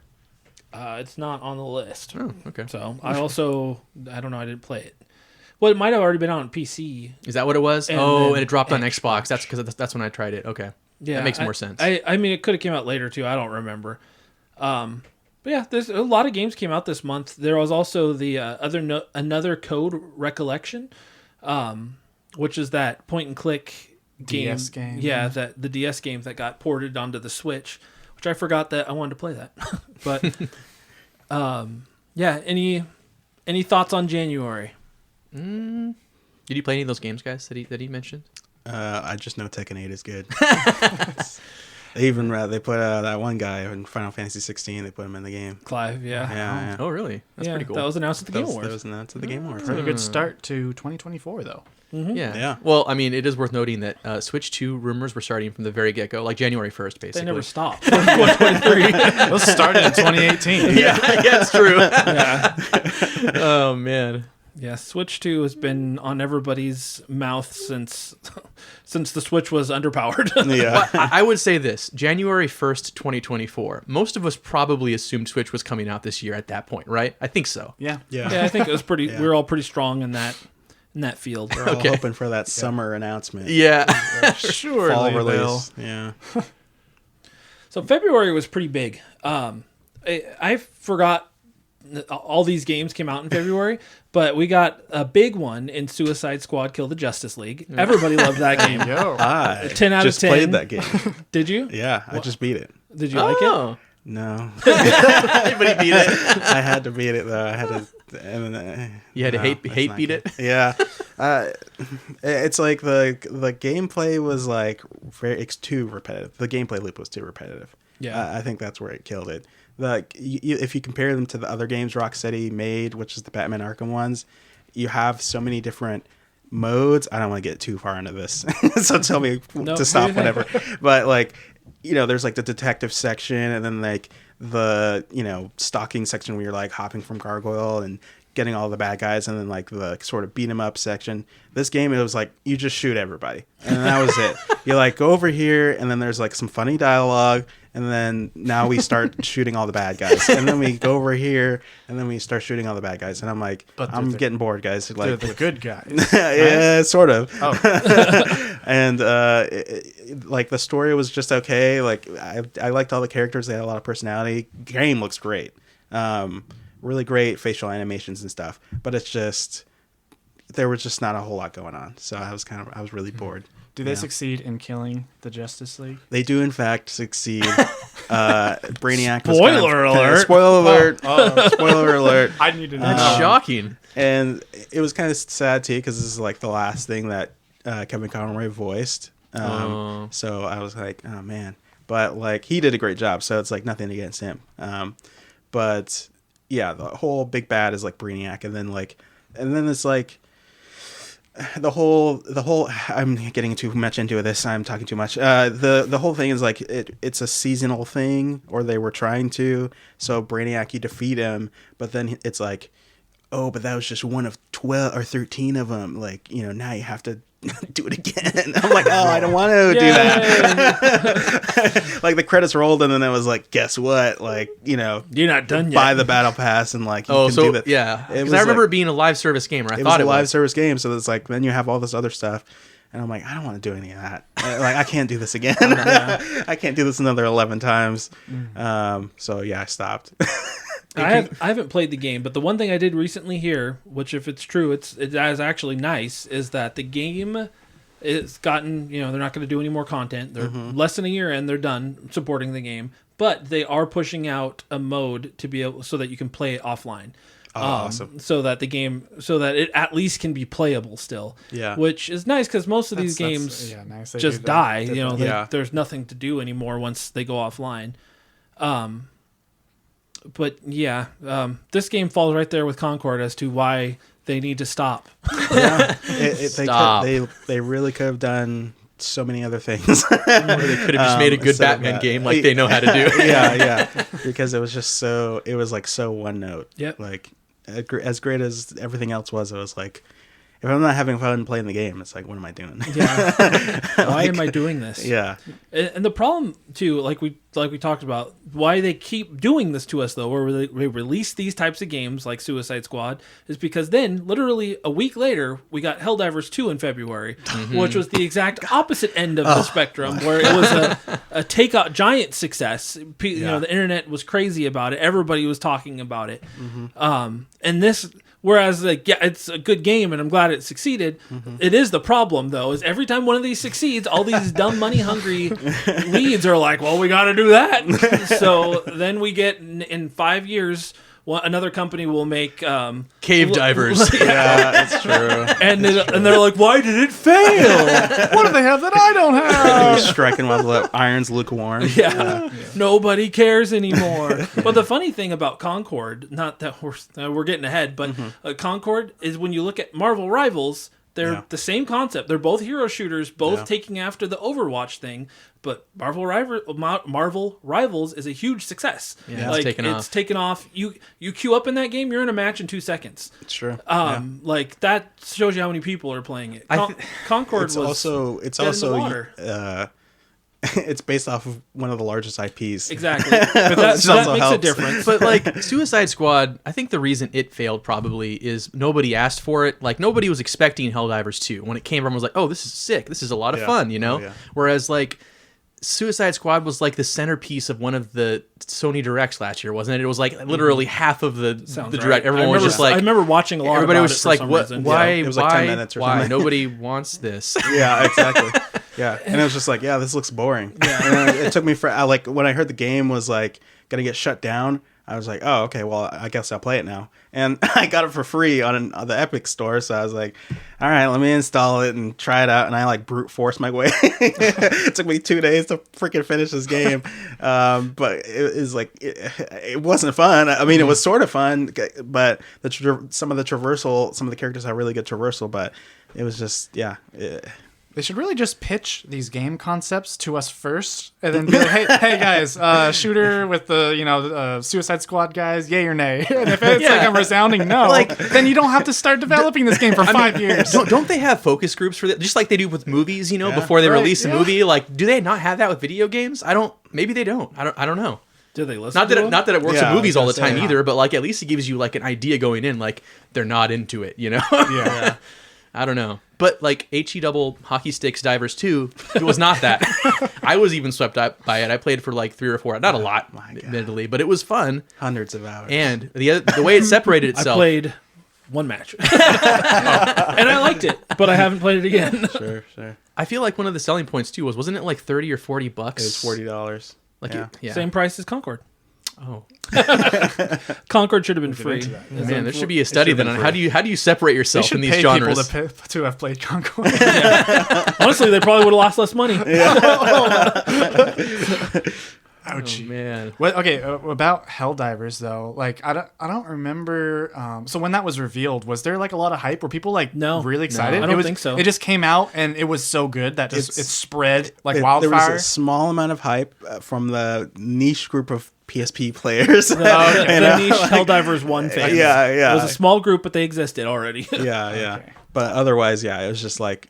It's not on the list. Oh, okay. So I don't know. I didn't play it. Well, it might have already been on PC. Is that what it was? And it dropped on Xbox. That's because that's when I tried it. Okay. Yeah. That makes more sense. I mean, it could have came out later, too. I don't remember. But yeah, there's a lot of games came out this month. There was also the Another Code Recollection, which is that point and click DS game. Yeah, that the DS game that got ported onto the Switch, which I forgot that I wanted to play that. But yeah, any thoughts on January? Did you play any of those games, guys, that he mentioned? I just know Tekken 8 is good. Even they put that one guy in Final Fantasy 16. They put him in the game. Clive, yeah. Yeah. Oh, really? That's pretty cool. That was announced at the Game Awards. That was announced at the Game Awards. Pretty good start to 2024, though. Mm-hmm. Yeah. Well, I mean, it is worth noting that Switch 2 rumors were starting from the very get-go, like January 1st, basically. They never stopped. 2023. Those started in 2018. Yeah, it's true. Yeah. Oh, man. Yeah, Switch 2 has been on everybody's mouth since the Switch was underpowered. Yeah. Well, I would say this. January 1st, 2024. Most of us probably assumed Switch was coming out this year at that point, right? I think so. Yeah. Yeah, I think it was pretty. We were all pretty strong in that field. We're all hoping for that summer announcement. Yeah. Sure. Fall release. Yeah. So February was pretty big. I forgot all these games came out in February, but we got a big one in Suicide Squad: Kill the Justice League. Everybody loved that game. Yo. I 10 out of just 10. played that game. Did you? Yeah, I just beat it. Did you like it? No, Everybody beat it. I had to beat it though. I had to. You had to hate not beat good. it? Yeah, it's like the gameplay was like it's too repetitive. The gameplay loop was too repetitive. Yeah. I think that's where it killed it. If you compare them to the other games Rocksteady made, which is the Batman Arkham ones, you have so many different modes. I don't want to get too far into this, so tell me to stop whenever. But like, there's like the detective section, and then like the stalking section where you're like hopping from gargoyle and getting all the bad guys, and then like the sort of beat 'em up section. This game, it was like you just shoot everybody, and that was it. You like go over here, and then there's like some funny dialogue, and then now we start shooting all the bad guys, and then we go over here, and then we start shooting all the bad guys, and I'm like, I'm getting bored, guys. Like They're the good guys. yeah, sort of. Oh. And like the story was just okay. Like I liked all the characters; they had a lot of personality. Game looks great. Really great facial animations and stuff, but it's just there was just not a whole lot going on, so I was really bored. Do they succeed in killing the Justice League? They do in fact succeed. Brainiac Spoiler alert. Spoiler alert. Spoiler alert. I need to know. That's shocking. And it was kind of sad too, because this is like the last thing that Kevin Conroy voiced. So I was like, oh man, but like he did a great job, so it's like nothing against him. But yeah, the whole big bad is like Brainiac, and then it's like the whole I'm getting too much into this. I'm talking too much. The whole thing is like it's a seasonal thing, or they were trying to. So Brainiac, you defeat him, but then it's like, oh, but that was just one of 12 or 13 of them. Like, now you have to do it again. I'm like, oh, I don't want to do that. Like the credits rolled, and then it was like, guess what? Like, You're not done yet. buy the battle pass, and like, you can do that. Yeah. It was I remember like, it being a live service game, or I it thought was it a live was. service game. So it's like, then you have all this other stuff. And I'm like, I don't want to do any of that. Like, I can't do this again. I can't do this another 11 times. So yeah, I stopped. I haven't played the game, but the one thing I did recently hear, which if it's true, it is actually nice, is that the game is gotten, they're not going to do any more content. They're less than a year in, they're done supporting the game, but they are pushing out a mode to be able so that you can play it offline. Awesome. So that it at least can be playable still. Yeah. Which is nice because most of these games nice. just die. There's nothing to do anymore once they go offline. But yeah, this game falls right there with Concord as to why they need to stop. Yeah. Stop. They really could have done so many other things. Or they could have just made a good Batman game like they know how to do. Yeah. Because it was just it was like so one note. Yep. Like as great as everything else was, it was like if I'm not having fun playing the game, it's like, what am I doing? Yeah. Why am I doing this? Yeah. And the problem too, like we talked about, why they keep doing this to us though, where we release these types of games like Suicide Squad, is because then literally a week later we got Helldivers 2 in February, which was the exact opposite end of the spectrum, where it was a takeout giant success. You know, the internet was crazy about it. Everybody was talking about it. And this. Whereas, like, yeah, it's a good game, and I'm glad it succeeded. It is the problem, though, is every time one of these succeeds, all these dumb, money-hungry leads are like, well, we got to do that. So then we get, in 5 years, another company will make... Cave divers. Yeah, that's true. And they're like, why did it fail? What do they have that I don't have? Striking while the iron's lukewarm. Yeah. Nobody cares anymore. But the funny thing about Concord, not that we're getting ahead, but Concord is when you look at Marvel Rivals, they're the same concept. They're both hero shooters, both taking after the Overwatch thing. But Marvel Rivals is a huge success. Yeah, like, it's taken off. You queue up in that game, you're in a match in 2 seconds. It's true. Like that shows you how many people are playing it. Concord was it's based off of one of the largest IPs. Exactly. But that makes a difference. But like Suicide Squad, I think the reason it failed probably is nobody asked for it. Like nobody was expecting Helldivers 2. When it came from, was like, oh, this is sick. This is a lot of fun, you know? Whereas like Suicide Squad was like the centerpiece of one of the Sony Directs last year, wasn't it? It was like literally half of the Direct. Right. Everyone was just like, I remember watching a lot. Everybody about was it just for like, some what? reason. Why? It was like 10 minutes or why? something. Nobody wants this. Yeah, exactly. Yeah, and it was just like, yeah, this looks boring. Yeah, and it took me for like when I heard the game was like gonna get shut down, I was like, oh, okay, well, I guess I'll play it now. And I got it for free on the Epic Store, so I was like, all right, let me install it and try it out. And I like brute forced my way. It took me 2 days to freaking finish this game, but it was like it wasn't fun. I mean, it was sort of fun, but some of the traversal, some of the characters have really good traversal, but it was just They should really just pitch these game concepts to us first, and then be like, "Hey guys, shooter with the Suicide Squad guys, yay or nay?" And if it's like a resounding no, then you don't have to start developing this game for 5 years. Don't they have focus groups for that? Just like they do with movies, before they release a movie. Like, do they not have that with video games? Maybe they don't. I don't know. Do they listen? Not that it works in movies all the time either, but like at least it gives you like an idea going in. Like they're not into it, Yeah. I don't know. But like HE double hockey sticks divers 2, it was not that. I was even swept up by it. I played for like 3 or 4, not a lot, admittedly, but it was fun. Hundreds of hours. And the way it separated itself. I played 1 match. And I liked it, but I haven't played it again. Sure. I feel like one of the selling points too wasn't it like $30 or $40? It was $40. Like Same price as Concord. Oh. Concord should have been free. Man, there should be a study then on how do you separate yourself in these genres. People to have played Concord. Honestly, they probably would have lost less money. Ouch. Oh, man. About Helldivers though, like I don't remember. So when that was revealed, was there like a lot of hype? Were people like really excited? I don't think so. It just came out and it was so good that it spread like wildfire. There was a small amount of hype from the niche group of PSP players. The niche Helldivers 1 fans. Yeah. It was a small group, but they existed already. Yeah. Okay. But otherwise, it was just like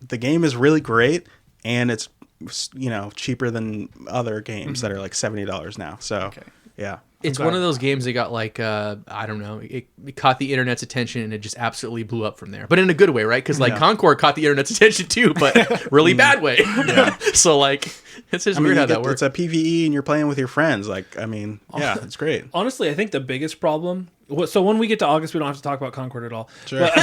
the game is really great, and it's cheaper than other games that are like $70 now. So yeah. It's one of those games that got like, I don't know, it caught the internet's attention and it just absolutely blew up from there. But in a good way, right? Because like Concord caught the internet's attention too, but really bad way. So like, it's just weird how that works. It's a PvE and you're playing with your friends. Like, I mean, it's great. Honestly, I think the biggest problem... So when we get to August, we don't have to talk about Concord at all. Sure. But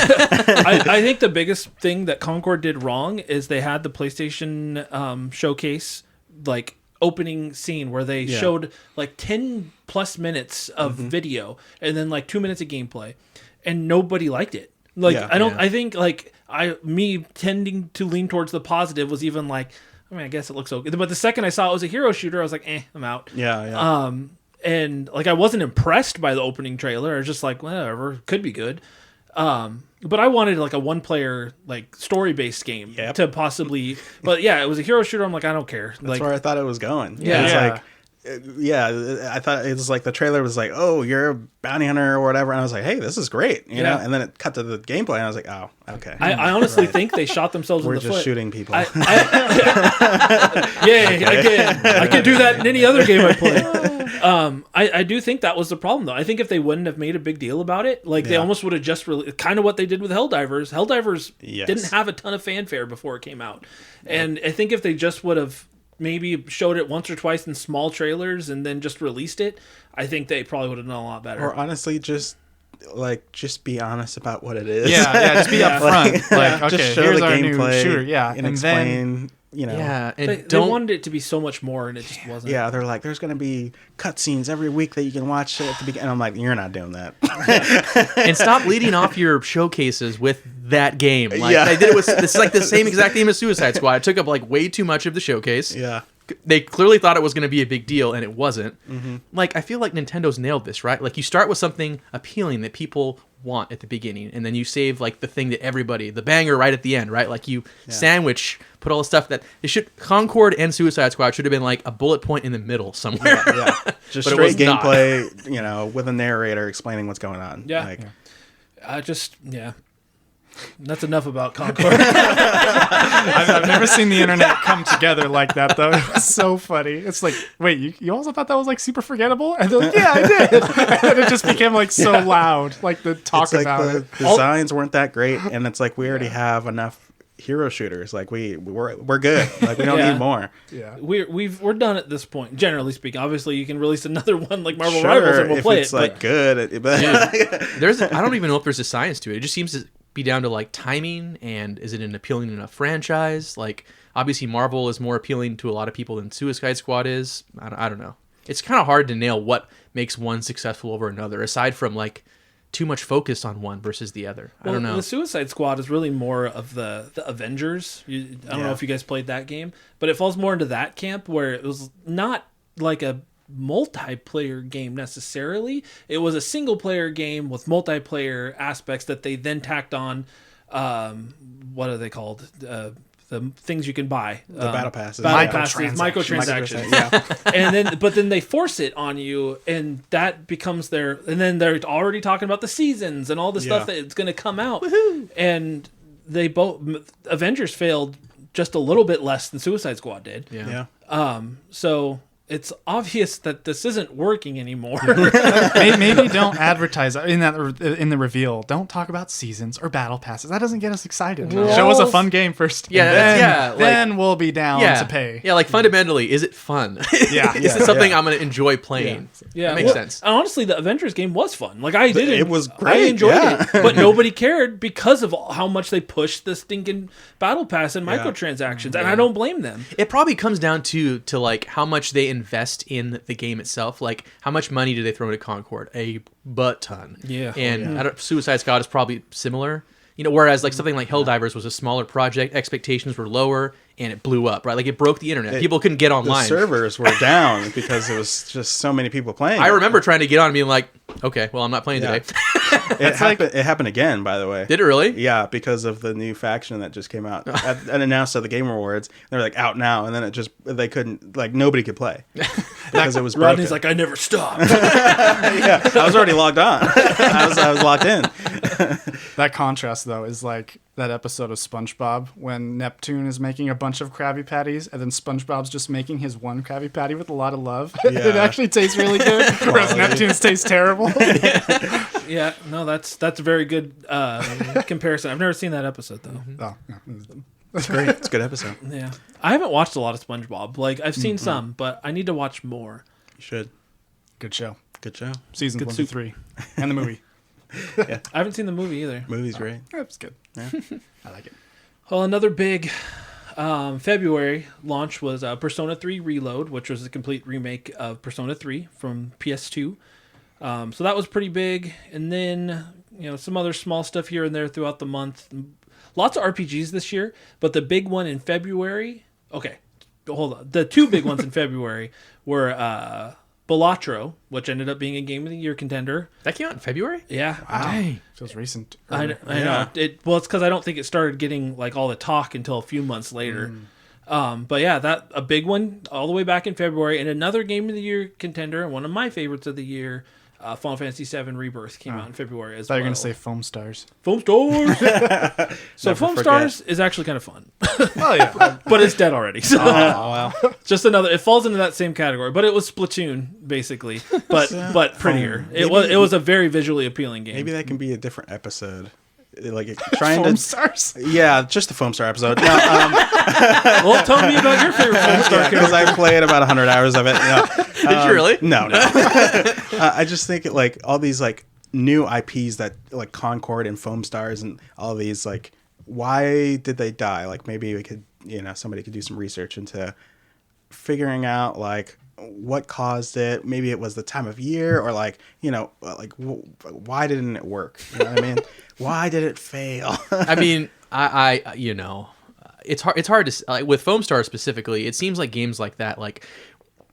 I think the biggest thing that Concord did wrong is they had the PlayStation showcase, like, opening scene where they showed like 10 plus minutes of video and then like 2 minutes of gameplay, and nobody liked it. Like I think like me tending to lean towards the positive was even like, I mean, I guess it looks okay, but the second I saw it was a hero shooter, I was like, I'm out. And like I wasn't impressed by the opening trailer. I was just like, whatever, could be good. But I wanted like a 1-player like story-based game to possibly. But it was a hero shooter. I'm like, I don't care. That's where I thought it was going. Yeah. It's like I thought it was like the trailer was like, oh, you're a bounty hunter or whatever, and I was like, hey, this is great, you know. And then it cut to the gameplay, and I was like, oh, okay. I honestly think they shot themselves in the foot. We're just shooting people. Yay! I can do that in any other game I play. I do think that was the problem, though. I think if they wouldn't have made a big deal about it, like they almost would have just kind of what they did with Helldivers. Helldivers didn't have a ton of fanfare before it came out, and I think if they just would have maybe showed it once or twice in small trailers and then just released it, I think they probably would have done a lot better. Or honestly, just be honest about what it is. Just be upfront. Like, okay, just show here's the our gameplay, new shooter. And explain. then, you know, and they wanted it to be so much more, and it just wasn't. Yeah, they're like, there's going to be cutscenes every week that you can watch at the beginning. And I'm like, you're not doing that. And stop leading off your showcases with that game. Like they did it with this is like the same exact game as Suicide Squad. It took up like way too much of the showcase. Yeah. They clearly thought it was going to be a big deal, and it wasn't. Mm-hmm. Like, I feel like Nintendo's nailed this, right? Like, you start with something appealing that people want at the beginning, and then you save, like, the thing that everybody, the banger right at the end, right? Like, you sandwich, put all the stuff that, Concord and Suicide Squad should have been, like, a bullet point in the middle somewhere. Just straight gameplay, you know, with a narrator explaining what's going on. That's enough about Concord. I've never seen the internet come together like that, though. It was so funny. It's like, wait, you also thought that was like super forgettable? And they're like, yeah, I did. And it just became like so loud, like the talk about it. The designs weren't that great, and it's like we already have enough hero shooters. Like we're good. Like we don't need more. Yeah, we're done at this point. Generally speaking, obviously you can release another one like Marvel Rivals and we'll play it. Like good, but I don't even know if there's a science to it. It just seems to be down to like timing and is it an appealing enough franchise? Like obviously Marvel is more appealing to a lot of people than Suicide Squad is. I don't know. It's kind of hard to nail what makes one successful over another, aside from like too much focus on one versus the other. I don't know. The Suicide Squad is really more of the Avengers. I don't know if you guys played that game, but it falls more into that camp where it was not like a multiplayer game necessarily. It was a single player game with multiplayer aspects that they then tacked on. What are they called? The things you can buy. The battle passes. Microtransactions. And then they force it on you, and that becomes their. And then they're already talking about the seasons and all the stuff that it's going to come out. Woohoo! And they both Avengers failed just a little bit less than Suicide Squad did. So it's obvious that this isn't working anymore. Maybe don't advertise in the reveal. Don't talk about seasons or battle passes. That doesn't get us excited. Show us a fun game first. Then we'll be down to pay. Yeah, like fundamentally, is it fun? Is it something I'm going to enjoy playing? That makes sense. And honestly, the Avengers game was fun. Like I did it. It was great. I enjoyed it, but nobody cared because of how much they pushed the stinking battle pass and microtransactions, and I don't blame them. It probably comes down to like how much they invest in the game itself. Like how much money do they throw into Concord? A butt ton. And Suicide Squad is probably similar. You know, whereas like something like Helldivers was a smaller project, expectations were lower, and it blew up, right? Like it broke the internet. People couldn't get online. The servers were down because it was just so many people playing. I remember trying to get on and being like, okay, well, I'm not playing today. It happened again, by the way. Did it really? Yeah, because of the new faction that just came out and announced at the Game Awards. They were like out now, and then they couldn't, like nobody could play because it was broken. Rodney's like, I never stopped. I was already logged on. I was locked in. That contrast though is like that episode of SpongeBob when Neptune is making a bunch of Krabby Patties and then SpongeBob's just making his one Krabby Patty with a lot of love. It actually tastes really good, whereas Neptune's tastes terrible. No, that's a very good comparison. I've never seen that episode though. It's great. It's a good episode. Yeah, I haven't watched a lot of SpongeBob. Like I've seen some, but I need to watch more. You should. Good show. Good show. Seasons 1 through 3, and the movie. I haven't seen the movie either. Movie's great. It's good. Yeah. I like it. Well, another big February launch was Persona 3 Reload, which was a complete remake of Persona 3 from PS2. So that was pretty big. And then, some other small stuff here and there throughout the month. Lots of RPGs this year, but the big one in February... Okay, hold on. The two big ones in February were... Balatro, which ended up being a Game of the Year contender. That came out in February? Yeah. Wow. Dang. Feels recent. I know. It's because I don't think it started getting like all the talk until a few months later. But yeah, that a big one all the way back in February, and another Game of the Year contender, and one of my favorites of the year, Final Fantasy VII Rebirth came out in February as I thought well. you were going to say Foam Stars. Foam Stars! So Never Foam forget. Stars is actually kind of fun. Oh, yeah. But it's dead already. So Oh, wow. just another, it falls into that same category. But it was Splatoon, basically. But prettier. It was a very visually appealing game. Maybe that can be a different episode. Like trying Foam to. Stars? Yeah, just the Foam Star episode. No, Well, tell me about your favorite Foam Star because character. I played about 100 hours of it. No. Did you really? No. I just think like all these like new IPs that like Concord and Foam Stars and all these like, why did they die? Like maybe we could, somebody could do some research into figuring out like what caused it. Maybe it was the time of year, or like why didn't it work? You know what I mean? Why did it fail? I mean, it's hard to like, with Foam Star specifically. It seems like games like that, like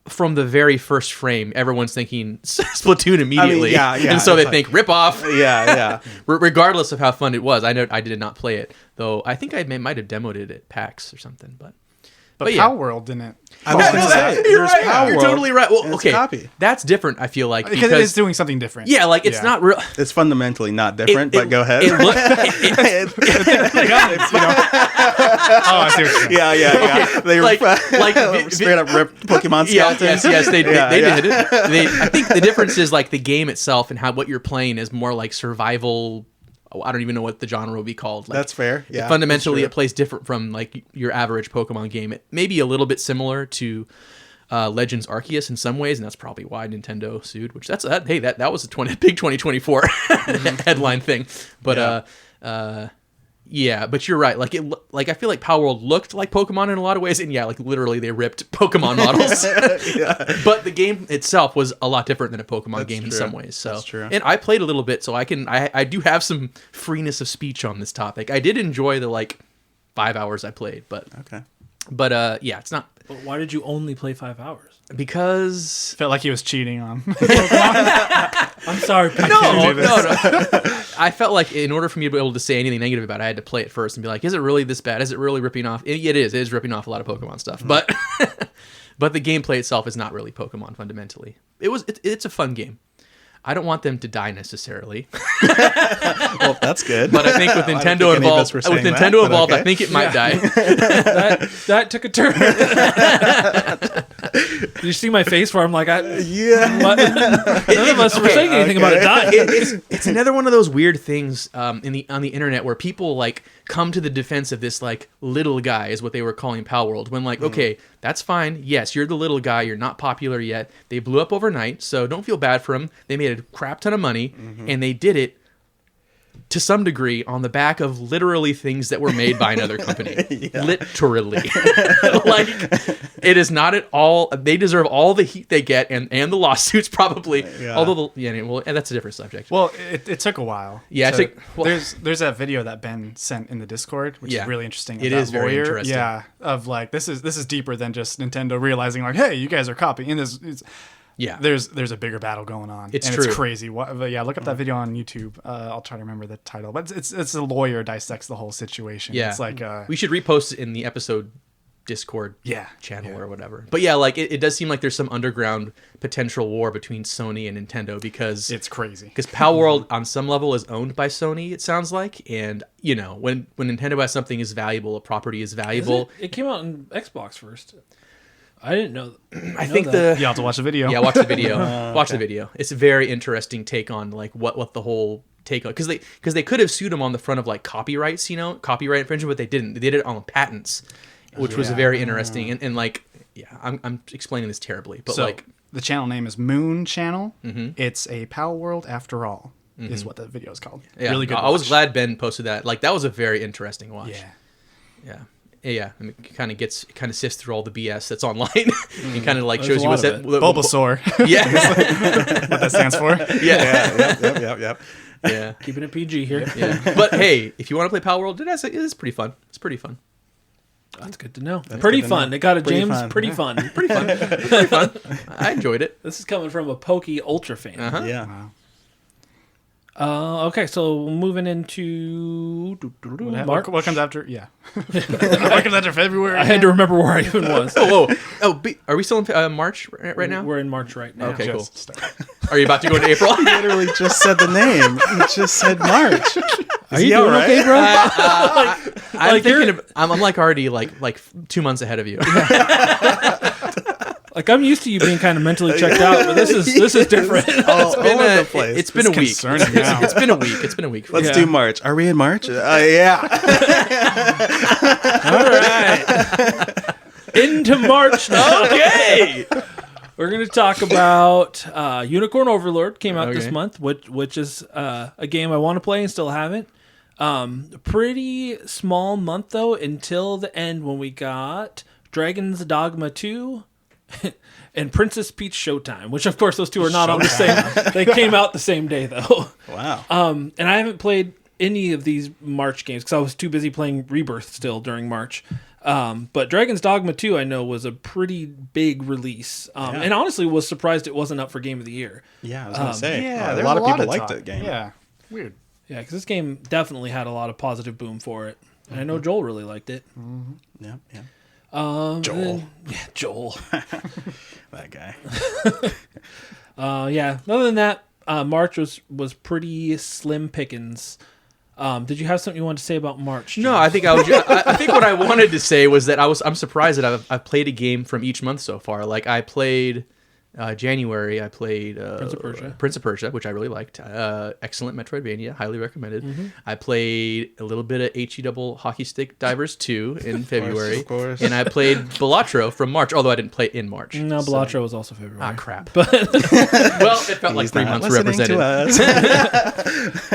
from the very first frame, everyone's thinking Splatoon immediately, yeah, and so they like- think rip off. yeah. Regardless of how fun it was. I know I did not play it though. I think I might have demoed it at PAX or something, but But yeah. Power World didn't. I was gonna say, you're there's right. Power You're World, totally right. Well, and it's okay, a copy. that's different. I feel like Because it is doing something different. yeah, like it's not real. It's fundamentally not different, but go ahead. It look, Oh, I see what you're saying. yeah. They like, straight up rip Pokemon yeah, skeletons. yes, they Yeah, did it. I think the difference is like the game itself and what you're playing is more like survival. I don't even know what the genre would be called. Like, That's fair. Yeah, fundamentally, that's it plays different from like your average Pokemon game. It may be a little bit similar to Legends Arceus in some ways, and that's probably why Nintendo sued. Which that was a big 2024 headline thing. But yeah, but you're right. Like I feel like Power World looked like Pokemon in a lot of ways, and yeah, like literally they ripped Pokemon models. But the game itself was a lot different than a Pokemon game in true. some ways. So That's true. And I played a little bit, so I do have some freeness of speech on this topic. I did enjoy the like 5 hours I played, but Okay. yeah, it's not But why did you only play 5 hours? because Felt like he was cheating on. I'm sorry, Pikachu. no. I felt like in order for me to be able to say anything negative about it, I had to play it first and be like, is it really this bad? Is it really ripping off? It is ripping off a lot of Pokemon stuff, but but the gameplay itself is not really Pokemon fundamentally. It's a fun game. I don't want them to die necessarily, Well, that's good. but I think with I don't Nintendo think any of us involved, were saying that, Nintendo but involved, okay. I think it might die. That took a turn. Did you see my face where I'm like, yeah. what? None of us were saying anything about it dying. It's another one of those weird things on the internet where people like come to the defense of this like little guy is what they were calling Pal World, when like okay, that's fine, yes, you're the little guy, you're not popular yet, they blew up overnight, so don't feel bad for them. They made a crap ton of money and they did it to some degree on the back of literally things that were made by another company. Literally. Like, it is not at all, they deserve all the heat they get and the lawsuits probably. Yeah. Although, and that's a different subject. Well, it took a while. Yeah, to- it took- well- there's that video that Ben sent in the Discord, which Yeah. is really interesting. of It that is very lawyer. interesting. Yeah, of like this is deeper than just Nintendo realizing like, hey, you guys are copying. And Yeah. there's a bigger battle going on. It's and true. It's crazy. But yeah, look up that video on YouTube. I'll try to remember the title. But it's a lawyer dissects the whole situation. Yeah. It's like We should repost it in the episode Discord channel or whatever. But yeah, like it does seem like there's some underground potential war between Sony and Nintendo because it's crazy. Because Pal World on some level is owned by Sony, it sounds like, and you know when Nintendo has something is valuable, a property is valuable. It came out on Xbox first. I didn't know. I think that. You have to watch the video. Yeah, watch the video. Watch the video. It's a very interesting take on like what the whole take on, because they could have sued them on the front of like copyrights, copyright infringement, but they didn't. They did it on patents, which was very interesting. And like, yeah, I'm explaining this terribly, but So, like the channel name is Moon Channel. Mm-hmm. It's a Pal World after all. Is what the video is called. yeah, Really good. I was watch. glad Ben posted that. Like that was a very interesting watch. Yeah. Yeah. I mean, it kind of sifts through all the BS that's online and kind of like There's shows a you lot what's of that. it. Bulbasaur. Yeah. What that stands for. Yeah. Yep. Yeah. Keeping it PG here. Yeah. But hey, if you want to play Pal World, it is pretty fun. It's pretty fun. That's good to know. Pretty good to fun. know. It got a Pretty James. fun. Pretty Yeah. fun. Pretty fun. Pretty fun. I enjoyed it. This is coming from a Pokey Ultra fan. Uh-huh. Yeah. Wow. Okay, so moving into March. What comes after? Yeah. What comes after February? I had to remember where I even was. Are we still in March right now? We're in March right now. Okay, cool. Just start. Are you about to go into April? He literally just said the name. He just said March. Are you doing okay, bro? I'm thinking. I'm like already like 2 months ahead of you. Like I'm used to you being kind of mentally checked out, but this is different. All over the place. It's been a week. concerning now. It's been a week. It's been a week. Let's do March. Are we in March? Yeah. All right. Into March now. Okay. We're going to talk about Unicorn Overlord. Came out this month, which is a game I want to play and still haven't. Pretty small month, though, until the end when we got Dragon's Dogma 2 and Princess Peach Showtime, which, of course, those two are not on the same. They came out the same day, though. Wow. And I haven't played any of these March games because I was too busy playing Rebirth still during March. But Dragon's Dogma 2, I know, was a pretty big release. And honestly was surprised it wasn't up for Game of the Year. Yeah, I was going to say. Yeah, a lot of people liked that game. Yeah. Weird. Yeah, because this game definitely had a lot of positive boom for it. And I know Joel really liked it. Mm-hmm. Yeah. Joel. Joel. That guy. Yeah, other than that, March was pretty slim pickings. Did you have something you wanted to say about March, James? No, I think I think what I wanted to say was that I'm surprised that I've played a game from each month so far. Like I played January, I played Prince of Persia, which I really liked. Excellent Metroidvania, highly recommended. Mm-hmm. I played a little bit of HE Double Hockey Stick Divers 2 in February, of course. and I played Balatro from March, although I didn't play it in March. No, Balatro was also February. Ah, crap. Well, it felt like 3 months represented.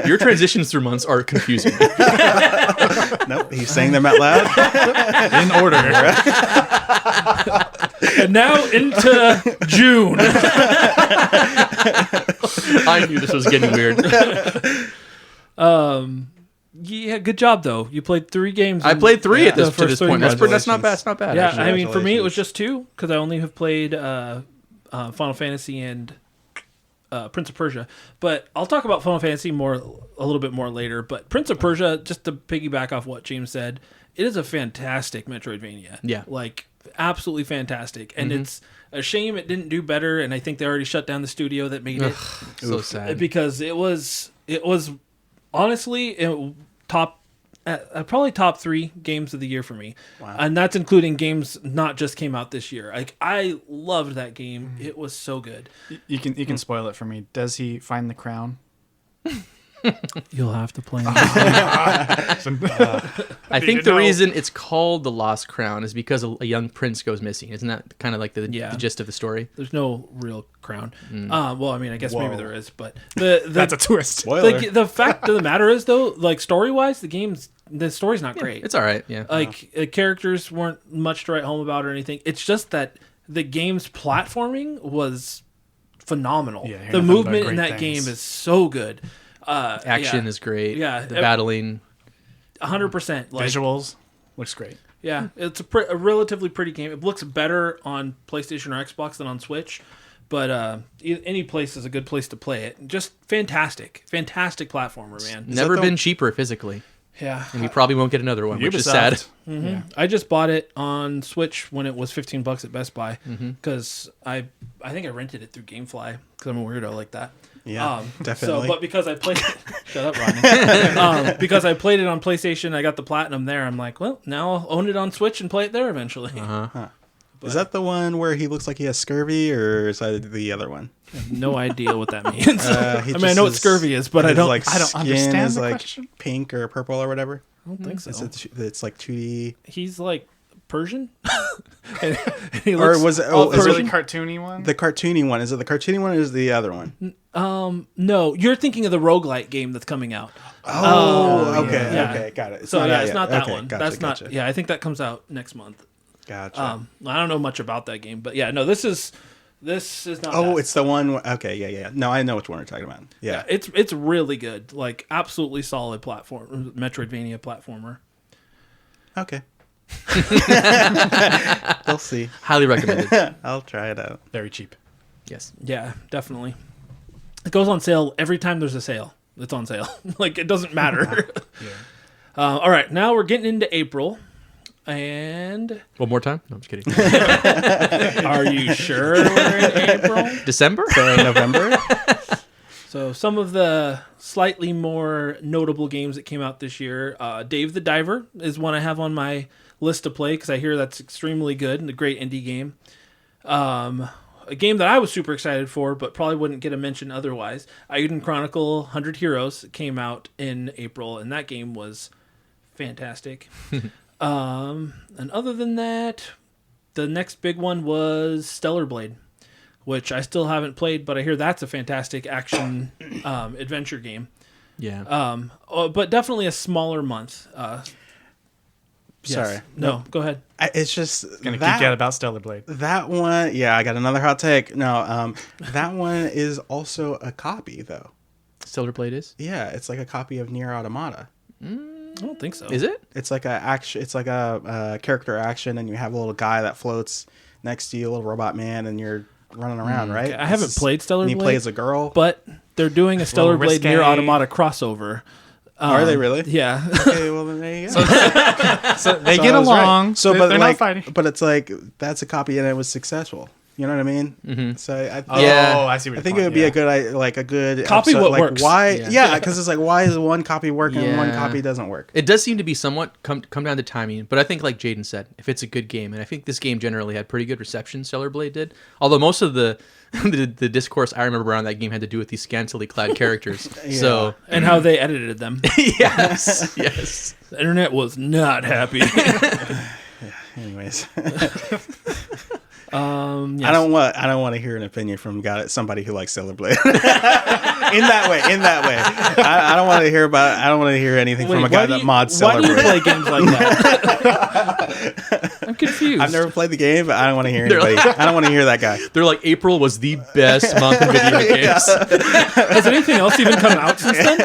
Your transitions through months are confusing. Nope, he's saying them out loud. In order. And now into June. I knew this was getting weird. Yeah, good job though. You played 3 games. I played 3 to this first 3 point. months. That's not bad. That's not bad. Yeah, actually. I mean, for me it was just 2 because I only have played Final Fantasy and Prince of Persia. But I'll talk about Final Fantasy a little bit more later. But Prince of Persia, just to piggyback off what James said, it is a fantastic Metroidvania. Yeah. Like absolutely fantastic, and it's a shame it didn't do better. And I think they already shut down the studio that made it. So sad. Because it was honestly probably top 3 games of the year for me. Wow. And that's including games not just came out this year. Like I loved that game. It was so good. You can spoil it for me. Does he find the crown? You'll have to play. I think the reason it's called The Lost Crown is because a young prince goes missing. Isn't that kind of like the gist of the story? There's no real crown. Well, I mean, I guess maybe there is, but That's a twist. Spoiler. the fact of the matter is, though, like story-wise, the story's not great. It's all right. Yeah. Like characters weren't much to write home about or anything. It's just that the game's platforming was phenomenal. Yeah, the movement in great that things. game is so good. Action is great. Yeah. The battling. 100%. Like, Visuals looks great. yeah, it's a relatively pretty game. It looks better on PlayStation or Xbox than on Switch, but any place is a good place to play it. Just fantastic platformer, man. Never been cheaper physically. Yeah, And we probably won't get another one, which is sad. Ubisoft. Yeah. I just bought it on Switch when it was $15 at Best Buy because I think I rented it through GameFly because I'm a weirdo like that. Yeah, definitely. So, but because I played, shut up, Rodney. Because I played it on PlayStation, I got the platinum there. I'm like, well, now I'll own it on Switch and play it there eventually. Is that the one where he looks like he has scurvy, or is that the other one? I have no idea what that means. I mean, I know what his- scurvy is, but I his, don't. Like, I don't skin understand is the like question. pink or purple or whatever. I don't think so. It's like 2D. He's like Persian. And he Or looks was it? all Oh, The is really it cartoony one? the cartoony one? Is it the cartoony one, or is it the other one? No, you're thinking of the roguelite game that's coming out. Oh, okay, yeah. okay, got it. It's So not yeah, out it's yet. not that Okay, one. Gotcha, That's gotcha. not. Yeah, I think that comes out next month. Gotcha. I don't know much about that game, but yeah, no, this is not. Oh, that. it's the one. Okay, yeah. No, I know which one we're talking about. Yeah. It's really good. Like absolutely solid platform, Metroidvania platformer. Okay. We'll see. Highly recommended. I'll try it out. Very cheap. Yes. Yeah, definitely. It goes on sale every time there's a sale. it's on sale. Like, it doesn't matter. All right, now we're getting into April. And one more time? No, I'm just kidding. are you sure we're in April? December? So November. So some of the slightly more notable games that came out this year, Dave the Diver is one I have on my list to play because I hear that's extremely good and a great indie game. A game that I was super excited for, but probably wouldn't get a mention otherwise. Jaiden Chronicle 100 Heroes came out in April, and that game was fantastic. And other than that, the next big one was Stellar Blade, which I still haven't played, but I hear that's a fantastic action adventure game. Yeah. But definitely a smaller month. Sorry. No, go ahead. It's just Gonna geek out about Stellar Blade. That one, yeah, I got another hot take. No, that one is also a copy, though. Stellar Blade is? Yeah, it's like a copy of Nier Automata. I don't think so. Is it? It's like a character action, and you have a little guy that floats next to you, a little robot man, and you're running around, right? I haven't played Stellar and Blade. he plays a girl. But they're doing a Stellar Blade risque. Nier Automata crossover. Are they really? Yeah. Okay, well then there you go. So they So get I was right. along. So, they're but not like, fighting. but it's like that's a copy, and it was successful. You know what I mean? Mm-hmm. So Yeah. Oh, I see what I think it would be a good Copy episode. what like works. why? Yeah. Yeah, because it's like why is one copy working and one Yeah. copy doesn't work? It does seem to be somewhat come down to timing, but I think like Jaiden said, if it's a good game, and I think this game generally had pretty good reception, Stellar Blade did. Although most of the the discourse I remember around that game had to do with these scantily clad characters. So And how they edited them. yes. The internet was not happy. Anyways, Yes. I don't want to hear an opinion from somebody who likes Stellar Blade. in that way. I don't want to hear about. I don't want to hear anything from a guy that mods Why Stellar do you Blade. play games like that? I'm confused. I've never played the game, but I don't want to hear anybody. I don't want to hear that guy. They're like, April was the best month in video games. Has anything else even come out since then?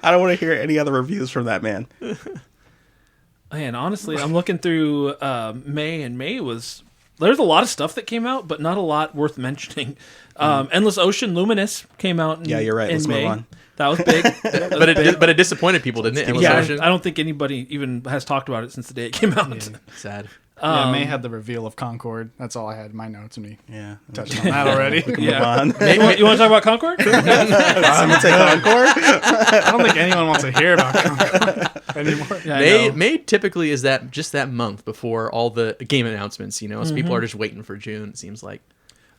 I don't want to hear any other reviews from that man. Man, honestly, I'm looking through May, and there's a lot of stuff that came out, but not a lot worth mentioning. Endless Ocean Luminous came out in, Yeah, you're right. in Let's May. move on. That was big. But it disappointed people, didn't it? Endless Yeah, Ocean? I don't think anybody even has talked about it since the day it came out. Sad. May had the reveal of Concord. That's all I had in my notes. And me Yeah, touching on that already. Move on. You want to talk about Concord? I'm gonna take Encore. I don't think anyone wants to hear about Concord anymore. Yeah, I know. May typically is just that month before all the game announcements, so people are just waiting for June, it seems like.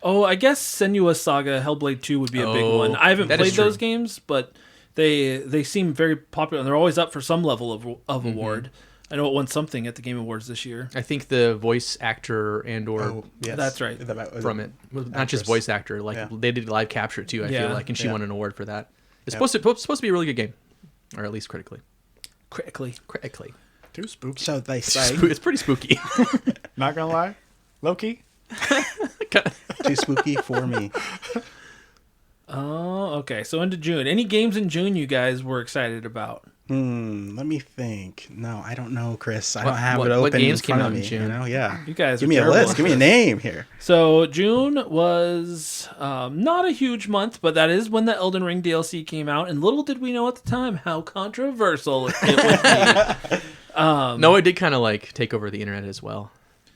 Oh, I guess Senua's Saga Hellblade 2 would be a big one. I haven't that is played those true. games, but they seem very popular, and they're always up for some level of award. I know it won something at the Game Awards this year. I think the voice actor and/or Yes. That's right. from it, not just voice actor, they did live capture too. I feel like, and she won an award for that. It's supposed to be a really good game, or at least critically. Critically, Too spooky. So they say. it's pretty spooky. Not gonna lie, low key. Too spooky for me. Oh, okay. So into June. Any games in June you guys were excited about? Let me think. No, I don't know, Chris. I don't have what it open games in front came of out in me. June? Yeah. You guys Give are me a terrible list. at Give me a this. name here. So June was not a huge month, but that is when the Elden Ring DLC came out, and little did we know at the time how controversial it would be. No, it did kind of take over the internet as well.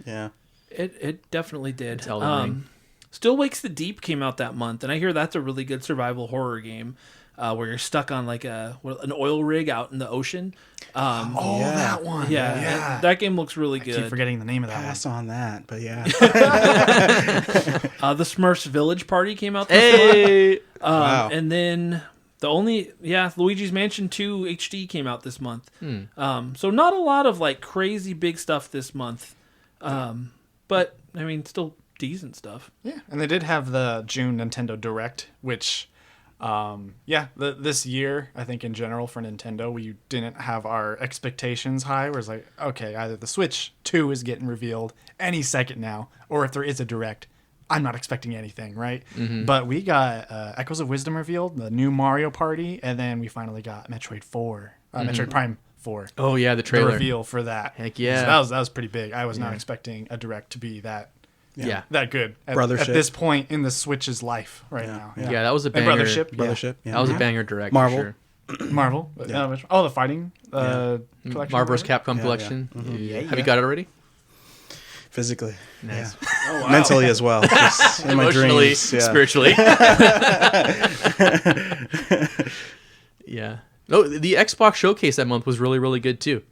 Yeah. It definitely did. It's Elden Ring. Still Wakes the Deep came out that month, and I hear that's a really good survival horror game where you're stuck on an oil rig out in the ocean. That one. Yeah. That game looks really I keep good. forgetting the name of that Pass on that, but yeah. The Smurfs Village Party came out this month. Wow. And then Luigi's Mansion 2 HD came out this month. So not a lot of crazy big stuff this month. But I mean, still decent stuff. Yeah, and they did have the June Nintendo Direct, which, this year, I think in general for Nintendo, we didn't have our expectations high. Where it's like, okay, either the Switch 2 is getting revealed any second now, or if there is a Direct, I'm not expecting anything, right? But we got Echoes of Wisdom revealed, the new Mario Party, and then we finally got Metroid 4, Metroid Prime 4. Oh yeah, the The trailer. reveal for that. Heck yeah. So that was pretty big. I was not expecting a Direct to be that Yeah. that good at Brothership. this point in the Switch's life now. Yeah, that was a And banger. Brothership. Yeah. That was a banger direct. Marvel. For sure. Marvel. The fighting collection. Marvel vs. whatever. Capcom collection. Yeah. Have you got it already? Physically. Nice. Yeah. Oh, wow. Mentally as well. Just in my Emotionally, dreams. Yeah. spiritually. Yeah. No, the Xbox showcase that month was really, really good too.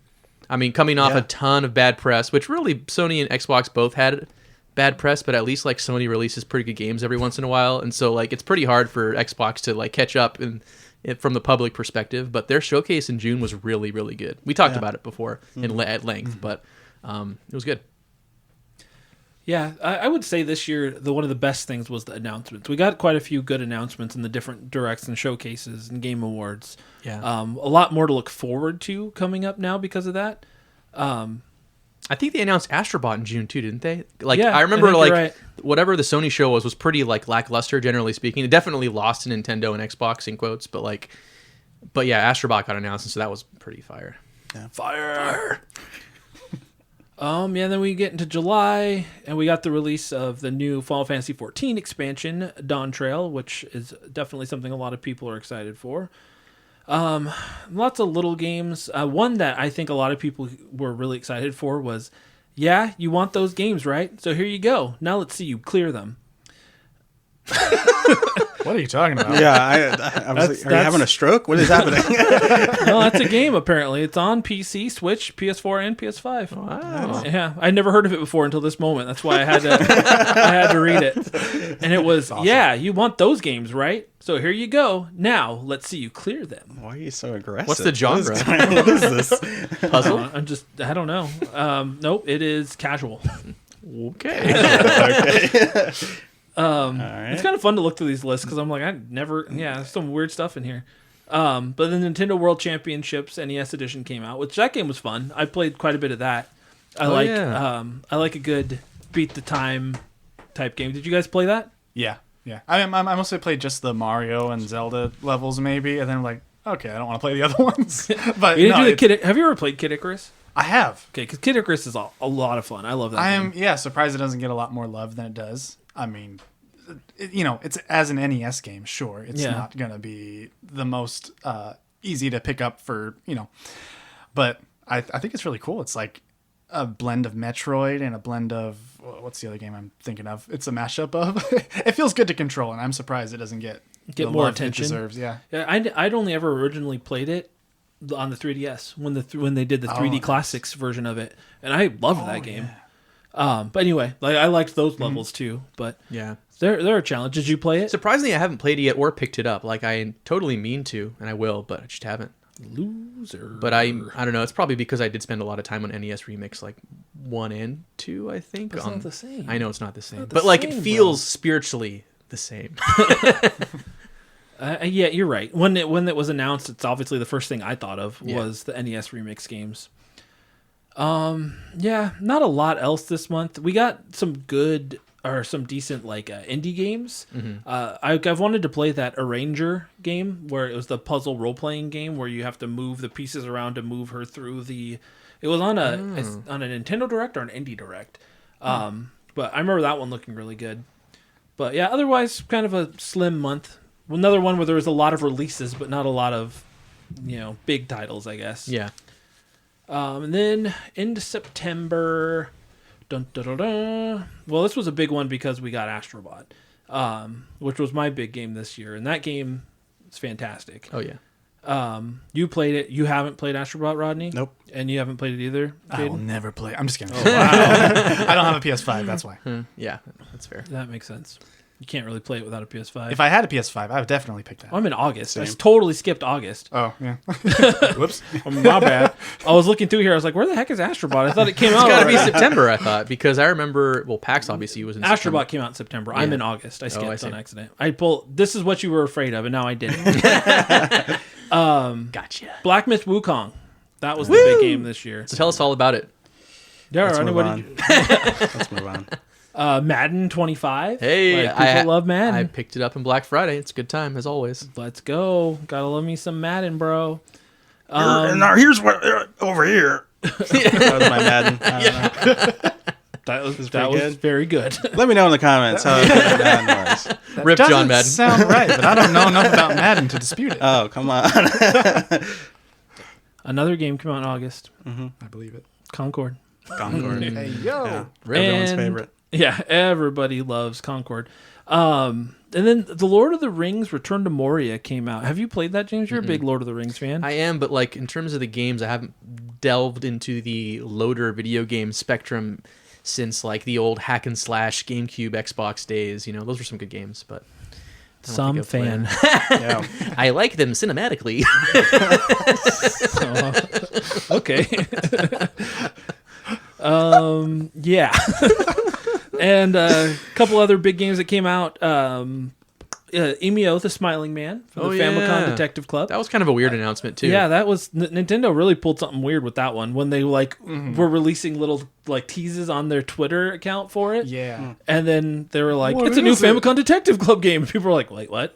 I mean, coming off a ton of bad press, which really Sony and Xbox both had bad press, but at least like Sony releases pretty good games every once in a while, and so like it's pretty hard for Xbox to like catch up from the public perspective. But their showcase in June was really, really good. We talked about it before at length, but it was good. Yeah, I would say this year one of the best things was the announcements. We got quite a few good announcements in the different directs and showcases and game awards. Yeah, a lot more to look forward to coming up now because of that. I think they announced Astrobot in June too, didn't they? Like Yeah, I remember I think like you're right. whatever the Sony show was pretty like lackluster generally speaking. It definitely lost to Nintendo and Xbox in quotes, but yeah, Astrobot got announced, and so that was pretty fire. Yeah. Fire. Then we get into July, and we got the release of the new Final Fantasy XIV expansion, Dawn Trail, which is definitely something a lot of people are excited for. Lots of little games. One that I think a lot of people were really excited for was, you want those games, right? So here you go. Now let's see you clear them. What are you talking about? Yeah, I was like, are you having a stroke? What is happening? No, that's a game, apparently. It's on PC, Switch, PS4, and PS5. Wow. Yeah, I'd never heard of it before until this moment. That's why I had to read it. And it was, awesome. You want those games, right? So here you go. Now, let's see you clear them. Why are you so aggressive? What's the genre? What is this? Puzzle? I don't know. Nope, it is casual. Okay. It's kind of fun to look through these lists because I'm like, there's some weird stuff in here. But the Nintendo World Championships NES edition came out, which that game was fun. I played quite a bit of that. I like a good beat the time type game. Did you guys play that? Yeah. I mostly played just the Mario and Zelda levels maybe, and then I'm like, okay, I don't want to play the other ones. But You didn't do have you ever played Kid Icarus? I have. Okay, because Kid Icarus is a lot of fun. I love that game. Surprised it doesn't get a lot more love than it does. I mean, it's as an NES game, sure. It's not going to be the most easy to pick up for, but I think it's really cool. It's like a blend of Metroid and a blend of, what's the other game I'm thinking of? It's a mashup of. It feels good to control, and I'm surprised it doesn't get the more love attention. it deserves. Yeah. I'd only ever originally played it on the 3DS when they did the 3D Classics version of it, and I loved that game. But anyway, I liked those levels too. But Yeah. they're a challenge. Did you play it? Surprisingly, I haven't played it yet or picked it up. Like I totally mean to, and I will, but I just haven't. Loser. But I don't know. It's probably because I did spend a lot of time on NES Remix, like 1 and 2, I think. But it's not the same. I know it's not the same, Not the but like same, it feels spiritually the same. Yeah, you're right. When it was announced, it's obviously the first thing I thought of was the NES Remix games. Not a lot else this month. We got some good or some decent indie games. Mm-hmm. I've wanted to play that Arranger game where it was the puzzle role playing game where you have to move the pieces around to move her through the. It was on a Nintendo Direct or an Indie Direct, but I remember that one looking really good. But yeah, otherwise kind of a slim month. Another one where there was a lot of releases, but not a lot of big titles, I guess. Yeah. And then into September, well, this was a big one because we got Astrobot, which was my big game this year, and that game is fantastic. Oh yeah. You played it. You haven't played Astrobot, Rodney? Nope. And you haven't played it either, I will Jaiden? never play. I'm just kidding. Oh, wow. I don't have a PS5. That's why. Yeah, that's fair. That makes sense. You can't really play it without a PS5. If I had a PS5, I would definitely pick that. I'm in August. Same. I just totally skipped August. Oh, yeah. Whoops. My bad. I was looking through here. I was like, where the heck is Astrobot? I thought it came out. It's got to be already. September, I thought, because I remember. Well, PAX obviously was in September. Astrobot came out in September. I'm in August. I skipped I on see. accident. This is what you were afraid of, and now I didn't. Gotcha. Black Myth Wukong. That was the big game this year. So tell us all about it. Yeah, Let's Rodney, move what on. did you... Let's move on. Madden 25. Hey, people love Madden. I picked it up on Black Friday. It's a good time as always. Let's go. Gotta love me some Madden, bro. And now here's what over here. That was my Madden. I don't know. That was good. very good. Let me know in the comments how Madden was. Rip John Madden. Sound right, but I don't know enough about Madden to dispute it. Oh, come on. Another game came out in August. I believe it. Concord. Concord. Hey yo. Yeah. Everyone's favorite. Yeah, everybody loves Concord. And then The Lord of the Rings Return to Moria came out. Have you played that, James? You're a big Lord of the Rings fan. I am, but like in terms of the games, I haven't delved into the loader video game spectrum since like the old hack and slash GameCube, Xbox days. You know, those were some good games, but Some fan. Yeah. I like them cinematically. Okay. Yeah. And a couple other big games that came out. Emio, the Smiling Man from the Famicom Detective Club. That was kind of a weird announcement too. Yeah, that was Nintendo really pulled something weird with that one when they like were releasing little like teases on their Twitter account for it. Yeah. And then they were like, What "It's a new is it?" Famicom Detective Club game." And people were like, "Wait, what?"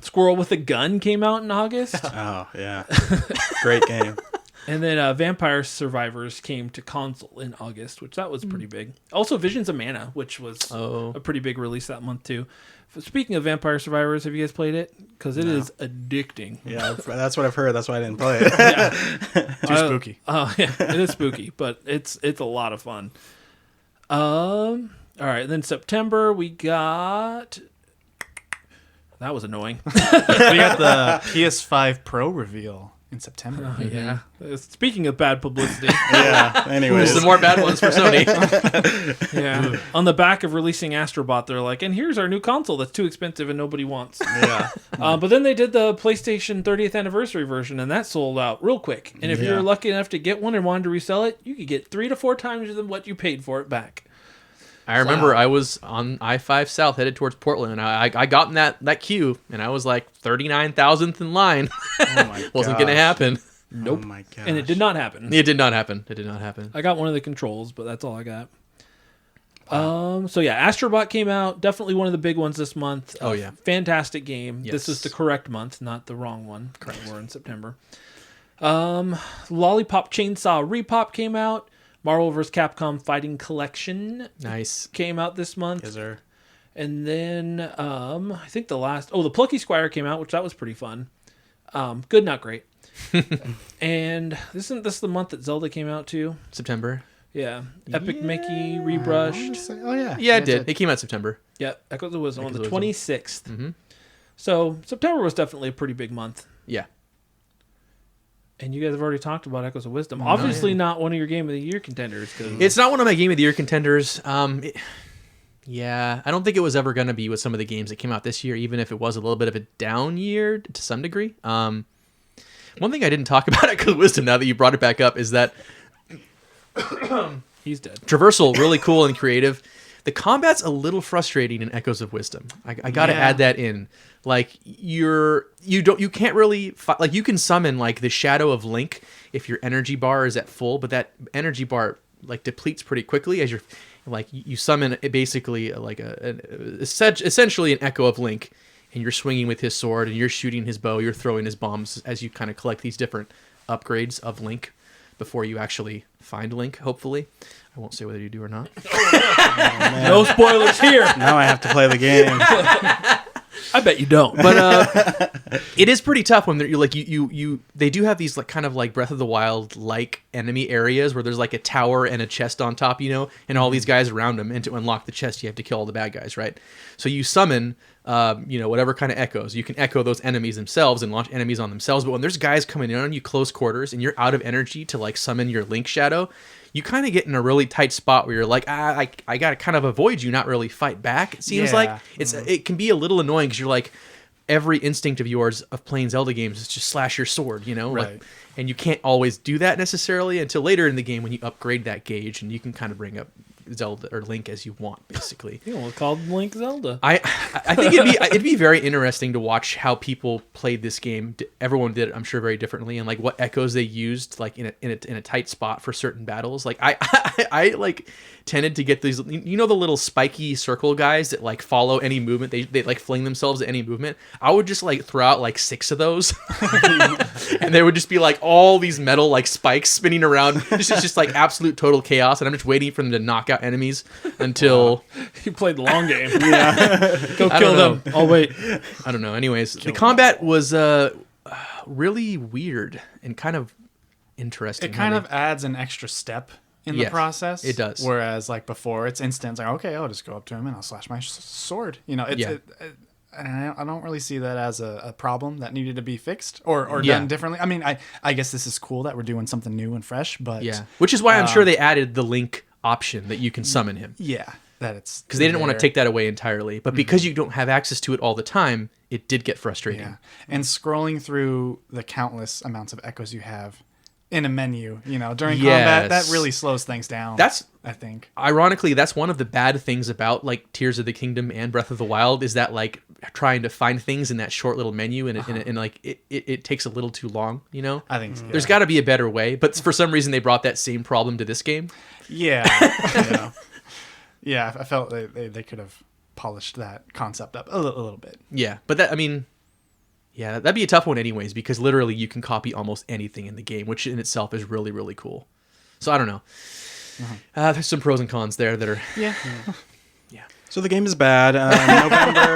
Squirrel with a Gun came out in August. Oh, yeah. Great game. And then Vampire Survivors came to console in August, which that was pretty big. Also, Visions of Mana, which was a pretty big release that month too. Speaking of Vampire Survivors, have you guys played it? Because it is addicting. Yeah, that's what I've heard. That's why I didn't play it. Too spooky. Oh yeah, it is spooky, but it's a lot of fun. All right, then September we got. That was annoying. We got the PS5 Pro reveal in September. Oh, yeah. Speaking of bad publicity, Yeah. Anyways. Some more bad ones for Sony. yeah, on the back of releasing Astrobot, they're like, "And here's our new console that's too expensive and nobody wants." Yeah. But then they did the PlayStation 30th anniversary version, and that sold out real quick. And if you're lucky enough to get one and wanted to resell it, you could get 3 to 4 times than what you paid for it back. I remember I was on I-5 South headed towards Portland, and I got in that queue, and I was like 39,000th in line. Oh my Wasn't going to happen. Nope. Oh my gosh. And it did not happen. It did not happen. It did not happen. I got one of the controls, but that's all I got. So yeah, Astrobot came out. Definitely one of the big ones this month. Oh, yeah. Fantastic game. Yes. This is the correct month, not the wrong one. We're in September. Lollipop Chainsaw Repop came out. Marvel vs. Capcom Fighting Collection Nice. came out this month. Yes, sir. And then I think the Plucky Squire came out, which that was pretty fun. Good, not great. And isn't this the month that Zelda came out too? September. Yeah. Epic Mickey Rebrushed. Oh yeah. Yeah, it did. It came out September. Yeah, Echoes of Wisdom on the Echoes of 26th. Mm-hmm. So September was definitely a pretty big month. Yeah. And you guys have already talked about Echoes of Wisdom. Obviously not one of your Game of the Year contenders. Cause It's not one of my Game of the Year contenders. Yeah, I don't think it was ever going to be with some of the games that came out this year, even if it was a little bit of a down year to some degree. One thing I didn't talk about at Echoes of Wisdom, now that you brought it back up, is that he's dead. traversal, really cool and creative. The combat's a little frustrating in Echoes of Wisdom. I got to add that in. Like you can't really like you can summon like the Shadow of Link if your energy bar is at full, but that energy bar like depletes pretty quickly as you're like you summon it basically like essentially an Echo of Link, and you're swinging with his sword and you're shooting his bow, you're throwing his bombs as you kind of collect these different upgrades of Link before you actually find Link. Hopefully, I won't say whether you do or not. No spoilers here. Now I have to play the game. I bet you don't. But it is pretty tough when they're like they do have these like kind of like Breath of the Wild like enemy areas where there's like a tower and a chest on top, and all these guys around them, and to unlock the chest you have to kill all the bad guys, right? So you summon whatever kind of echoes. You can echo those enemies themselves and launch enemies on themselves, but when there's guys coming in on you close quarters and you're out of energy to like summon your Link Shadow, you kind of get in a really tight spot where you're like, I got to kind of avoid you, not really fight back. It seems like it can be a little annoying because you're like, every instinct of yours of playing Zelda games is just slash your sword, Right. like, and you can't always do that necessarily until later in the game when you upgrade that gauge and you can kind of bring up Zelda or Link as you want, basically. Yeah, well, called Link Zelda. I think it'd be very interesting to watch how people played this game. Everyone did it, I'm sure, very differently, and like what echoes they used, like in a tight spot for certain battles. Like I like tended to get these, you know, the little spiky circle guys that like follow any movement. They like fling themselves at any movement. I would just like throw out like 6 of those, and there would just be like all these metal like spikes spinning around. This is just like absolute total chaos, and I'm just waiting for them to knock out enemies until You played the long game. Yeah. Go kill them. Oh, wait. I don't know. Anyways, the combat was really weird and kind of interesting. It kind of adds an extra step in the process. It does. Whereas like before, it's instant. It's like, okay, I'll just go up to him and I'll slash my sword. You know, and I don't really see that as a problem that needed to be fixed or done differently. I mean, I guess this is cool that we're doing something new and fresh, but which is why I'm sure they added the Link option that you can summon him. Yeah, that it's because they didn't want to take that away entirely, but because you don't have access to it all the time, it did get frustrating. Yeah, and scrolling through the countless amounts of echoes you have in a menu, you know, during combat, that really slows things down. I think. Ironically, that's one of the bad things about like Tears of the Kingdom and Breath of the Wild is that like trying to find things in that short little menu and like it takes a little too long, you know? I think so. There's got to be a better way, but for some reason they brought that same problem to this game. Yeah. Yeah, I felt they could have polished that concept up a little bit. Yeah, but that'd be a tough one anyways, because literally you can copy almost anything in the game, which in itself is really, really cool. So I don't know. There's some pros and cons there that are... Yeah. So the game is bad. November.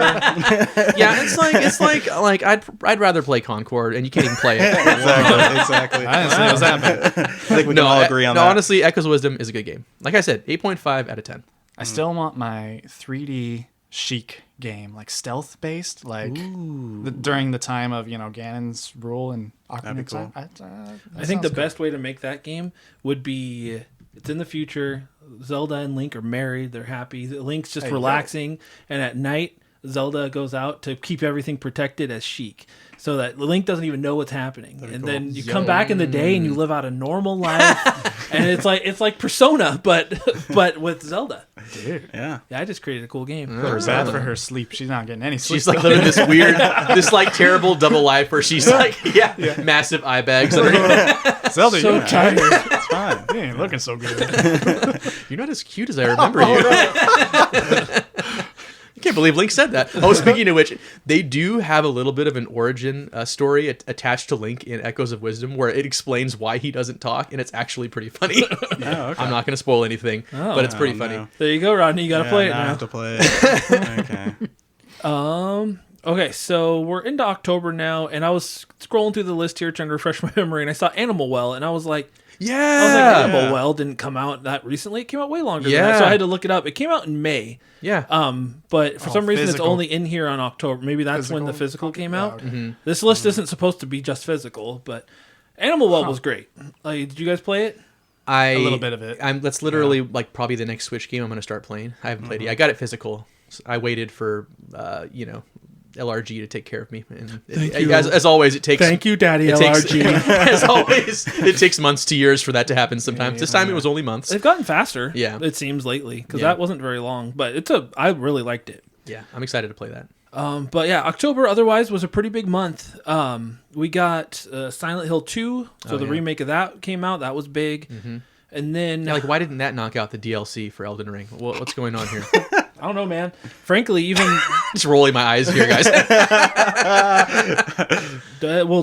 Yeah, it's like I'd rather play Concord, and you can't even play it. Exactly. I didn't say it was that bad. I think we can all agree on that. No, honestly, Echoes of Wisdom is a good game. Like I said, 8.5 out of 10. I still want my 3D chic game, like stealth based, like during the time of, you know, Ganon's rule and Ocarina of Time. I think the best way to make that game would be, it's in the future, Zelda and Link are married, they're happy, Link's just relaxing, and at night Zelda goes out to keep everything protected as Sheik, so that Link doesn't even know what's happening. Then you come back in the day and you live out a normal life, and it's like Persona, but with Zelda. Dude. Yeah, I just created a cool game. Bad for her sleep. She's not getting any sleep. She's like living this weird, this like terrible double life where she's like, massive eye bags underneath. Zelda, so you're tired. It's fine. You ain't looking so good. You're not as cute as I remember you. I can't believe Link said that. Oh, speaking of which, they do have a little bit of an origin story attached to Link in Echoes of Wisdom where it explains why he doesn't talk, and it's actually pretty funny. Okay. I'm not going to spoil anything, but it's pretty funny. No. There you go, Rodney. You got to play it now. I have to play it. Okay. Okay, so we're into October now, and I was scrolling through the list here trying to refresh my memory, and I saw Animal Well, and I was like, Animal Well didn't come out that recently. It came out way longer than that, so I had to look it up. It came out in May. Yeah. But for some reason, physical. it's only in here on October. Maybe that's when the physical came out. Yeah, okay. This list isn't supposed to be just physical, but Animal Well was great. Like, did you guys play it? A little bit of it. That's literally like probably the next Switch game I'm going to start playing. I haven't played it yet. I got it physical. I waited for LRG to take care of me. And as always, it takes. Thank you, Daddy LRG. As always, it takes months to years for that to happen. Sometimes this time it was only months. It's gotten faster. Yeah, it seems lately because that wasn't very long. But I really liked it. Yeah, I'm excited to play that. But yeah, October otherwise was a pretty big month. We got Silent Hill 2, so the remake of that came out. That was big. Mm-hmm. And then why didn't that knock out the DLC for Elden Ring? What's going on here? I don't know, man. Frankly, even just rolling my eyes here, guys.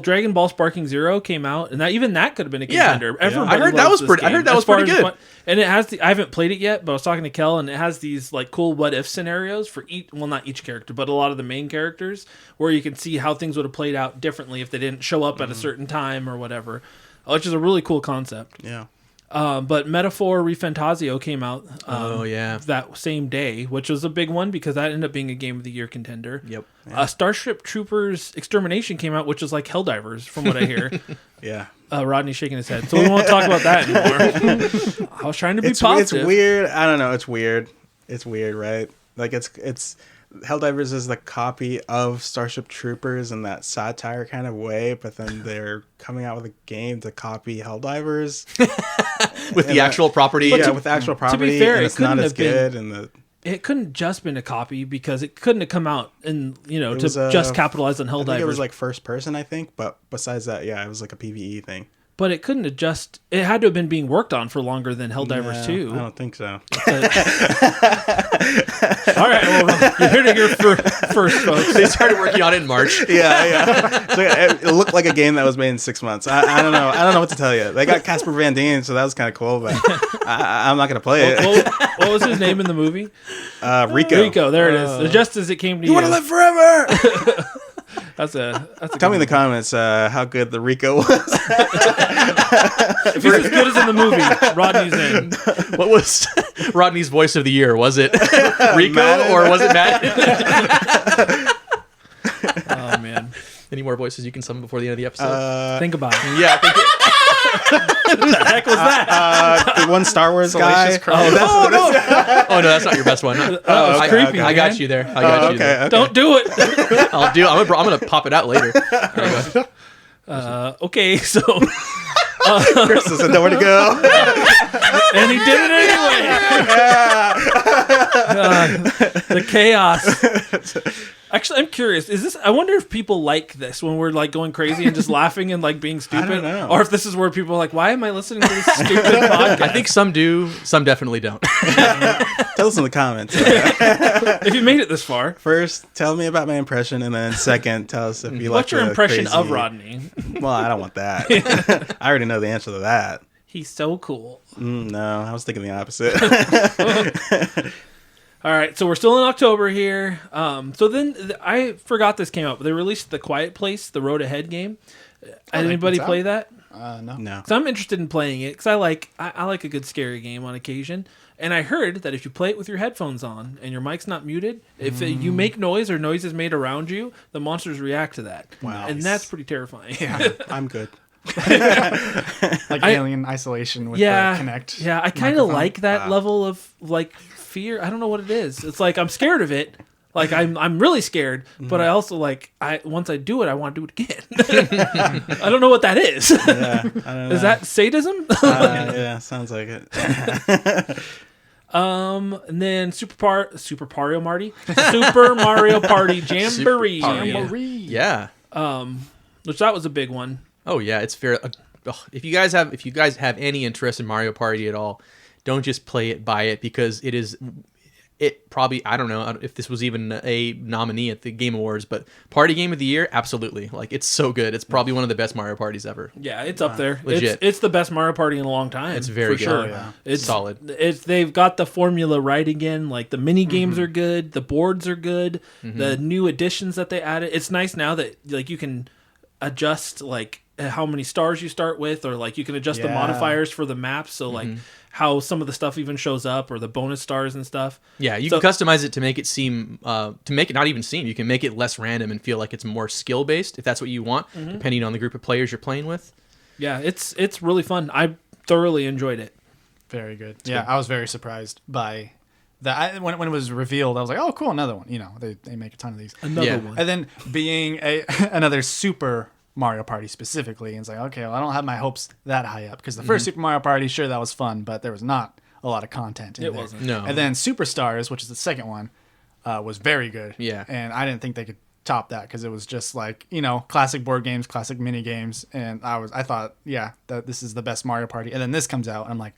Dragon Ball Sparking Zero came out, and that could have been a contender. I heard that was pretty. I heard that was pretty good. And it has I haven't played it yet, but I was talking to Kel, and it has these like cool what if scenarios for not each character, but a lot of the main characters, where you can see how things would have played out differently if they didn't show up at a certain time or whatever, which is a really cool concept. Yeah. But Metaphor ReFantazio came out that same day, which was a big one because that ended up being a Game of the Year contender. Yep. Yeah. Starship Troopers Extermination came out, which is like Helldivers from what I hear. Yeah. Rodney's shaking his head. So we won't talk about that anymore. I was trying to be positive. It's weird. I don't know. It's weird. It's weird, right? Like it's Helldivers is the copy of Starship Troopers in that satire kind of way, but then they're coming out with a game to copy Helldivers with the actual property. Yeah, with actual property. fair, and it it's not couldn't as have been- good. And It couldn't just been a copy because it couldn't have come out and It was, just capitalize on I think it was Helldivers. like first person, I think. But besides that, yeah, it was like a PvE thing. But it couldn't have just. It had to have been being worked on for longer than Helldivers 2. I don't think so. All right, well, you're hearing it here first, folks. They started working on it in March. Yeah. So it looked like a game that was made in 6 months. I don't know. I don't know what to tell you. They got Casper Van Dien, so that was kind of cool, but I'm not going to play it. What was his name in the movie? Rico. Rico, there it is. Just as it came to you. You want to live forever? That's a Tell me in the comments how good the Rico was. If he's as good as in the movie, Rodney's in. What was Rodney's voice of the year? Was it Rico Madden? or was it Madden? Oh, man. Any more voices you can summon before the end of the episode? Think about it. Yeah, I think Who the heck was that? The one Star Wars guy. Oh no, that's not your best one. That was creepy, I got man. you there. I got you there. Okay. Don't do it. I'm gonna pop it out later. Okay, so. Chris doesn't know where to go. And he did it anyway. The chaos. Actually, I'm curious. I wonder if people like this when we're like going crazy and just laughing and like being stupid, don't know. or if this is where people are like, "Why am I listening to this stupid podcast?" I think some do, some definitely don't. Tell us in the comments. If you made it this far, First, tell me about my impression, and then second, tell us if you like what's your the impression crazy... of Rodney? Well, I don't want that. I already know the answer to that. He's so cool. No, I was thinking the opposite. All right, so we're still in October here. So then I forgot this came out, but they released The Quiet Place, the Road Ahead game. Anybody it's play out? that? No. No. Because I'm interested in playing it because I like a good scary game on occasion. And I heard that if you play it with your headphones on and your mic's not muted, if you make noise or noise is made around you, the monsters react to that. Wow. And that's pretty terrifying. Yeah. I'm good. Like Alien Isolation with the Kinect. Yeah, I kind of microphone. like that level of like fear. I don't know what it is. It's like I'm scared of it. Like I'm really scared, but I also like once I do it, I want to do it again. I don't know what that is. Yeah, I don't know. Is that sadism? Yeah, sounds like it. And then Super Mario Party Jamboree. Yeah. Which that was a big one. Oh yeah, it's fair. If you guys have any interest in Mario Party at all, don't just play it, buy it, because it probably, I don't know if this was even a nominee at the Game Awards, but Party Game of the Year, absolutely. Like, it's so good. It's probably one of the best Mario Parties ever. Yeah, it's up there. Legit. It's the best Mario Party in a long time. It's very for good. sure. Oh, yeah. It's solid. They've got the formula right again. Like the mini games are good, the boards are good, the new additions that they added. It's nice now that like you can adjust like how many stars you start with, or like you can adjust the modifiers for the maps. So like how some of the stuff even shows up, or the bonus stars and stuff. Yeah, you can customize it to make it seem, to make it not even seem. You can make it less random and feel like it's more skill based, if that's what you want, depending on the group of players you're playing with. Yeah, it's really fun. I thoroughly enjoyed it. Very good. Yeah, I was very surprised by that. When it was revealed, I was like, oh, cool, another one. You know, they make a ton of these. Another one. And then being another Super Mario Party specifically, and it's like, okay, well, I don't have my hopes that high up, because the first Super Mario Party, sure, that was fun, but there was not a lot of content in there. It wasn't. No. And then Superstars, which is the second one, was very good. Yeah. And I didn't think they could top that, because it was just like, you know, classic board games, classic mini games, and I thought, yeah, that this is the best Mario Party. And then this comes out, and I'm like,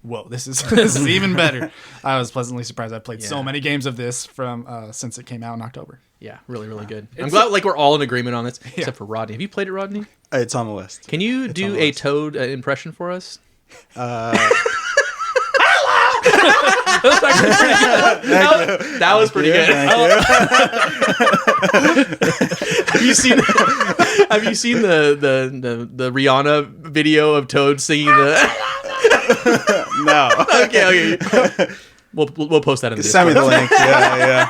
whoa, this is even better. I was pleasantly surprised. I played so many games of this from since it came out in October. Yeah, really, really good. I'm glad like we're all in agreement on this, except for Rodney. Have you played it, Rodney? It's on the list. Can you do a Toad impression for us? That was pretty good. Have you seen the Rihanna video of Toad singing the? No. Okay. We'll post that in the Send me Discord. the link. Yeah.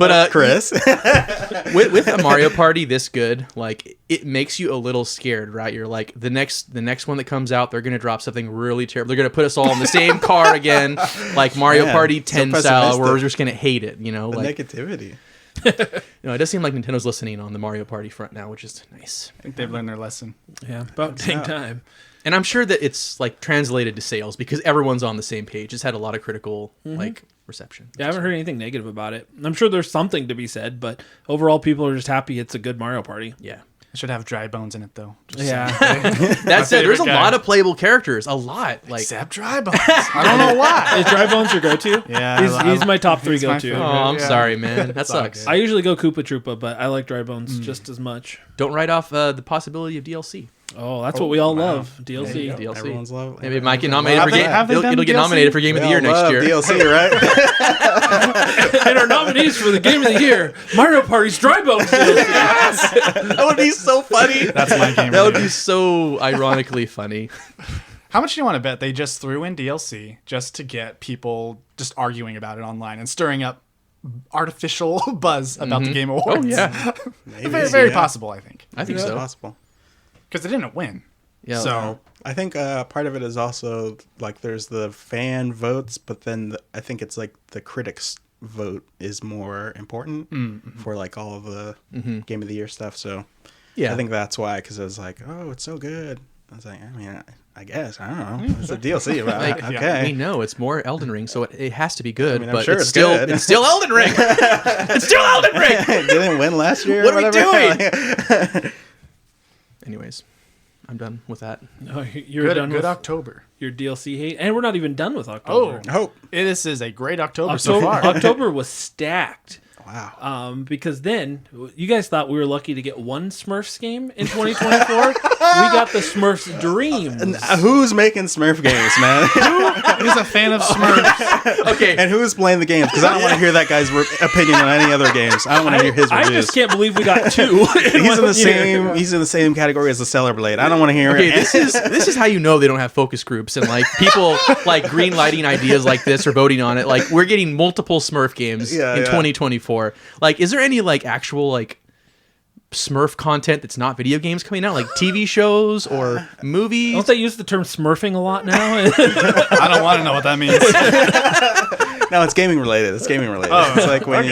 But Chris, with a Mario Party this good, like it makes you a little scared, right? You're like the next one that comes out, they're gonna drop something really terrible. They're gonna put us all in the same car again, like Mario Party 10 style, where we're just gonna hate it. You know, the like negativity. it does seem like Nintendo's listening on the Mario Party front now, which is nice. I think they've learned their lesson. Yeah, about dang time. And I'm sure that it's like translated to sales because everyone's on the same page. It's had a lot of critical like reception. Yeah, I haven't heard anything negative about it. I'm sure there's something to be said, but overall, people are just happy it's a good Mario Party. Yeah. It should have Dry Bones in it though. Yeah. That said, there's a guy. lot of playable characters. A lot. Like Except Dry Bones. I don't know why. Is Dry Bones your go-to? Yeah, He's my top 3 he's my go-to. favorite. oh, I'm Yeah. sorry, man. That all sucks. good. I usually go Koopa Troopa, but I like Dry Bones just as much. Don't write off the possibility of DLC. Oh, that's what we all love. There you DLC. go. DLC. Everyone's love. Maybe it might get nominated for Have they- game. have they done It'll get DLC? nominated for Game of the We Year all next love year. DLC, right? And our nominees for the Game of the Year, Mario Party's Dry Bones DLC. That would be so funny. That's my game. That would be so ironically funny. How much do you want to bet they just threw in DLC just to get people just arguing about it online and stirring up artificial buzz about the Game Awards? Oh yeah, Maybe, very, very yeah. possible, I think, I think It's so. possible. because they didn't win. Yeah. So I think part of it is also like there's the fan votes, but then I think it's like the critics vote is more important for like all of the Game of the Year stuff. So yeah, I think that's why, because it was like, oh, it's so good. I was like, I mean, I guess I don't know. It's a DLC about Like, it. we Okay. know it's more Elden Ring, so it has to be good. mean, I'm but sure it's it's still good. it's still Elden Ring. It's still Elden Ring. Didn't win last year. What or are we whatever. doing? Anyways, I'm done with that. Oh, you're done good with October. your DLC hate, and we're not even done with October. Hope. This is a great October so October, far. October was stacked. Wow. Because then you guys thought we were lucky to get one Smurfs game in 2024. We got the Smurfs Dreams. Who's making Smurf games, man? Who's a fan of Smurfs? Okay, And who's playing the games? Because I don't want to hear that guy's opinion on any other games. I don't want to hear his I reviews. just can't believe we got 2. He's in the same. He's in the same category as the Cellar Blade. I don't want to hear. okay, this is how you know they don't have focus groups and like people like green lighting ideas like this or voting on it. Like we're getting multiple Smurf games Yeah, in yeah. 2024. Like, is there any like actual like Smurf content that's not video games coming out, like TV shows or movies? Don't they use the term smurfing a lot now? I don't want to know what that means. No, it's gaming related. It's gaming related. Oh, it's like when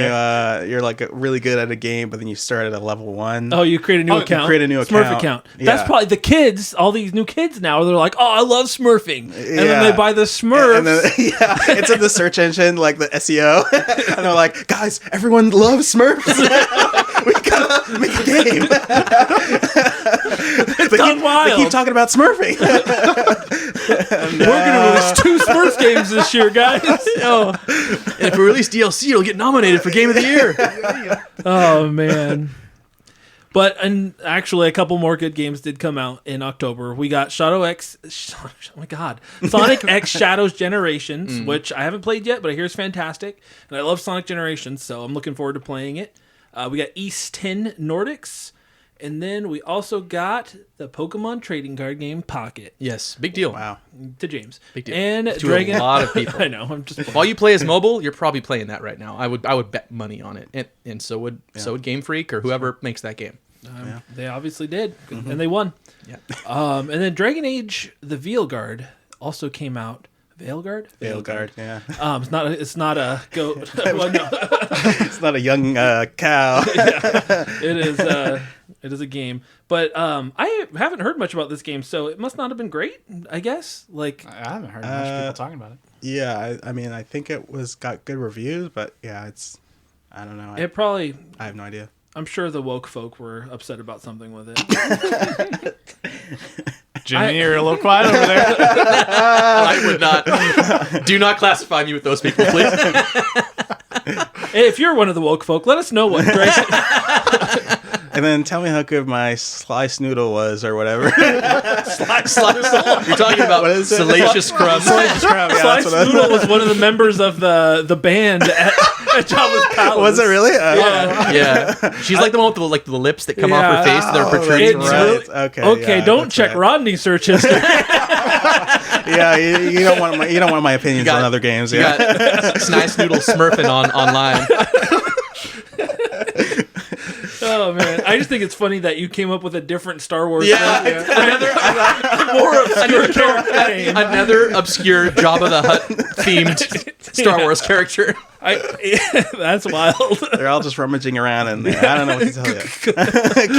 you're like really good at a game, but then you start at a level 1. Oh, you create a new you account. create a new Smurf account. account. Yeah. That's probably the kids. All these new kids now. They're like, "Oh, I love smurfing," and then Yeah. they buy the Smurfs. And then, yeah, it's in the search engine, like the SEO, and they're like, "Guys, everyone loves Smurfs. We gotta make a game." gone wild. They keep talking about Smurfing. We're gonna release 2 Smurf games this year, guys. Oh, and if we release DLC, it'll get nominated for Game of the Year. Oh man. But and actually, a couple more good games did come out in October. We got oh my god, Sonic X Shadows Generations, which I haven't played yet, but I hear it's fantastic, and I love Sonic Generations, so I'm looking forward to playing it. We got East 10 Nordics, and then we also got the Pokemon trading card game Pocket Yes, big deal. Wow. to James. Big deal. And To Dragon. a lot of people. I know. I'm just. If all you play is mobile, you're probably playing that right now. I would bet money on it, and so would Game Freak or whoever makes that game. They obviously did, and they won. Yeah. And then Dragon Age: The Veilguard also came out. Veilguard? Veilguard, yeah. It's not a goat. Well, no, It's not a young cow. it is. It is a game, but I haven't heard much about this game, so it must not have been great. I guess. Like, I haven't heard much people talking about it. Yeah, I mean, I think it got good reviews, but yeah, I don't know. it probably. I have no idea. I'm sure the woke folk were upset about something with it. Jimmy, you're a little quiet over there. I would not. Do not classify me with those people, please. Hey, if you're one of the woke folk, let us know what Dragon. And then tell me how good my sliced noodle was, or whatever. You're talking about What is it? Salacious Crumbs. Slice Noodle was one of the members of the band at Jabba's Palace. Was it really? Yeah, she's like the one with the lips that come off her face that are protruding. it's right. really- Okay. Okay, yeah, don't that's check right. Rodney's search history. Yeah, you don't want my opinions on other games. You Yeah. got Snice Noodle smurfing online. Oh man, I just think it's funny that you came up with a different Star Wars. Another more obscure character name. Another obscure Jabba the Hutt themed Star Wars character. That's wild. They're all just rummaging around in there. I don't know what to tell you.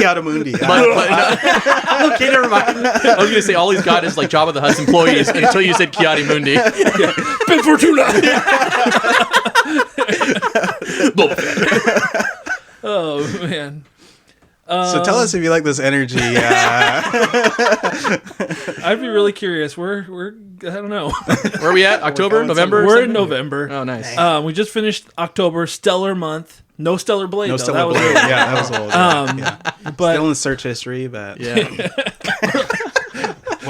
Kiara Mundi. Okay, never mind. I was gonna say all he's got is like Jabba the Hutt's employees until you said Kiari Mundi. Ben Fortuna. Oh man. So tell us if you like this energy. I'd be really curious. We're I don't know. Where are we at? October, November? We're in November. Oh, nice. We just finished October, stellar month. No Stellar Blade. No though. Stellar Blade. Yeah, that was old. But still in search history, but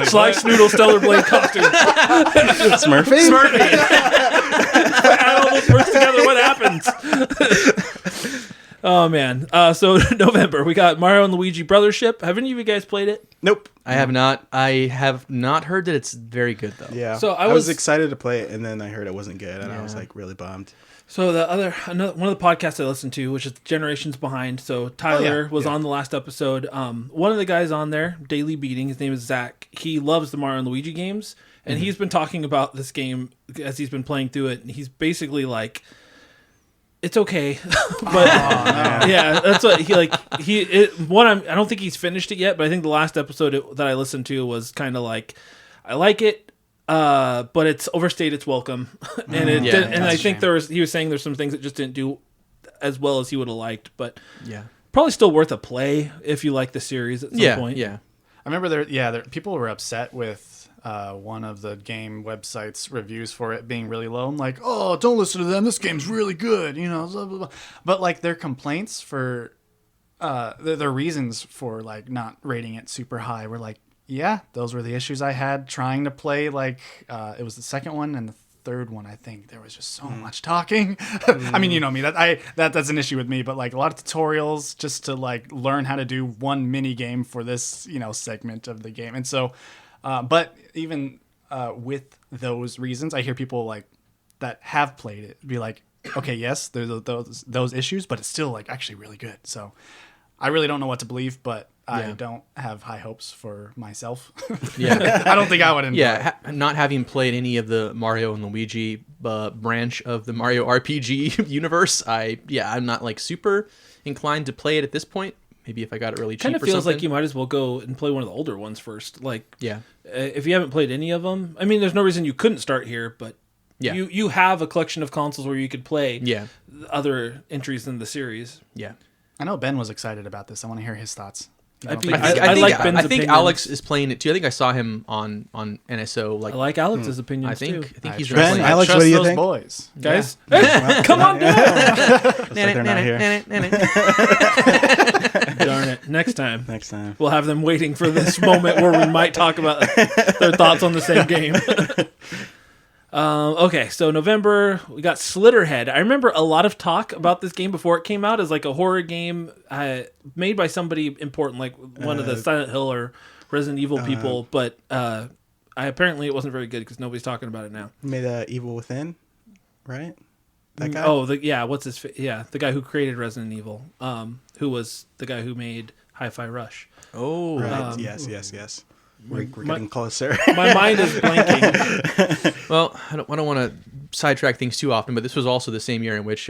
Slice Noodle Stellar Blade costume. Smurfy. Add all those words together. What happens? Oh man. So November, we got Mario and Luigi Brothership. Have any of you guys played it? Nope. I have not. I have not heard that it's very good though. Yeah. So I was was excited to play it, and then I heard it wasn't good, and I was like really bummed. So one of the podcasts I listened to, which is Generations Behind. So Tyler was on the last episode. One of the guys on there, Daily Beating, his name is Zach. He loves the Mario and Luigi games, and he's been talking about this game as he's been playing through it. And he's basically like, it's okay, but that's what he like. I don't think he's finished it yet, but I think the last episode that I listened to was kind of like, I like it, but it's overstayed its welcome, and I think he was saying there's some things that just didn't do as well as he would have liked, but probably still worth a play if you like the series at some point. I remember people were upset with one of the game websites reviews for it being really low. I'm like, oh, don't listen to them. This game's really good, blah, blah, blah. But like their complaints for their reasons for like not rating it super high were like, yeah, those were the issues I had trying to play. Like it was the second one and the third one. I think there was just so much talking. I mean, you know me, that's an issue with me, but like a lot of tutorials just to like learn how to do one mini game for this, segment of the game. And so, but even with those reasons, I hear people like that have played it be like, okay, yes, there's those issues, but it's still like actually really good. So I really don't know what to believe, but I don't have high hopes for myself. I don't think I would enjoy it. Not having played any of the Mario and Luigi branch of the Mario RPG universe, I'm not like super inclined to play it at this point. Maybe if I got it really cheap or something. Kind of feels like you might as well go and play one of the older ones first. Like, if you haven't played any of them, I mean, there's no reason you couldn't start here, but you have a collection of consoles where you could play other entries in the series. Yeah. I know Ben was excited about this. I want to hear his thoughts. I think Alex is playing it too. I think I saw him on NSO. I like Alex's opinions too. I think he's Ben, Alex, what do you think? Boys. Guys, hey, come on down. They're not here. Darn it. Next time. We'll have them waiting for this moment where we might talk about their thoughts on the same game. Okay, so November, we got Slitterhead. I remember a lot of talk about this game before it came out as like a horror game made by somebody important, like one of the Silent Hill or Resident Evil people, but apparently it wasn't very good because nobody's talking about it now. Made Evil Within, right? That guy? Oh, the guy who created Resident Evil, who was the guy who made Hi-Fi Rush. Oh, right. Yes. We're getting closer. My mind is blanking. Well, I don't want to sidetrack things too often, but this was also the same year in which,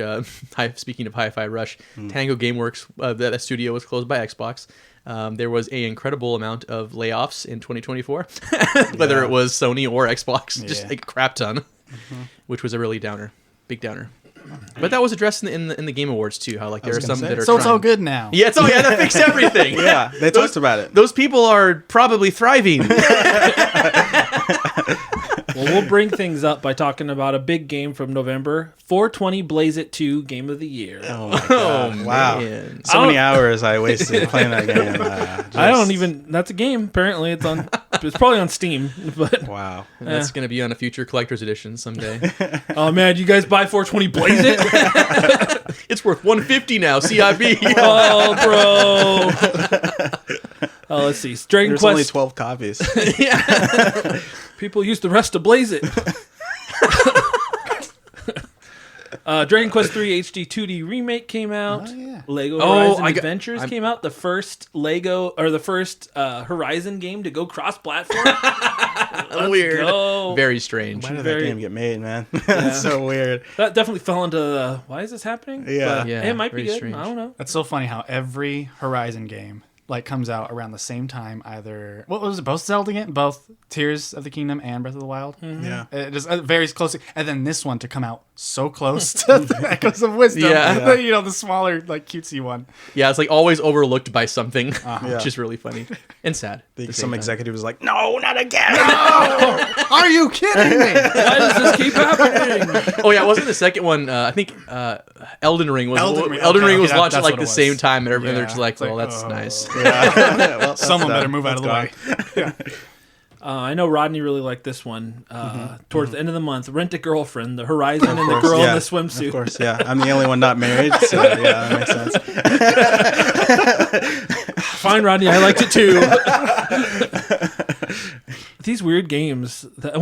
speaking of Hi-Fi Rush, Tango Gameworks, that studio was closed by Xbox. There was an incredible amount of layoffs in 2024, whether it was Sony or Xbox, just a crap ton, which was a really big downer. But that was addressed in the Game Awards too. How like there are some that are it's all good now. Yeah, that fixed everything. They talked about it. Those people are probably thriving. Well, we'll bring things up by talking about a big game from November, 420 Blaze It 2 Game of the Year. Oh my god! Wow, man. So many hours I wasted playing that game. I don't even. That's a game. Apparently, it's on. It's probably on Steam. But wow, that's going to be on a future collector's edition someday. Oh man, you guys buy 420 Blaze It? It's worth $150 now. CIB. Oh, bro. Oh, let's see. Dragon There's Quest. only 12 copies. People use the rest to blaze it. Dragon Quest 3 HD 2D remake came out. Oh, yeah. Lego Horizon Adventures came out. The first Horizon game to go cross-platform. Weird. Go. Very strange. Why did that game get made, man? That's so weird. That definitely fell into the, why is this happening? Yeah. But Yeah, it might be very good. strange. I don't know. That's so funny how every Horizon game comes out around the same time. Either what was it? Both Zelda game, both Tears of the Kingdom and Breath of the Wild. Mm-hmm. Yeah. It just varies closely, and then this one to come out so close to the Echoes of Wisdom. Yeah. The smaller cutesy one. Yeah, it's like always overlooked by something, Yeah. which is really funny and sad. at the same Some time. executive was like, no, not again. Are you kidding me? Why does this keep happening? Oh yeah, wasn't the second one? I think Elden Ring was. Elden Ring. Elden Ring was Okay, launched at that's like what the it was. same time, and they're Yeah. just like, It's like, "Well, that's oh. nice." Yeah. Well, Someone that's better move out of the way. I know Rodney really liked this one. Towards the end of the month, Rent a Girlfriend, the Horizon and the girl in the swimsuit. Of course, yeah. I'm the only one not married, so yeah, that makes sense. Fine, Rodney, I liked it too. These weird games. I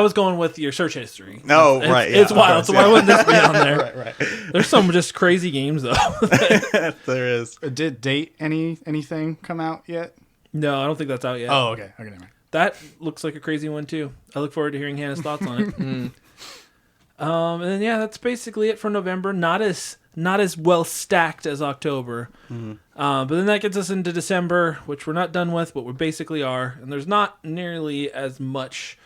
was going with your search history. Oh, right, yeah, It's of wild. course, So why yeah. wouldn't this be on there? Right. There's some just crazy games though. There is. Did Date anything come out yet? No, I don't think that's out yet. Oh, okay. Okay, never mind. That looks like a crazy one too. I look forward to hearing Hannah's thoughts on it. And then that's basically it for November. Not as well stacked as October. But then that gets us into December, which we're not done with, but we basically are. And there's not nearly as much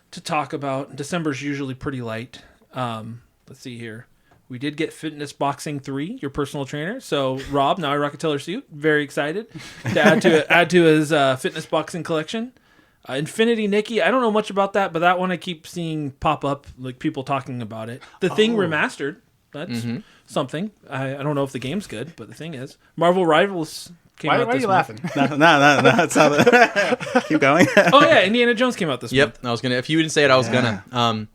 to talk about. December's usually pretty light. Let's see here. We did get Fitness Boxing 3, your personal trainer. So Rob, now I rock a Teller suit. Very excited to add to his Fitness Boxing collection. Infinity Nikki, I don't know much about that, but that one I keep seeing pop up, like people talking about it. The Thing remastered, that's something. I don't know if the game's good, but the thing is. Marvel Rivals came out Why are this you month. laughing? No. That's how keep going. Oh yeah, Indiana Jones came out this month. Yep, I was gonna. If you didn't say it, I was gonna.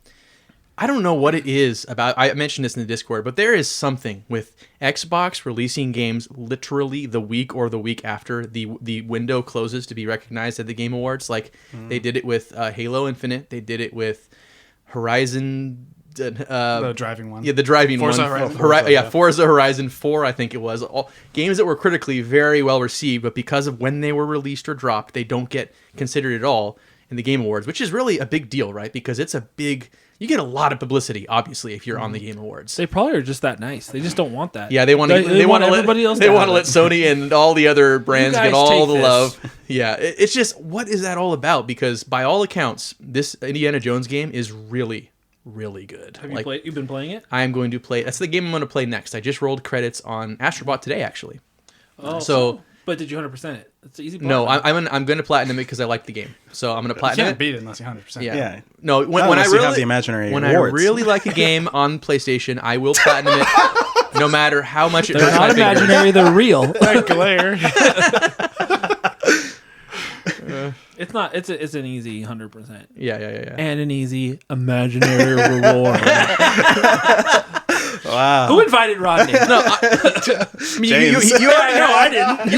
I don't know what it is about. I mentioned this in the Discord, but there is something with Xbox releasing games literally the week or the week after the window closes to be recognized at the Game Awards. Like they did it with Halo Infinite. They did it with Horizon. The driving one. Yeah, the driving Forza one. Horizon. Forza Horizon 4, I think it was. All games that were critically very well received, but because of when they were released or dropped, they don't get considered at all in the Game Awards, which is really a big deal, right? Because it's a big... You get a lot of publicity, obviously, if you're on the Game Awards. They probably are just that nice. They just don't want that. Yeah, they want to. They want everybody else. They to want to have let it. Sony and all the other brands guys get all take the this. love. Yeah, it's just, what is that all about? Because by all accounts, this Indiana Jones game is really, really good. Have you played? You've been playing it? I am going to play. That's the game I'm going to play next. I just rolled credits on Astrobot today, actually. Oh, So- but did you 100% it? It's easy. No, platinum. I'm going to platinum it because I like the game. So I'm going to You platinum can't it. beat it unless you 100%. Yeah. No, when I Unless you have really the imaginary when awards. I really like a game on PlayStation, I will platinum it, no matter how much it They're hurts not my fingers. imaginary. They're real. That glare. It's not. It's an easy 100%. Yeah. And an easy imaginary reward. Wow. Who invited Rodney? No, I mean, James. you already, No, I didn't.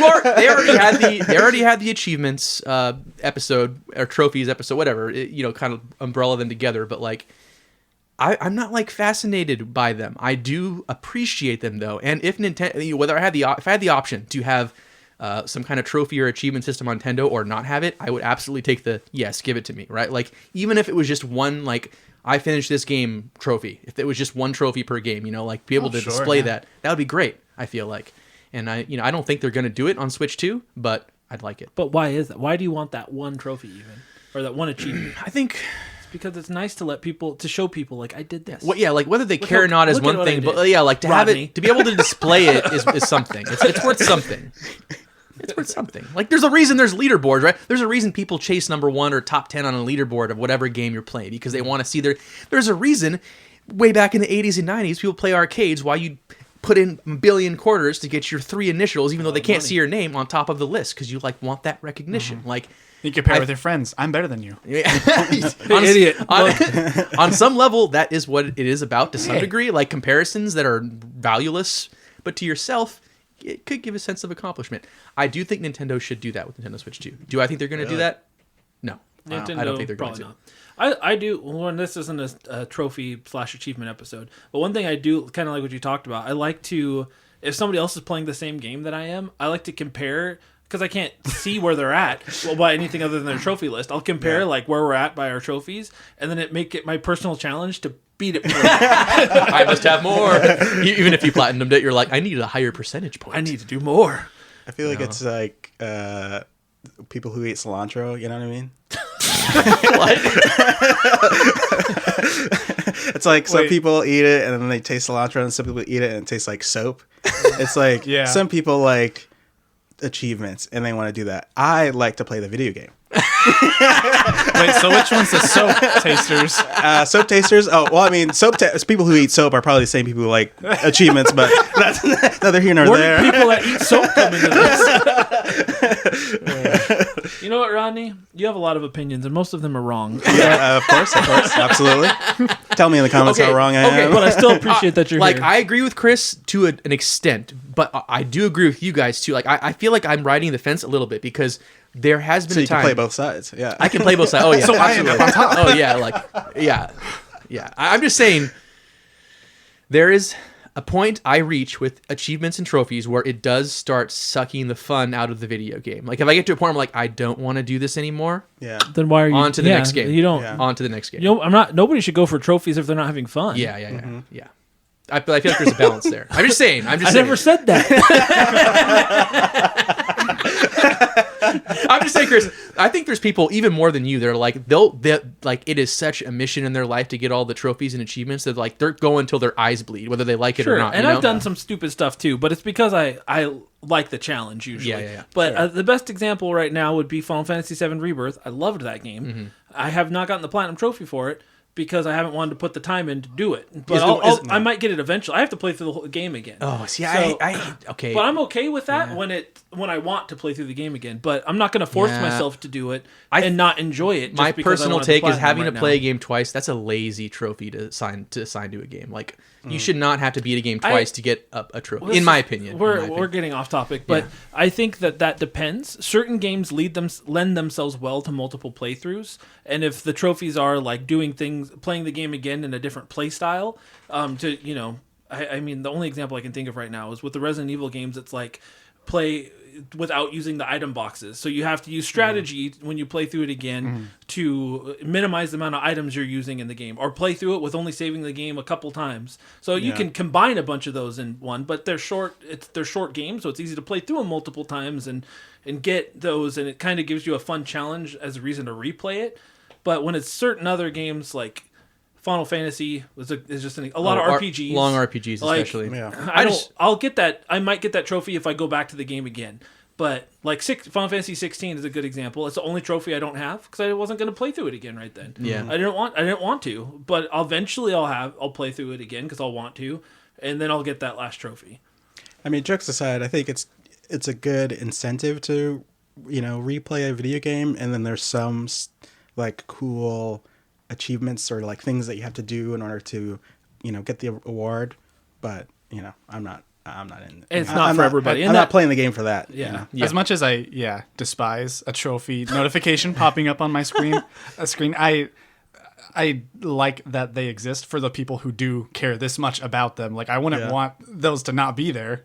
They already had the achievements episode or trophies episode, whatever. Kind of umbrella them together. But like, I'm not like fascinated by them. I do appreciate them though. And if Nintendo, whether if I had the option to have some kind of trophy or achievement system on Nintendo or not have it, I would absolutely take the yes, give it to me, right? Like, even if it was just one, like, I finished this game trophy. If it was just one trophy per game, like be able to display that would be great, I feel like. And I don't think they're going to do it on Switch 2, but I'd like it. But why is that? Why do you want that one trophy even? Or that one achievement? I think, Because it's nice to show people, like, I did this. like whether they care or not is look at one what I thing, did. but like to have Rodney. it, to be able to display it is something. It's worth something. It's worth something. Like, there's a reason there's leaderboards, right? There's a reason people chase number 1 or top 10 on a leaderboard of whatever game you're playing, because they want to see there's a reason way back in the 80s and 90s people play arcades while you put in a billion quarters to get your 3 initials, even though they can't see your name on top of the list, because you want that recognition. Like, You compare with your friends. I'm better than you. Idiot. On some level, that is what it is about to some degree. Like, comparisons that are valueless, but to yourself, it could give a sense of accomplishment. I do think Nintendo should do that with Nintendo Switch 2. Do I think they're going to do that? No. Nintendo, I don't think they're going probably to. not. I do. Well, this isn't a trophy/achievement episode, but one thing I do kind of like what you talked about. I like to, if somebody else is playing the same game that I am, I like to compare, because I can't see where they're at by anything other than their trophy list. I'll compare like where we're at by our trophies, and then make it my personal challenge to beat it. I must have more. Even if you platinumed it, you're like, I need a higher percentage point. I need to do more. I feel like it's like people who eat cilantro. You know what I mean? What? It's like some people eat it and then they taste cilantro, and some people eat it and it tastes like soap. It's like some people like achievements and they want to do that. I like to play the video game. Wait, so which one's the soap tasters? Soap tasters? Oh, well, I mean, people who eat soap are probably the same people who like achievements, but that's neither here nor Where there. do people that eat soap come into this? You know what, Rodney? You have a lot of opinions, and most of them are wrong. Yeah, of course, absolutely. Tell me in the comments how wrong I am. But I still appreciate that you're like, here. I agree with Chris to an extent, but I do agree with you guys too. Like, I feel like I'm riding the fence a little bit because there has been So a you time can play both sides. Yeah, I can play both sides. Oh yeah, So I end up on top. Oh yeah, like yeah. I'm just saying, there is a point I reach with achievements and trophies where it does start sucking the fun out of the video game. Like if I get to a point where I'm like, I don't want to do this anymore. Yeah. Then why are you On to the next game. You don't. Yeah. On to the next game. You know, I'm not. Nobody should go for trophies if they're not having fun. Yeah. I feel like there's a balance there. I'm just saying. I never said that. I'm just saying, Chris. I think there's people even more than you. They're like they'll like it is such a mission in their life to get all the trophies and achievements that like they're going until their eyes bleed, whether they like it or not. And you know? I've done some stupid stuff too, but it's because I like the challenge usually. Yeah. But the best example right now would be Final Fantasy VII Rebirth. I loved that game. Mm-hmm. I have not gotten the platinum trophy for it because I haven't wanted to put the time in to do it. But I might get it eventually. I have to play through the whole game again. Oh, see, So- okay. But I'm okay with that when I want to play through the game again. But I'm not going to force myself to do it and not enjoy it. Just My because I personal want the take is platinum having right to play now. a game twice. That's a lazy trophy to assign to a game. Like you should not have to beat a game twice to get a trophy. Well, in my opinion, we're getting off topic, but I think that depends. Certain games lend themselves well to multiple playthroughs, and if the trophies are like doing things, playing the game again in a different play style, I mean, the only example I can think of right now is with the Resident Evil games. It's like play without using the item boxes, so you have to use strategy when you play through it again to minimize the amount of items you're using in the game, or play through it with only saving the game a couple times. So you can combine a bunch of those in one, but they're short games, so it's easy to play through them multiple times and get those, and it kind of gives you a fun challenge as a reason to replay it. But when it's certain other games like Final Fantasy is just a lot of RPGs, long RPGs especially. I'll get that. I might get that trophy if I go back to the game again. But like Final Fantasy 16 is a good example. It's the only trophy I don't have because I wasn't going to play through it again right then. Yeah, I didn't want to, but eventually I'll play through it again because I'll want to, and then I'll get that last trophy. I mean, jokes aside, I think it's a good incentive to replay a video game, and then there's some like cool achievements or like things that you have to do in order to get the award, but I'm not in It's not for everybody. I'm not playing the game for that. Yeah. As much as I despise a trophy notification popping up on my screen, I like that they exist for the people who do care this much about them. Like I wouldn't want those to not be there,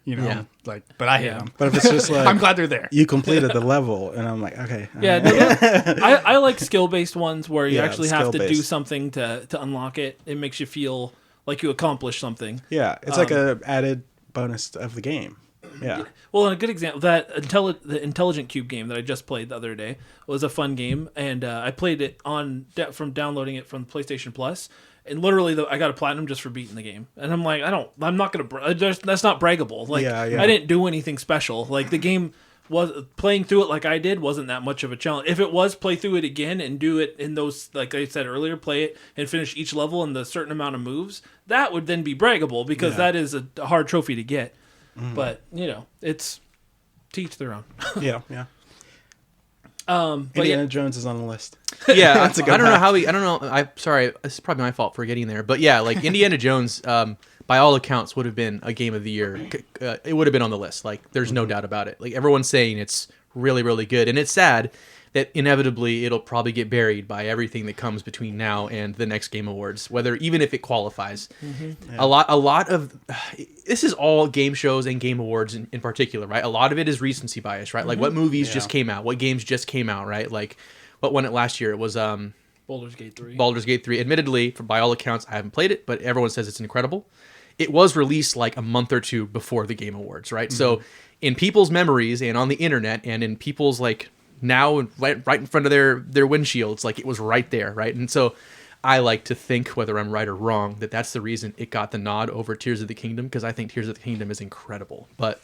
but I hate them. But if it's just like I'm glad they're there. you completed the level, and I'm like, okay. I like skill-based ones where you actually have to do skill-based. something to unlock it. It makes you feel like you accomplished something. Yeah, it's like a added bonus of the game. Yeah. Well, and a good example, the Intelligent Cube game that I just played the other day was a fun game, and I played it from downloading it from PlayStation Plus, and literally I got a platinum just for beating the game. And I'm like, I'm not gonna. That's not braggable. Like Yeah. I didn't do anything special. Like the game was playing through it like I did wasn't that much of a challenge. If it was play through it again and do it in those, like I said earlier, play it and finish each level in the certain amount of moves, that would then be braggable because that is a hard trophy to get. But it's to each their own. Yeah. But Indiana Jones is on the list. Yeah, That's a good I don't know hack. how I don't know. I'm sorry. It's probably my fault for getting there. But yeah, like Indiana Jones, by all accounts, would have been a game of the year. It would have been on the list. Like, there's no doubt about it. Like everyone's saying, it's really, really good, and it's sad that inevitably it'll probably get buried by everything that comes between now and the next Game Awards, even if it qualifies. Mm-hmm. Yeah. A lot of this is all game shows and Game Awards in particular, right? A lot of it is recency bias, right? Mm-hmm. Like what movies just came out, what games just came out, right? Like what won it last year? It was Baldur's Gate 3. Baldur's Gate 3. Admittedly, by all accounts, I haven't played it, but everyone says it's incredible. It was released like a month or two before the Game Awards, right? Mm-hmm. So in people's memories and on the internet and in people's like now right in front of their windshields, like it was right there, right? And so I like to think, whether I'm right or wrong, that's the reason it got the nod over Tears of the Kingdom, because I think Tears of the Kingdom is incredible. But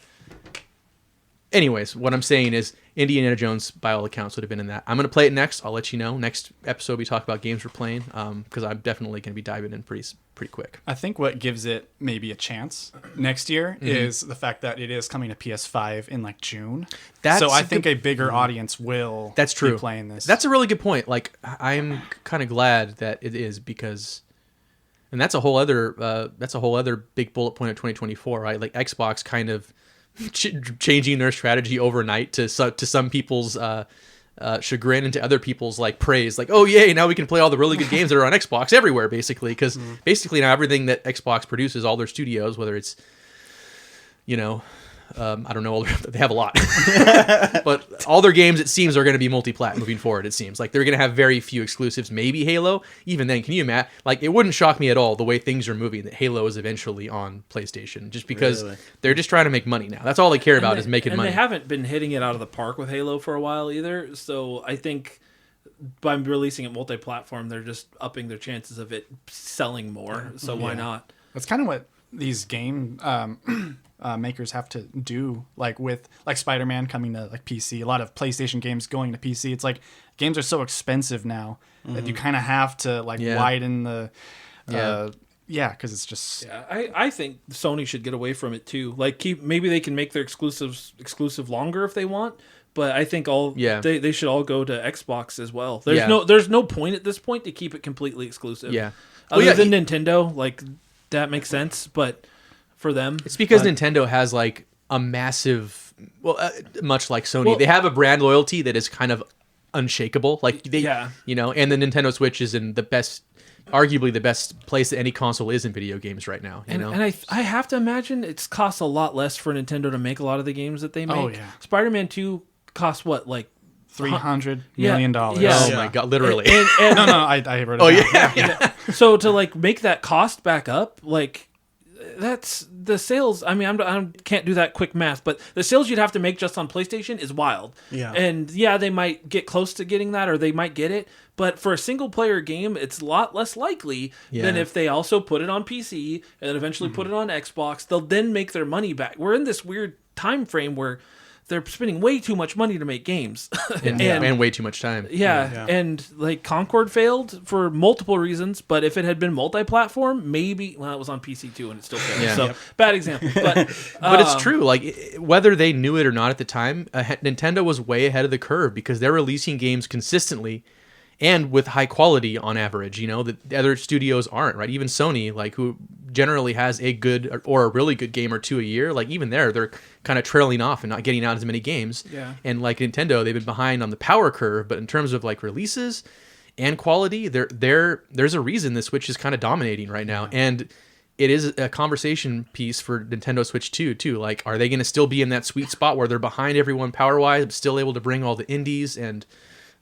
anyways, what I'm saying is Indiana Jones, by all accounts, would have been in that. I'm going to play it next. I'll let you know. Next episode, we talk about games we're playing, because I'm definitely going to be diving in pretty quick. I think what gives it maybe a chance next year is the fact that it is coming to PS5 in like June. So I think a bigger audience will be playing this. That's a really good point. Like, I'm kind of glad that it is, because... And that's a whole other big bullet point of 2024, right? Like Xbox kind of... changing their strategy overnight to some people's chagrin and to other people's like praise, like, oh yay, now we can play all the really good games that are on Xbox everywhere, basically, because basically now everything that Xbox produces, all their studios, whether it's I don't know, they have a lot, but all their games, it seems, are going to be multi-plat moving forward. It seems like they're going to have very few exclusives, maybe Halo. Even then, can you imagine? Like, it wouldn't shock me at all the way things are moving that Halo is eventually on PlayStation, just because they're just trying to make money now. That's all they care about, is making money. And they haven't been hitting it out of the park with Halo for a while either. So I think by releasing it multi-platform, they're just upping their chances of it selling more. So why not? That's kind of what these game makers have to do, like with like Spider-Man coming to like PC, a lot of PlayStation games going to PC. It's like games are so expensive now that you kind of have to like widen the because it's just I think Sony should get away from it too. Like maybe they can make their exclusive longer if they want, but I think they should all go to Xbox as well. There's no point at this point to keep it completely exclusive. Other than Nintendo, like that makes sense, but for them, it's because Nintendo has like a massive, much like Sony, they have a brand loyalty that is kind of unshakable. Like and the Nintendo Switch is in arguably the best place that any console is in video games right now. You know? And I have to imagine it costs a lot less for Nintendo to make a lot of the games that they make. Oh yeah, Spider-Man 2 costs what, like $300 million. Yeah. Oh my god, literally. And no, I heard it. Yeah. So to like make that cost back up, like that's the sales. I mean, I can't do that quick math, but the sales you'd have to make just on PlayStation is wild. Yeah. And they might get close to getting that, or they might get it. But for a single player game, it's a lot less likely than if they also put it on PC and then eventually put it on Xbox. They'll then make their money back. We're in this weird time frame where they're spending way too much money to make games. and way too much time. Yeah. And like Concord failed for multiple reasons, but if it had been multi-platform, maybe, it was on PC too and it still failed. Bad example. But but it's true. Like, whether they knew it or not at the time, Nintendo was way ahead of the curve because they're releasing games consistently and with high quality on average, that the other studios aren't, right? Even Sony, like, who generally has a good or a really good game or two a year, like, even they're kind of trailing off and not getting out as many games. Yeah. And like Nintendo, they've been behind on the power curve, but in terms of like releases and quality, there's a reason the Switch is kind of dominating right now. And it is a conversation piece for Nintendo Switch 2 too. Like, are they going to still be in that sweet spot where they're behind everyone power-wise, but still able to bring all the indies and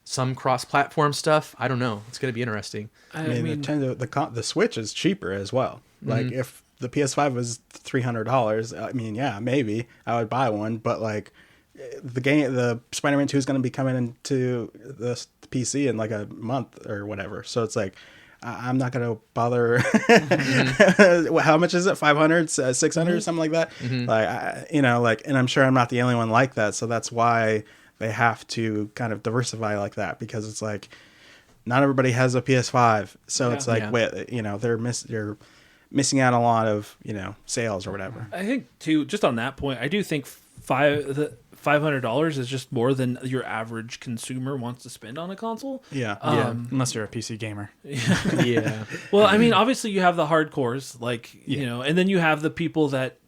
some cross-platform stuff? I don't know. It's going to be interesting. I mean, Nintendo, the Switch is cheaper as well. Like, if the PS5 was $300, I mean, yeah, maybe I would buy one. But like, the Spider-Man 2 is going to be coming into the PC in like a month or whatever. So it's like, I'm not going to bother. How much is it? 500, 600, something like that. Like, and I'm sure I'm not the only one like that. So that's why they have to kind of diversify like that, because it's like not everybody has a PS5, so it's like they're missing out on a lot of sales or whatever. I think too, just on that point, I do think $500 is just more than your average consumer wants to spend on a console. Unless you're a PC gamer. Well, I mean, obviously you have the hardcores, like and then you have the people that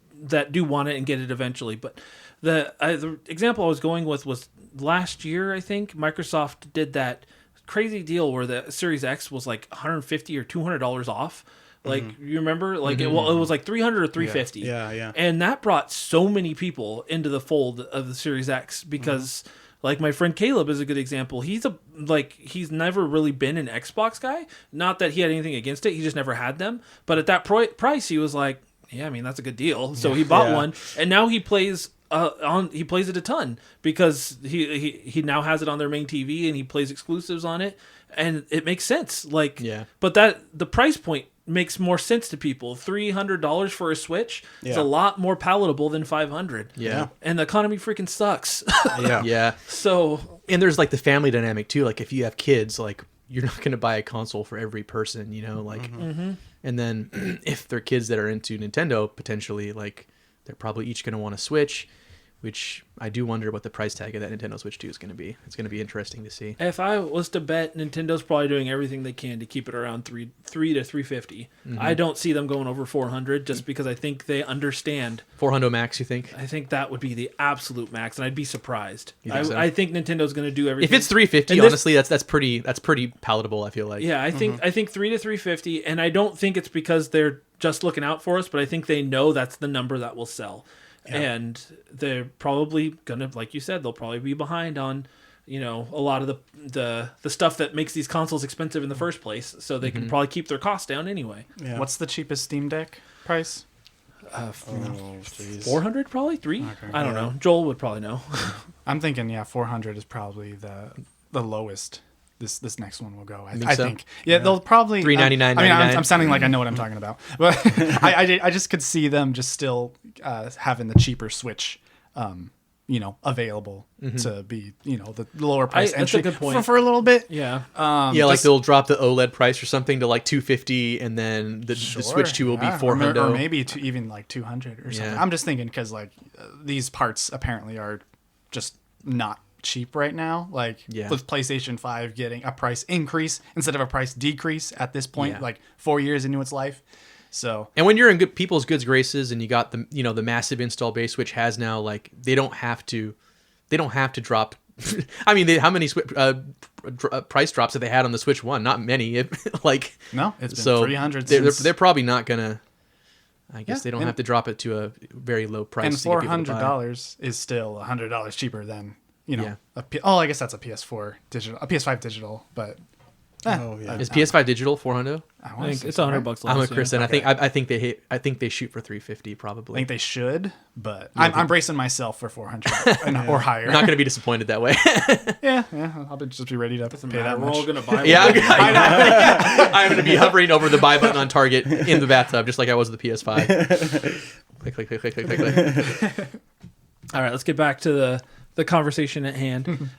do want it and get it eventually. But the example I was going with was last year, I think Microsoft did that crazy deal where the Series X was like $150 or $200 off. Like you remember, like it was like $300 or $350. Yeah. And that brought so many people into the fold of the Series X because, like my friend Caleb is a good example. He's never really been an Xbox guy. Not that he had anything against it. He just never had them. But at that price, he was like, yeah, I mean that's a good deal. So he bought one, and now he plays. He plays it a ton because he now has it on their main TV and he plays exclusives on it, and it makes sense. Like, but the price point makes more sense to people. $300 for a Switch is a lot more palatable than $500. Yeah, and the economy freaking sucks. yeah. So, and there's like the family dynamic too. Like if you have kids, like you're not going to buy a console for every person, you know. Like, and then if they're kids that are into Nintendo, potentially like they're probably each going to want a Switch. Which I do wonder what the price tag of that Nintendo Switch 2 is going to be. It's going to be interesting to see. If I was to bet, Nintendo's probably doing everything they can to keep it around $3 to $350. I don't see them going over $400 just because I think they understand. $400 max, you think? I think that would be the absolute max, and I'd be surprised. So? I think Nintendo's going to do everything. If it's $350, honestly, that's pretty palatable. I feel like. Yeah, I think $3 to $350, and I don't think it's because they're just looking out for us, but I think they know that's the number that will sell. Yeah. And they're probably gonna, like you said, they'll probably be behind on, you know, a lot of the stuff that makes these consoles expensive in the first place. So they can probably keep their costs down anyway. Yeah. What's the cheapest Steam Deck price? 400 probably 3. Okay. I don't know. Joel would probably know. I'm thinking 400 is probably the lowest. This next one will go. I so? think. Yeah, they'll probably $399. I'm sounding like I know what I'm talking about, but I just could see them just still having the cheaper Switch, available to be the lower price entry. That's a good point. For a little bit. Yeah. Like they'll drop the OLED price or something to like $250, and then the Switch 2 will be $400, or maybe even like $200 or something. I'm just thinking because like these parts apparently are just not cheap right now, with PlayStation 5 getting a price increase instead of a price decrease at this point, like 4 years into its life. So, and when you're in people's good graces and you got the massive install base, which has now like they don't have to drop. I mean, how many price drops have they had on the Switch 1? Not many. It's been 300. They're probably not gonna. I guess they don't have to drop it to a very low price. And $400 is still $100 cheaper than. I guess that's a PS4 digital, a PS5 digital, but is PS5 digital $400? I think it's $100. I'm with Chris, and I think they shoot for $350 probably. I think they should, but I'm bracing myself for $400 or higher. Not going to be disappointed that way. yeah, I'll just be ready to pay that much. We're all going to buy one. I'm going to be hovering over the buy button on Target in the bathtub, just like I was with the PS5. click. All right, let's get back to the conversation at hand.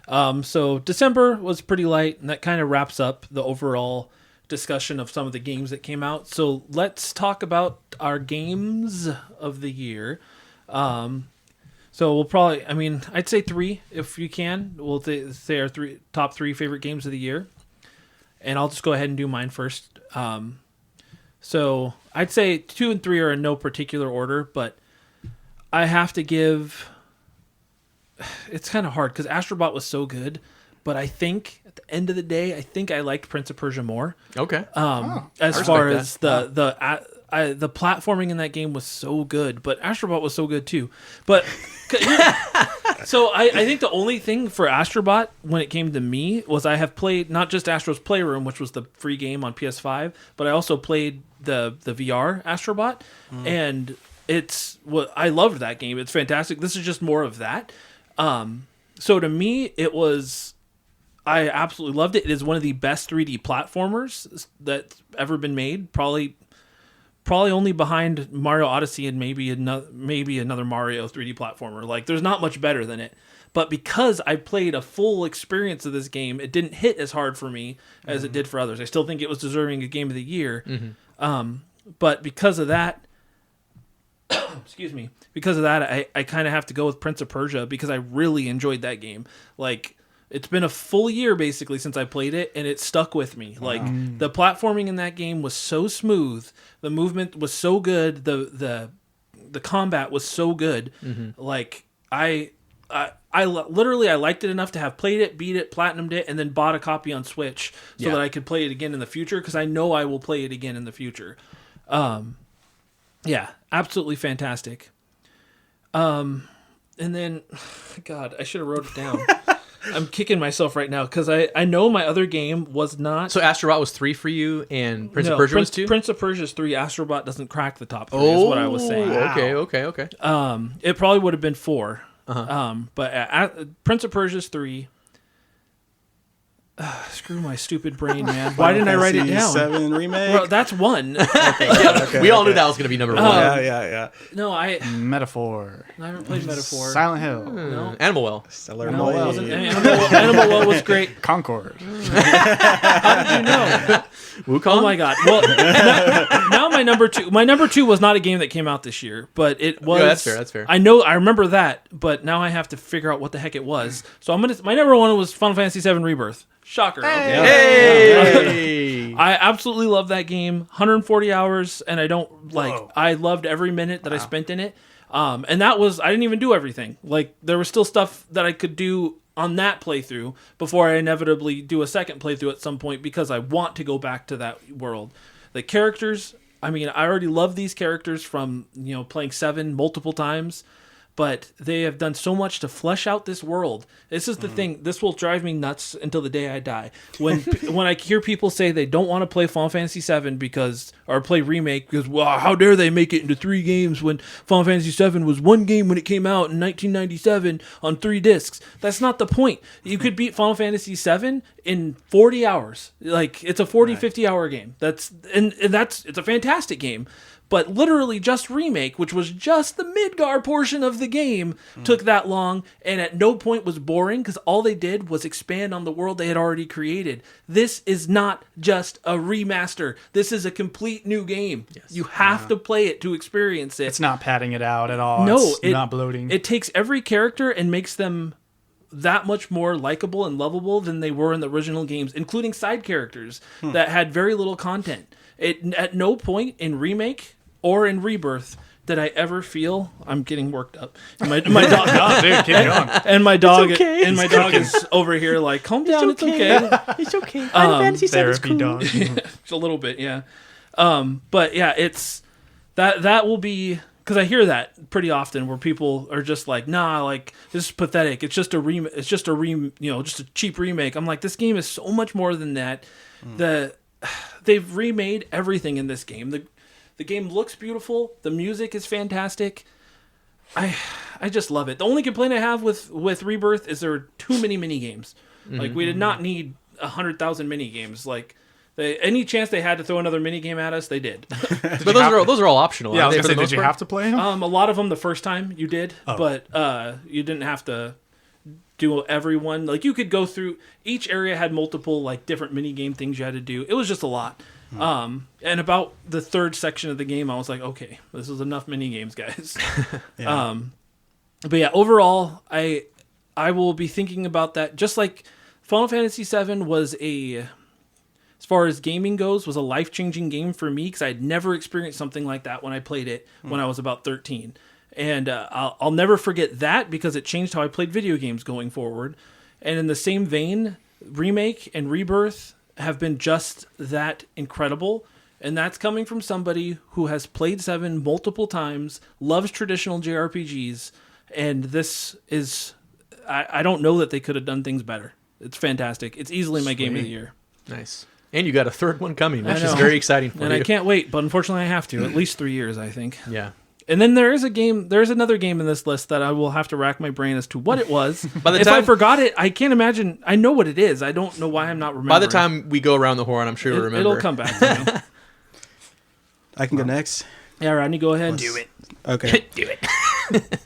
So December was pretty light, and that kind of wraps up the overall discussion of some of the games that came out. So let's talk about our games of the year. So we'll probably, I'd say 3 if you can. We'll say our top 3 favorite games of the year. And I'll just go ahead and do mine first. So I'd say 2 and 3 are in no particular order, but I have to give... It's kind of hard because Astrobot was so good, but I think at the end of the day, I liked Prince of Persia more. Okay. As far as the platforming in that game was so good, but Astrobot was so good too. But so I think the only thing for Astrobot when it came to me was I have played not just Astro's Playroom, which was the free game on PS5, but I also played the VR Astrobot, and I loved that game. It's fantastic. This is just more of that. So to me, I absolutely loved it. It is one of the best 3D platformers that's ever been made. Probably only behind Mario Odyssey and maybe another Mario 3D platformer. Like, there's not much better than it. But because I played a full experience of this game, it didn't hit as hard for me as it did for others. I still think it was deserving of Game of the Year. But because of that, I kind of have to go with Prince of Persia because I really enjoyed that game. Like, it's been a full year basically since I played it, and it stuck with me. Wow. Like, the platforming in that game was so smooth, the movement was so good, the combat was so good. Like, I literally I liked it enough to have played it, beat it, platinumed it, and then bought a copy on Switch so that I could play it again in the future, because I know I will play it again in the future. Yeah, absolutely fantastic. And then, God, I should have wrote it down. I'm kicking myself right now because I know my other game was not. So Astrobot was 3 for you, and Prince of Persia was 2? Prince of Persia is 3. Astrobot doesn't crack the top 3, is what I was saying. Wow. Okay. It probably would have been 4. But Prince of Persia is 3. Screw my stupid brain, man. Why didn't I write it down? 7 remake. Well, that's 1. We all knew that was going to be number 1. Yeah. No, I Metaphor. haven't played Metaphor. Silent Hill. No. Animal Well. Stellar No, it Blade. wasn't. Animal Well was great. Concord. How did you know? Wukong? Oh my God! Well, now my number 2. My number 2 was not a game that came out this year, but it was. Yeah, that's fair. I remember that, but now I have to figure out what the heck it was. So my number 1 was Final Fantasy VII Rebirth. Shocker. Hey! I absolutely love that game. 140 hours, and I loved every minute that I spent in it. And that was, I didn't even do everything. Like, there was still stuff that I could do on that playthrough before I inevitably do a second playthrough at some point, because I want to go back to that world. The characters, I mean, I already love these characters from, playing 7 multiple times. But they have done so much to flesh out this world. This is the thing. This will drive me nuts until the day I die. When I hear people say they don't want to play Final Fantasy VII or play Remake because, well, how dare they make it into 3 games when Final Fantasy VII was 1 game when it came out in 1997 on 3 discs. That's not the point. You could beat Final Fantasy VII in 40 hours. Like, it's a 40, 50-hour game. It's a fantastic game. But literally just Remake, which was just the Midgar portion of the game, took that long, and at no point was boring, because all they did was expand on the world they had already created. This is not just a remaster. This is a complete new game. Yes. You have to play it to experience it. It's not padding it out at all. No, it's not bloating. It takes every character and makes them that much more likable and lovable than they were in the original games, including side characters that had very little content. At no point in Remake or in Rebirth did I ever feel, I'm getting worked up. And my dog, no, dude, keep going. And my dog, okay. And my dog is over here like, calm down, it's okay. It's okay. Final Fantasy VII is Therapy cool. dog. Just a little bit, yeah. But yeah, it's that will be, because I hear that pretty often where people are just like, nah, like, this is pathetic. It's just just a cheap remake. I'm like, this game is so much more than that. They've remade everything in this game. The game looks beautiful. The music is fantastic. I just love it. The only complaint I have with Rebirth is there are too many mini games. Like, we did not need 100,000 mini games. Like, any chance they had to throw another mini game at us, they did. But those are all optional. Yeah, I was aren't gonna they, say, did you have to play them? A lot of them the first time you did, but you didn't have to do every one. Like, you could go through, each area had multiple, like, different mini game things you had to do. It was just a lot. And about the third section of the game, I was like, okay, this is enough mini games, guys. Yeah. But yeah, overall, I will be thinking about that. Just like Final Fantasy VII was as far as gaming goes, was a life-changing game for me, because I had never experienced something like that when I played it when I was about 13. And I'll never forget that, because it changed how I played video games going forward. And in the same vein, Remake and Rebirth have been just that incredible. And that's coming from somebody who has played 7 multiple times, loves traditional JRPGs, and this is, I don't know that they could have done things better. It's fantastic. It's easily my game of the year. Nice. And you got a third one coming, which I is know. very exciting for And you. I can't wait, but unfortunately I have to. At least 3 years, I think. Yeah. And then there's another game in this list that I will have to rack my brain as to what it was. By the if time- I forgot it, I can't imagine. I know what it is. I don't know why I'm not remembering. By the time we go around the horn, I'm sure you'll remember. It'll come back to me. I can go next. Yeah, Rodney, go ahead. Do it. Okay. Do it.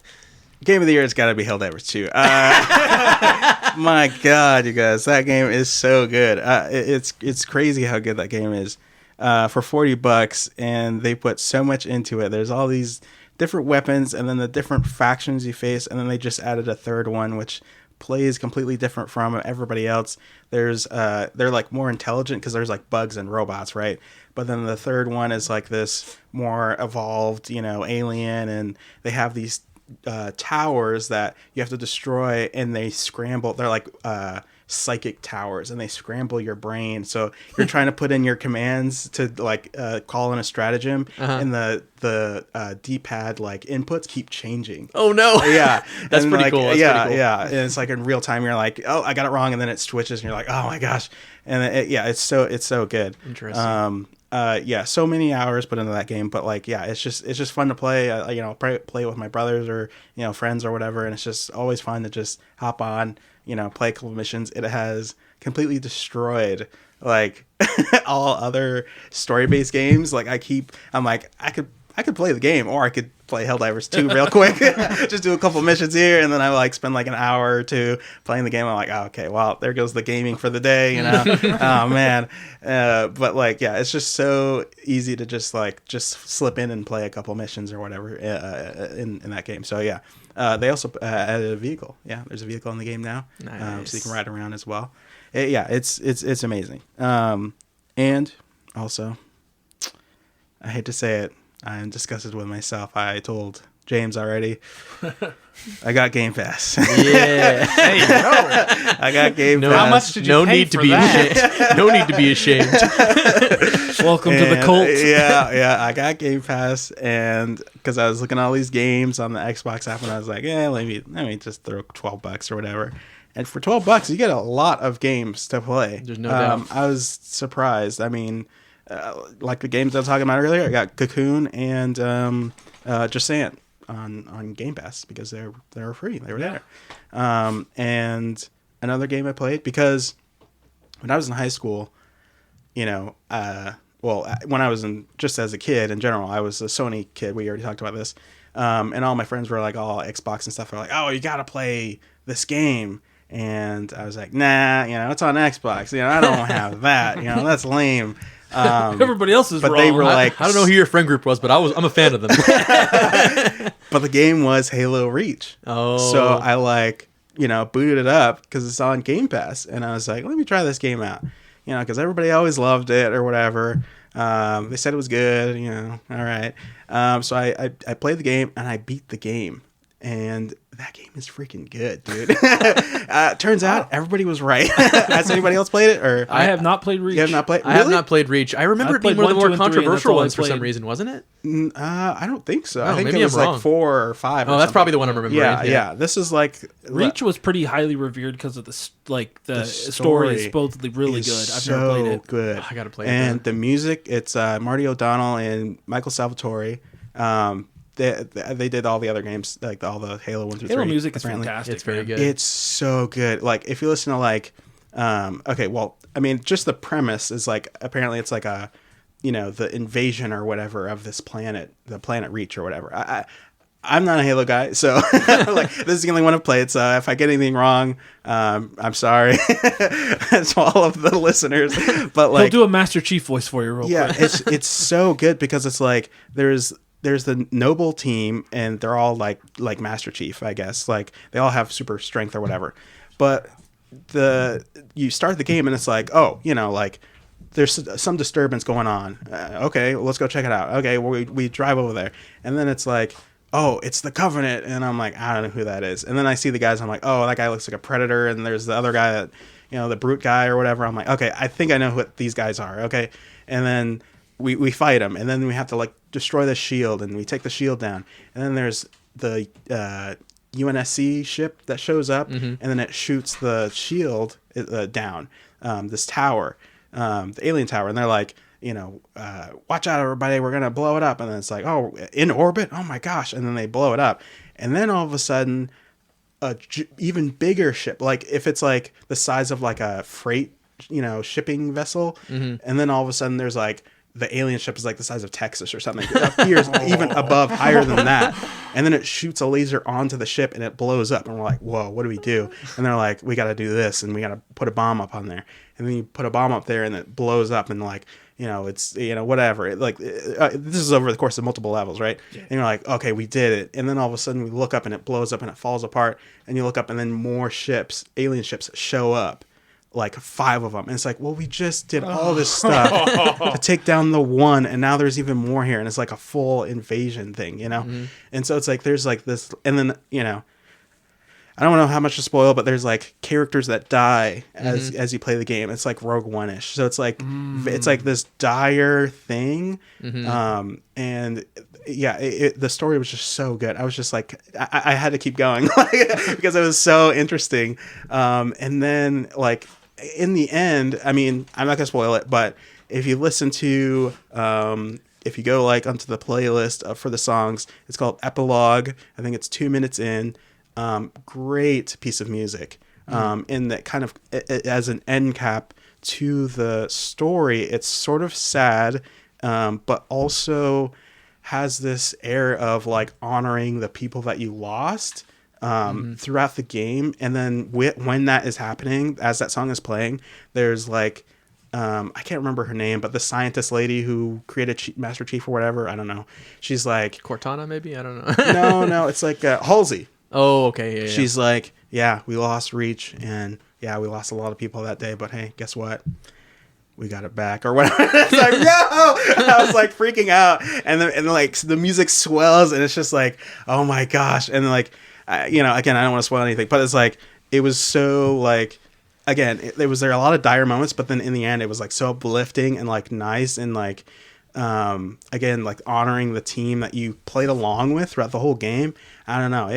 Game of the year has got to be Helldivers 2. My God, you guys, that game is so good. It's crazy how good that game is. For $40, and they put so much into it. There's all these different weapons, and then the different factions you face, and then they just added a third one, which plays completely different from everybody else. There's they're like more intelligent because there's like bugs and robots, right? But then the third one is like this more evolved, alien, and they have these towers that you have to destroy, and they scramble. They're like psychic towers, and they scramble your brain. So you're trying to put in your commands to like call in a stratagem, and the D-pad like inputs keep changing. Oh no! Yeah, that's and, pretty like, cool. That's yeah, pretty cool. yeah. And it's like in real time. You're like, oh, I got it wrong, and then it switches, and you're like, oh my gosh. And it's so good. Interesting. Yeah, so many hours put into that game, but like, yeah, it's just fun to play. Play with my brothers or friends or whatever, and it's just always fun to just hop on, play a couple of missions. It has completely destroyed like all other story-based games. Like I'm like, I could play the game, or I could play Helldivers 2 real quick. Just do a couple missions here, and then I like spend like an hour or two playing the game. I'm like, oh, okay, well, there goes the gaming for the day, Oh man. But like, yeah, it's just so easy to just slip in and play a couple missions or whatever in that game. So yeah, they also added a vehicle. Yeah, there's a vehicle in the game now, nice. So you can ride around as well. It's amazing. And also, I hate to say it, I'm disgusted with myself. I told James already. I got Game Pass. Yeah. Hey, no. I got Game Pass. How much did you pay for that? No need to be ashamed. Welcome to the cult. Yeah. I got Game Pass, and because I was looking at all these games on the Xbox app, and I was like, yeah, let me just throw $12 or whatever. And for $12, you get a lot of games to play. There's no doubt. I was surprised. I mean, like the games I was talking about earlier, I got Cocoon and Jasant on Game Pass because they were free. They were there. And another game I played because when I was in high school, when I was just as a kid in general, I was a Sony kid. We already talked about this. And all my friends were like all Xbox and stuff. They're like, oh, you got to play this game. And I was like, nah, it's on Xbox. I don't have that. That's lame. Everybody else is but wrong. They were like, I don't know who your friend group was, but I'm a fan of them. But the game was Halo Reach. Oh. So I booted it up because it's on Game Pass. And I was like, let me try this game out. Because everybody always loved it or whatever. They said it was good, all right. So I played the game and I beat the game. And that game is freaking good, dude. Turns out everybody was right. Has anybody else played it? Or I have not played Reach. You have not played? I have not played Reach. I remember it being one of the more 1, 2, and 3, and that's controversial all I ones for some played. reason, wasn't it? I don't think so. Oh, I think maybe it was I'm wrong. like 4 or 5. Oh, that's probably the one I'm remembering. Yeah. This is like Reach was pretty highly revered because of the story is supposedly really good. I've never played it. Good. I gotta play it. And the music, it's Marty O'Donnell and Michael Salvatore. They did all the other games, like all the Halo 1 through 3. Halo music is apparently. fantastic. It's very man. good. It's so good. Like if you listen to just the premise is like apparently it's like a, the invasion or whatever of this planet, the planet Reach or whatever. I'm not a Halo guy, so like this is the only one I've played. So if I get anything wrong, I'm sorry to all of the listeners. But like, he'll do a Master Chief voice for you, real quick. it's so good because it's like there's the noble team and they're all like Master Chief, I guess. Like they all have super strength or whatever. But you start the game and it's like, oh, like there's some disturbance going on. Okay, well, let's go check it out. Okay, well, we drive over there, and then it's like, oh, it's the Covenant, and I'm like, I don't know who that is. And then I see the guys, I'm like, oh, that guy looks like a Predator, and there's the other guy that, the Brute guy or whatever. I'm like, okay, I think I know what these guys are. Okay, and then we fight them, and then we have to like destroy the shield, and we take the shield down, and then there's the UNSC ship that shows up, and then it shoots the shield down, this tower, the alien tower, and they're like, watch out, everybody, we're gonna blow it up. And then it's like, oh, in orbit, oh my gosh, and then they blow it up, and then all of a sudden a even bigger ship, like if it's like the size of like a freight shipping vessel, and then all of a sudden there's like the alien ship is like the size of Texas or something. It appears even above, higher than that. And then it shoots a laser onto the ship and it blows up. And we're like, whoa, what do we do? And they're like, we got to do this and we got to put a bomb up on there. And then you put a bomb up there and it blows up and like, it's, whatever. This is over the course of multiple levels, right? Yeah. And you're like, okay, we did it. And then all of a sudden we look up and it blows up and it falls apart. And you look up and then more ships, alien ships show up. like 5 of them. And it's like, well, we just did all this stuff to take down the one, and now there's even more here, and it's like a full invasion thing, you know? And so it's like there's like this, and then, you know, I don't know how much to spoil, but there's like characters that die as you play the game. It's like Rogue One-ish. So it's like this dire thing. And yeah, the story was just so good. I was just like, I had to keep going because it was so interesting. And then like in the end, I mean, I'm not gonna spoil it, but if you listen to, if you go like onto the playlist for the songs, it's called Epilogue. I think it's 2 minutes in. Great piece of music. In that kind of as an end cap to the story, it's sort of sad, but also has this air of like honoring the people that you lost throughout the game. And then when that is happening, as that song is playing, there's like I can't remember her name, but the scientist lady who created Master Chief or whatever, I don't know. She's like Cortana, maybe, I don't know. no, it's like Halsey. Oh, okay. Yeah, She's like, yeah, we lost Reach, and yeah, we lost a lot of people that day, but hey, guess what? We got it back, or whatever. It's like, no! I was like freaking out, and then like the music swells, and it's just like, oh my gosh, and like, you know, again, I don't want to spoil anything, but it's like, it was so like, again, there was a lot of dire moments, but then in the end, it was like so uplifting and like nice and like, again, like honoring the team that you played along with throughout the whole game. I don't know.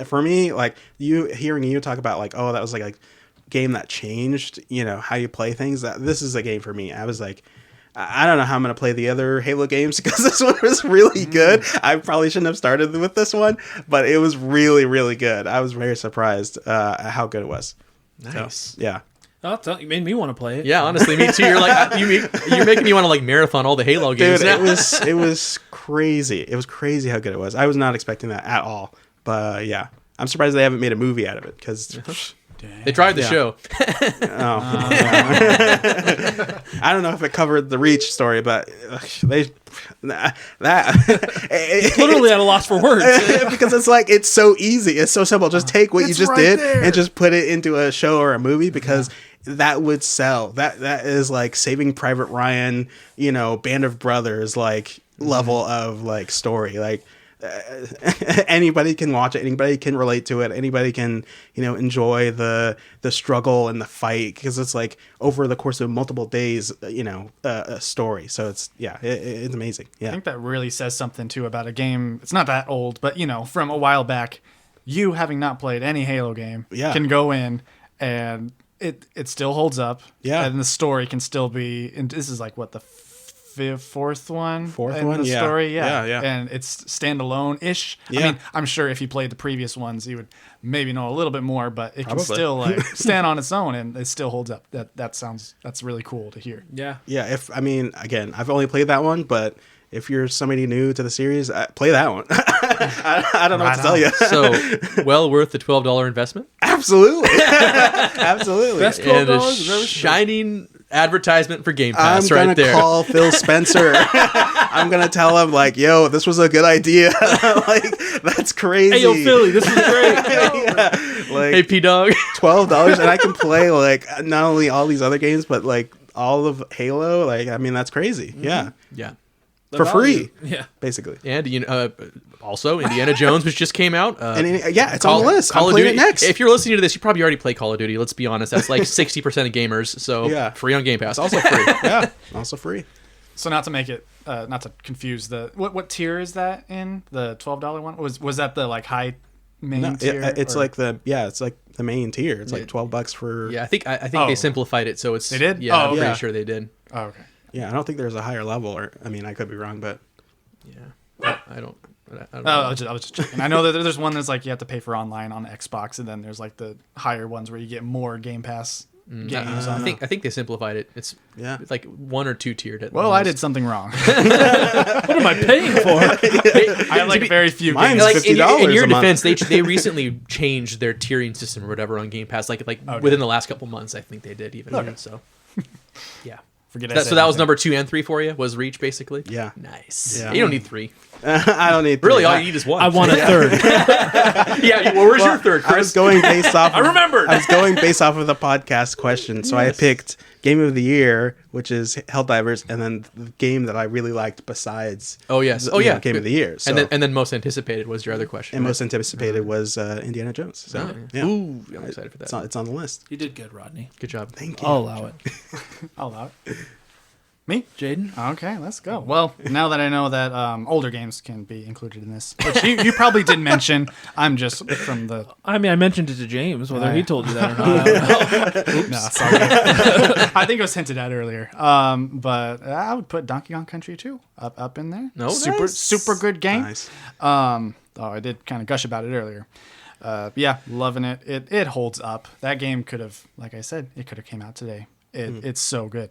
For me, like hearing you talk about like, oh, that was like a game that changed, you know, how you play things. That this is a game for me. I was like, I don't know how I'm going to play the other Halo games because this one was really good. I probably shouldn't have started with this one, but it was really, really good. I was very surprised at how good it was. Nice. So, yeah. Oh, you made me want to play it. Yeah, honestly, me too. You're like you're making me want to like marathon all the Halo games. Dude, now. it was crazy. It was crazy how good it was. I was not expecting that at all. But yeah, I'm surprised they haven't made a movie out of it because they tried the show. I don't know if it covered the Reach story, but they it's literally at a loss for words because it's like it's so easy. It's so simple. Just take what you just did and just put it into a show or a movie because. That would sell. That is like Saving Private Ryan, you know, Band of Brothers like level of like story. Like anybody can watch it. Anybody can relate to it. Anybody can, you know, enjoy the struggle and the fight because it's like over the course of multiple days, you know, a story. So it's it's amazing. Yeah, I think that really says something too about a game. It's not that old, but you know, from a while back, you having not played any Halo game, can go in and. It still holds up, and the story can still be. And this is like what the fourth one in the story, and it's standalone-ish. Yeah. I mean, I'm sure if you played the previous ones, you would maybe know a little bit more, but it can still like stand on its own, and it still holds up. That's really cool to hear. Yeah. If I mean, again, I've only played that one, but. If you're somebody new to the series, play that one. I don't know what to tell you. So, well worth the $12 investment? Absolutely. Absolutely. Best $12 shining advertisement for Game Pass I'm right there. I'm going to call Phil Spencer. I'm going to tell him, like, yo, this was a good idea. Like, that's crazy. Hey, yo, Philly, this is great. Like, hey, P-Dog. $12, and I can play, like, not only all these other games, but, like, all of Halo. Like, I mean, that's crazy. Yeah. Yeah. For free, basically. And you know, also Indiana Jones, which just came out. And it's on the list. Call of Duty. It next. If you're listening to this, you probably already play Call of Duty. Let's be honest, that's like 60% of gamers. So free on Game Pass. It's also free. Yeah, also free. So not to make it, not to confuse what tier is that in the $12 one? Was that the like high main tier? It's like it's like the main tier. It's like $12 for. Yeah, I think they simplified it, so it's. They did. Yeah, I'm pretty sure they did. Oh, okay. Yeah, I don't think there's a higher level, or I mean, I could be wrong, but I don't know. I was just checking. I know that there's one that's like you have to pay for online on Xbox, and then there's like the higher ones where you get more Game Pass games. I think they simplified it. It's like 1 or 2 tiered. Well, I did something wrong. What am I paying for? I have like very few. Mine's games. like $50 in your a month. defense, they recently changed their tiering system or whatever on Game Pass. Like within the last couple months, I think they did even. Okay. So yeah. So that was number 2 and 3 for you, was Reach, basically? Yeah. Nice. Yeah. You don't need 3. I don't need 3. Really, all you need is one. I want a third. Yeah, well, where's your third, Chris? I was going based off. I remembered. I was going based off of the podcast question, so I picked Game of the Year, which is Helldivers, and then the game that I really liked besides. Oh yes. Game of the Year. So. And then most anticipated was your other question. And right? most anticipated was Indiana Jones. So yeah, Ooh, I'm excited for that. it's on the list. You did good, Rodney. Good job. Thank you. I'll allow it. I'll allow it. Me? Jaiden? Okay, let's go. Well, now that I know that older games can be included in this, which you probably did mention, I'm just from the... I mean, I mentioned it to James, whether he told you that or not. I don't know. No, it's all good. I think it was hinted at earlier. But I would put Donkey Kong Country 2 up in there. No, super good game. Nice. I did kind of gush about it earlier. Yeah, loving it. It holds up. That game could have, like I said, it could have came out today. It's so good.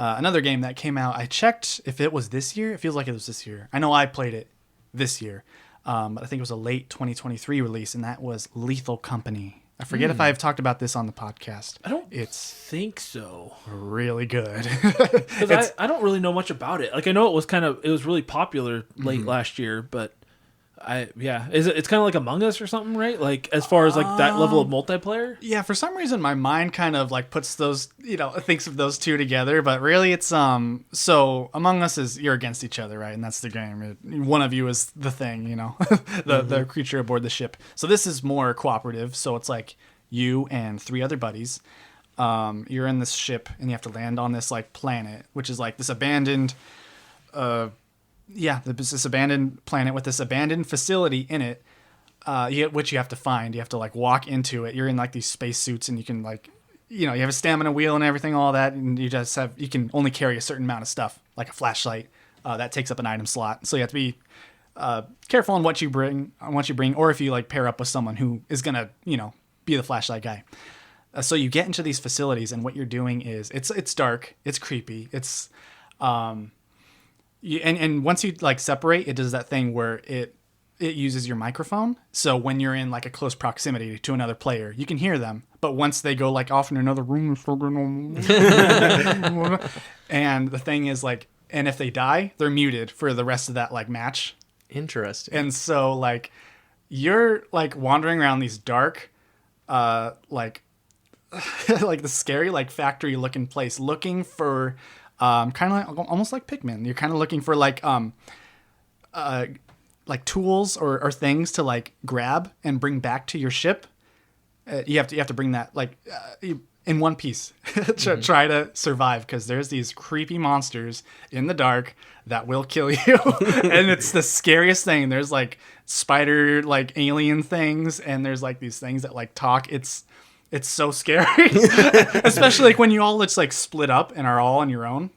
Another game that came out, I checked if it was this year. It feels like it was this year. I know I played it this year, but I think it was a late 2023 release, and that was Lethal Company. I forget if I've talked about this on the podcast. I don't It's think so. really good. Because I don't really know much about it. Like, I know it was really popular late last year, but it's kind of like Among Us or something, right? Like, as far as like that level of multiplayer. Yeah, for some reason my mind kind of like puts those, thinks of those two together, but really it's so Among Us is you're against each other, right? And that's the game. One of you is the thing, the creature aboard the ship. So this is more cooperative, so it's like you and 3 other buddies. You're in this ship and you have to land on this like planet, which is like this abandoned this abandoned planet with this abandoned facility in it, which you have to find. You have to like walk into it. You're in like these space suits, and you can like, you have a stamina wheel and everything, all that, and you can only carry a certain amount of stuff, like a flashlight, that takes up an item slot. So you have to be careful on what you bring, or if you like pair up with someone who is gonna, be the flashlight guy. So you get into these facilities, and what you're doing is it's dark, it's creepy, it's and once you like separate, it does that thing where it uses your microphone. So when you're in like a close proximity to another player, you can hear them. But once they go like off in another room, and the thing is like, and if they die, they're muted for the rest of that like match. Interesting. And so like you're like wandering around these dark, like like the scary like factory looking place, looking for. Kind of like, almost like Pikmin. You're kind of looking for like tools or things to like grab and bring back to your ship. You have to bring that like in one piece to try to survive, because there's these creepy monsters in the dark that will kill you, and it's the scariest thing. There's like spider like alien things, and there's like these things that like talk. It's so scary, especially like when you all just like split up and are all on your own,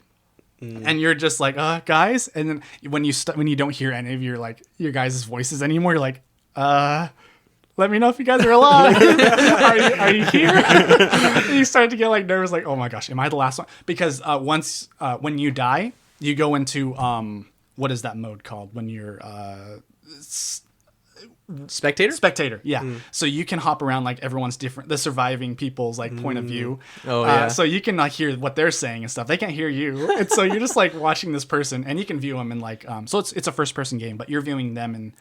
and you're just like, guys. And then when you don't hear any of your guys' voices anymore, you're like, let me know if you guys are alive. are you here? And you start to get like nervous, like, oh my gosh, am I the last one? Because once when you die, you go into what is that mode called when you're Spectator, yeah. So you can hop around like everyone's different, the surviving people's like point of view. Oh yeah. So you can like hear what they're saying and stuff. They can't hear you, and so you're just like watching this person, and you can view them in like so it's a first person game, but you're viewing them in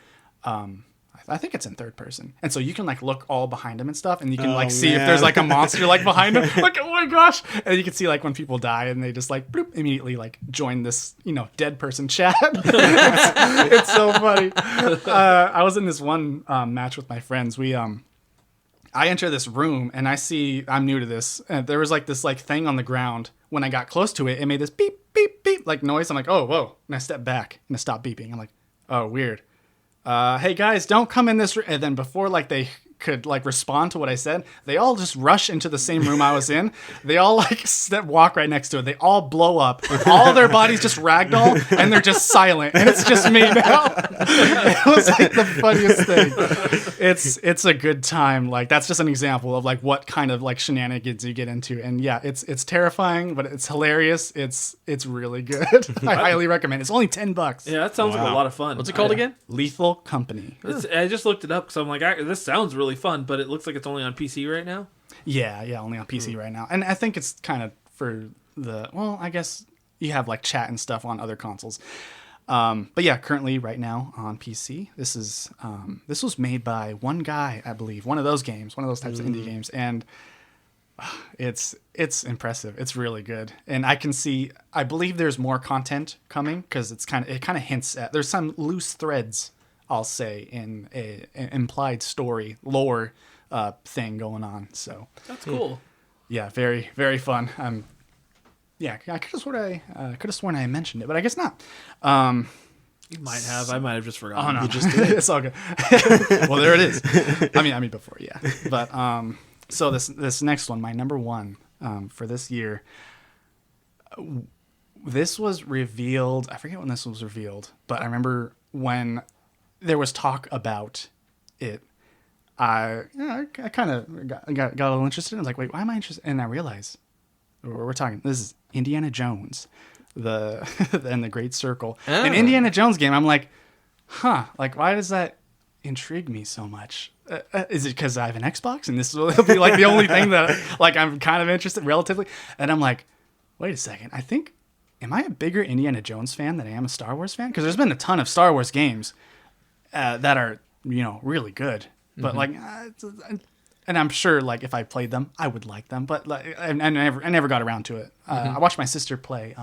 I think it's in third person, and so you can like look all behind them and stuff, and you can like see if there's like a monster like behind them. Like, oh my gosh! And you can see like when people die, and they just like bloop, immediately like join this dead person chat. It's so funny. I was in this one match with my friends. I enter this room and I'm new to this, and there was like this like thing on the ground. When I got close to it, it made this beep beep beep like noise. I'm like, oh whoa! And I step back and it stopped beeping. I'm like, oh weird. Hey guys, don't come in this room. And then before like they could like respond to what I said, they all just rush into the same room I was in. They all like walk right next to it. They all blow up. All their bodies just ragdoll, and they're just silent. And it's just me now. It was like the funniest thing. It's a good time. Like that's just an example of like what kind of like shenanigans you get into. And yeah, it's terrifying, but it's hilarious. It's really good. I highly recommend. It's only $10. Yeah, that sounds like a lot of fun. What's it called again? Lethal Company. I just looked it up because I'm like, this sounds really fun, but it looks like it's only on PC right now. Yeah, only on PC right now. And I think it's kind of for I guess you have like chat and stuff on other consoles. But yeah, currently right now on PC, this was made by one guy, I believe, one of those games, one of those types of indie games, and it's impressive. It's really good, and I believe there's more content coming because it kind of hints at there's some loose threads, I'll say, in an implied story lore thing going on. So That's cool. yeah, very very fun. Yeah, I could have sworn I mentioned it, but I guess not. You might have. I might have just forgotten. Oh no, You just did. it's all good. Well, there it is. I mean before, yeah. But so this next one, my number one for this year. This was revealed. I forget when this was revealed, but I remember when there was talk about it. I kind of got a little interested. I was like, wait, why am I interested? And I realized we're talking. This is Indiana Jones, and the Great Circle. Oh. An Indiana Jones game. I'm like, like why does that intrigue me so much? Is it because I have an Xbox and this will be like the only thing that like I'm kind of interested relatively? And I'm like, wait a second. Am I a bigger Indiana Jones fan than I am a Star Wars fan? Because there's been a ton of Star Wars games that are really good, but like, and I'm sure like if I played them, I would like them. But like, I never got around to it. I watched my sister play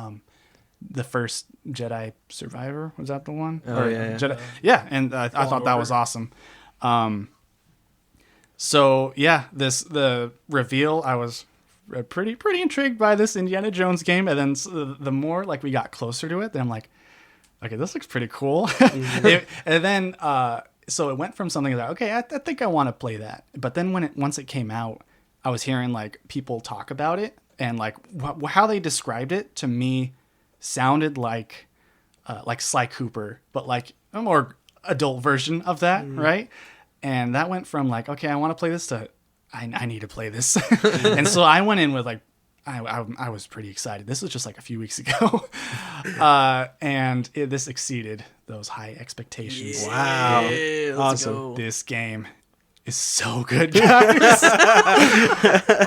the first Jedi Survivor. Was that the one? Oh, yeah. Jedi, yeah, and I thought that was awesome. So yeah, the reveal, I was pretty intrigued by this Indiana Jones game, and then the more like we got closer to it, then I'm like, okay, this looks pretty cool. And then so it went from something like, okay, I think I want to play that, but then once it came out, I was hearing like people talk about it, and like how they described it to me sounded like Sly Cooper, but like a more adult version of that, right? And that went from like, okay, I want to play this to I need to play this. And so I went in with like, I was pretty excited. This was just like a few weeks ago. And this exceeded those high expectations. Wow. Let's Awesome. go. This game is so good, guys.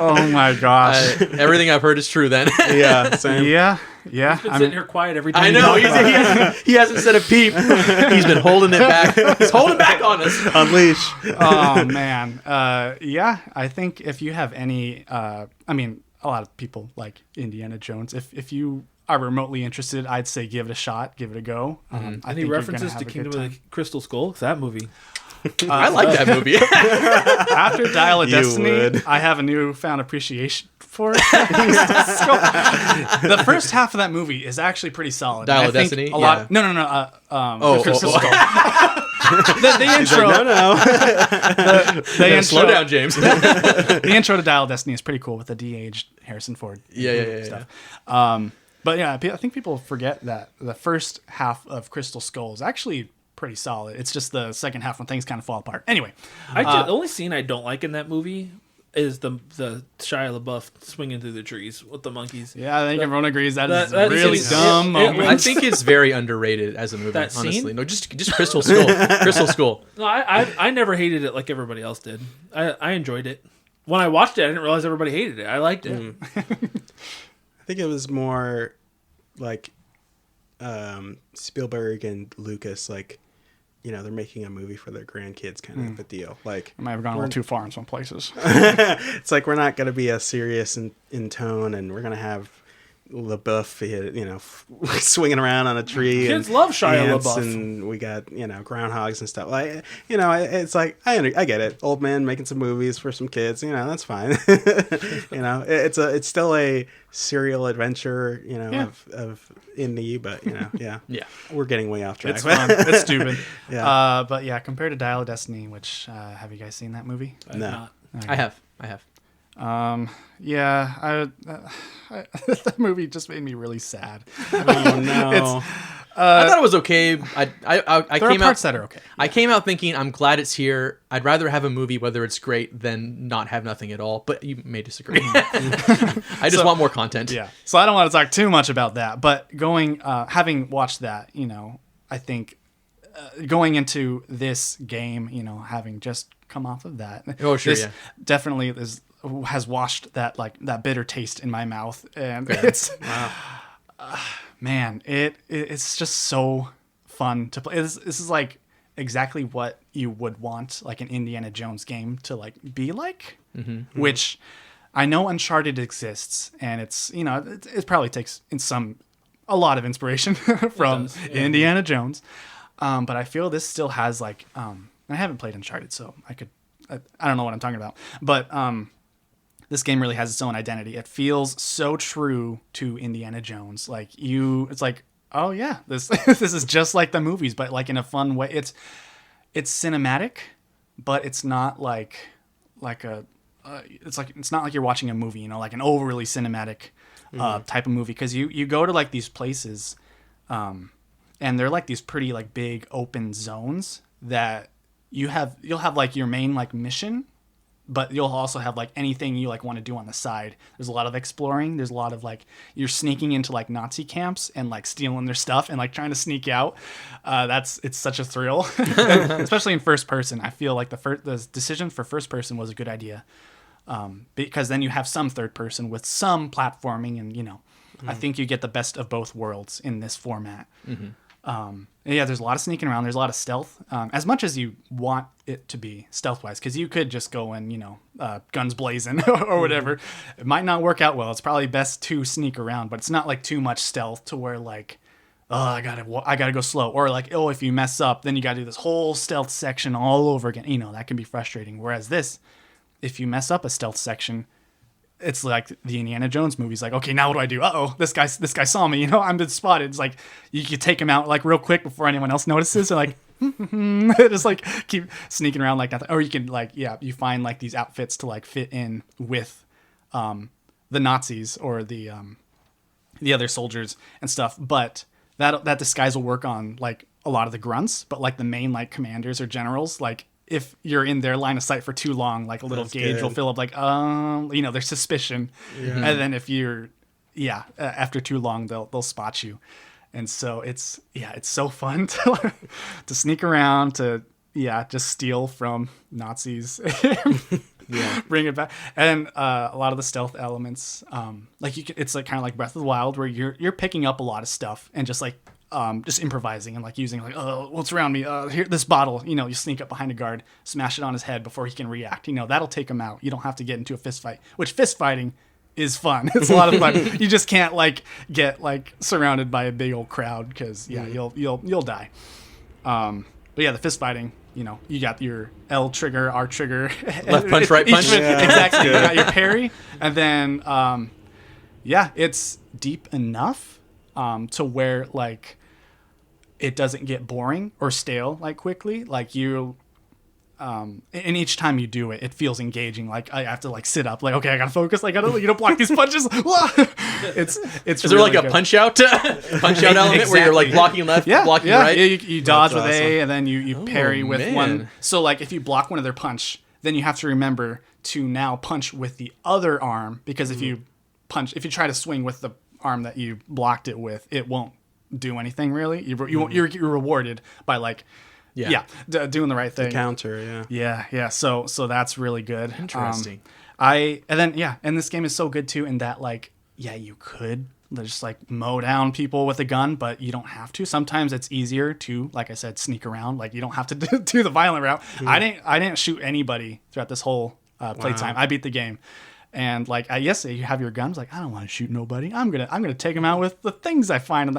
Oh my gosh. Everything I've heard is true then. Yeah, same. Yeah. He's been sitting here quiet every time. I you know. talk He about it. hasn't said a peep. He's been holding it back. He's holding back on us. Unleash. Oh man. Yeah, I think if you have any I mean, a lot of people like Indiana Jones. If you are remotely interested, I'd say give it a shot, give it a go. I Any think you're gonna references have to a good Kingdom time. of the Crystal Skull? 'Cause that movie. I like that movie. After Dial of You Destiny, would. I have a newfound appreciation for it. The first half of that movie is actually pretty solid. Dial And I of think Destiny? A lot. Yeah. No. Crystal Skull. The intro. No. The intro. Slow down, James. The intro to Dial of Destiny is pretty cool with the de-aged Harrison Ford. Yeah. Stuff. But yeah, I think people forget that the first half of Crystal Skull is actually pretty solid. It's just the second half when things kind of fall apart. Anyway, The only scene I don't like in that movie is the Shia LaBeouf swinging through the trees with the monkeys. yeah, I think everyone agrees that is that really scene- dumb it- moment. I think it's very underrated as a movie. That scene? honestly, no, just Crystal Skull. Crystal Skull. No, I never hated it like everybody else did. I enjoyed it. When I watched it, I didn't realize everybody hated it. I liked it. I think it was more like Spielberg and Lucas, like, you know, they're making a movie for their grandkids kind of a deal. Like, I might have gone a little too far in some places. it's like we're not going to be as serious in tone, and we're going to have LaBeouf, you know, swinging around on a tree. Kids and love Shia ants, LaBeouf. and we got, you know, groundhogs and stuff. Like, you know, it's like I get it. Old man making some movies for some kids, you know, that's fine. You know, it's still a serial adventure, you know, of indie, but you know, yeah, we're getting way off track. It's fun. It's stupid. Yeah. But yeah, compared to Dial of Destiny, which have you guys seen that movie? No. I have. Yeah, that movie just made me really sad. Oh no. I thought it was okay. I There are came parts out. that are okay. I came out thinking I'm glad it's here. I'd rather have a movie whether it's great than not have nothing at all. But you may disagree. I just want more content. Yeah. So I don't want to talk too much about that, but having watched that, you know, I think going into this game, you know, having just come off of that, Oh, sure, this yeah. definitely has washed that bitter taste in my mouth, and it's man, it's just so fun to play. This is like exactly what you would want like an Indiana Jones game to like be like, which I know Uncharted exists, and it's, you know, it probably takes a lot of inspiration from Indiana Jones. But I feel this still has like, I haven't played Uncharted, so I don't know what I'm talking about, but this game really has its own identity. It feels so true to Indiana Jones. Like it's like, oh yeah, this this is just like the movies, but like in a fun way. It's cinematic, but it's not it's not like you're watching a movie, you know, like an overly cinematic type of movie. Because you go to like these places, and they're like these pretty like big open zones that you'll have like your main like mission, but you'll also have like anything you like want to do on the side. There's a lot of exploring. There's a lot of like you're sneaking into like Nazi camps and like stealing their stuff and like trying to sneak out. It's such a thrill, especially in first person. I feel like the decision for first person was a good idea, because then you have some third person with some platforming, and you know, I think you get the best of both worlds in this format. Yeah, there's a lot of sneaking around. There's a lot of stealth, as much as you want it to be stealth-wise, because you could just go in, you know, guns blazing or whatever. It might not work out well. It's probably best to sneak around, but it's not like too much stealth to where like, oh, I gotta go slow, or like, oh, if you mess up, then you gotta do this whole stealth section all over again. You know, that can be frustrating. Whereas this, if you mess up a stealth section, it's like the Indiana Jones movies. Like, okay, now what do I do? Uh-oh, this guy saw me. You know, I'm been spotted. It's like you could take him out like real quick before anyone else notices. And like, just like keep sneaking around like that. Or you can like, you find like these outfits to like fit in with the Nazis or the other soldiers and stuff. But that disguise will work on like a lot of the grunts. But like the main like commanders or generals, like, if you're in their line of sight for too long, like a little gauge will fill up, like, you know, there's suspicion. Yeah. And then if you're, after too long, they'll spot you. And so it's so fun to sneak around, to, just steal from Nazis, bring it back. And a lot of the stealth elements, like it's like kind of like Breath of the Wild, where you're picking up a lot of stuff and just like, just improvising and like using like, oh, what's around me? Here, this bottle, you know, you sneak up behind a guard, smash it on his head before he can react. You know, that'll take him out. You don't have to get into a fist fight, which fist fighting is fun. It's a lot of fun. You just can't like get like surrounded by a big old crowd, because you'll die. But yeah, the fist fighting, you know, you got your L trigger, R trigger, left punch, right punch. Exactly. You got your parry, and then it's deep enough to where like it doesn't get boring or stale like quickly. Like you, and each time you do it, it feels engaging. Like I have to like sit up, like, okay, I gotta focus. Like I don't block these punches. It's. Is there like a punch out element where you're like blocking left, blocking right? Yeah, you dodge with A, and then you parry with one. So like if you block one of their punch, then you have to remember to now punch with the other arm, because if you try to swing with the arm that you blocked it with, it won't do anything really. You're rewarded by like doing the right thing. The counter, yeah. So that's really good. Interesting. And this game is so good too in that like you could just like mow down people with a gun, but you don't have to. Sometimes it's easier to, like I said, sneak around. Like you don't have to do the violent route. I didn't shoot anybody throughout this whole playtime. I beat the game. And like, you have your guns. Like, I don't want to shoot nobody. I'm gonna take them out with the things I find.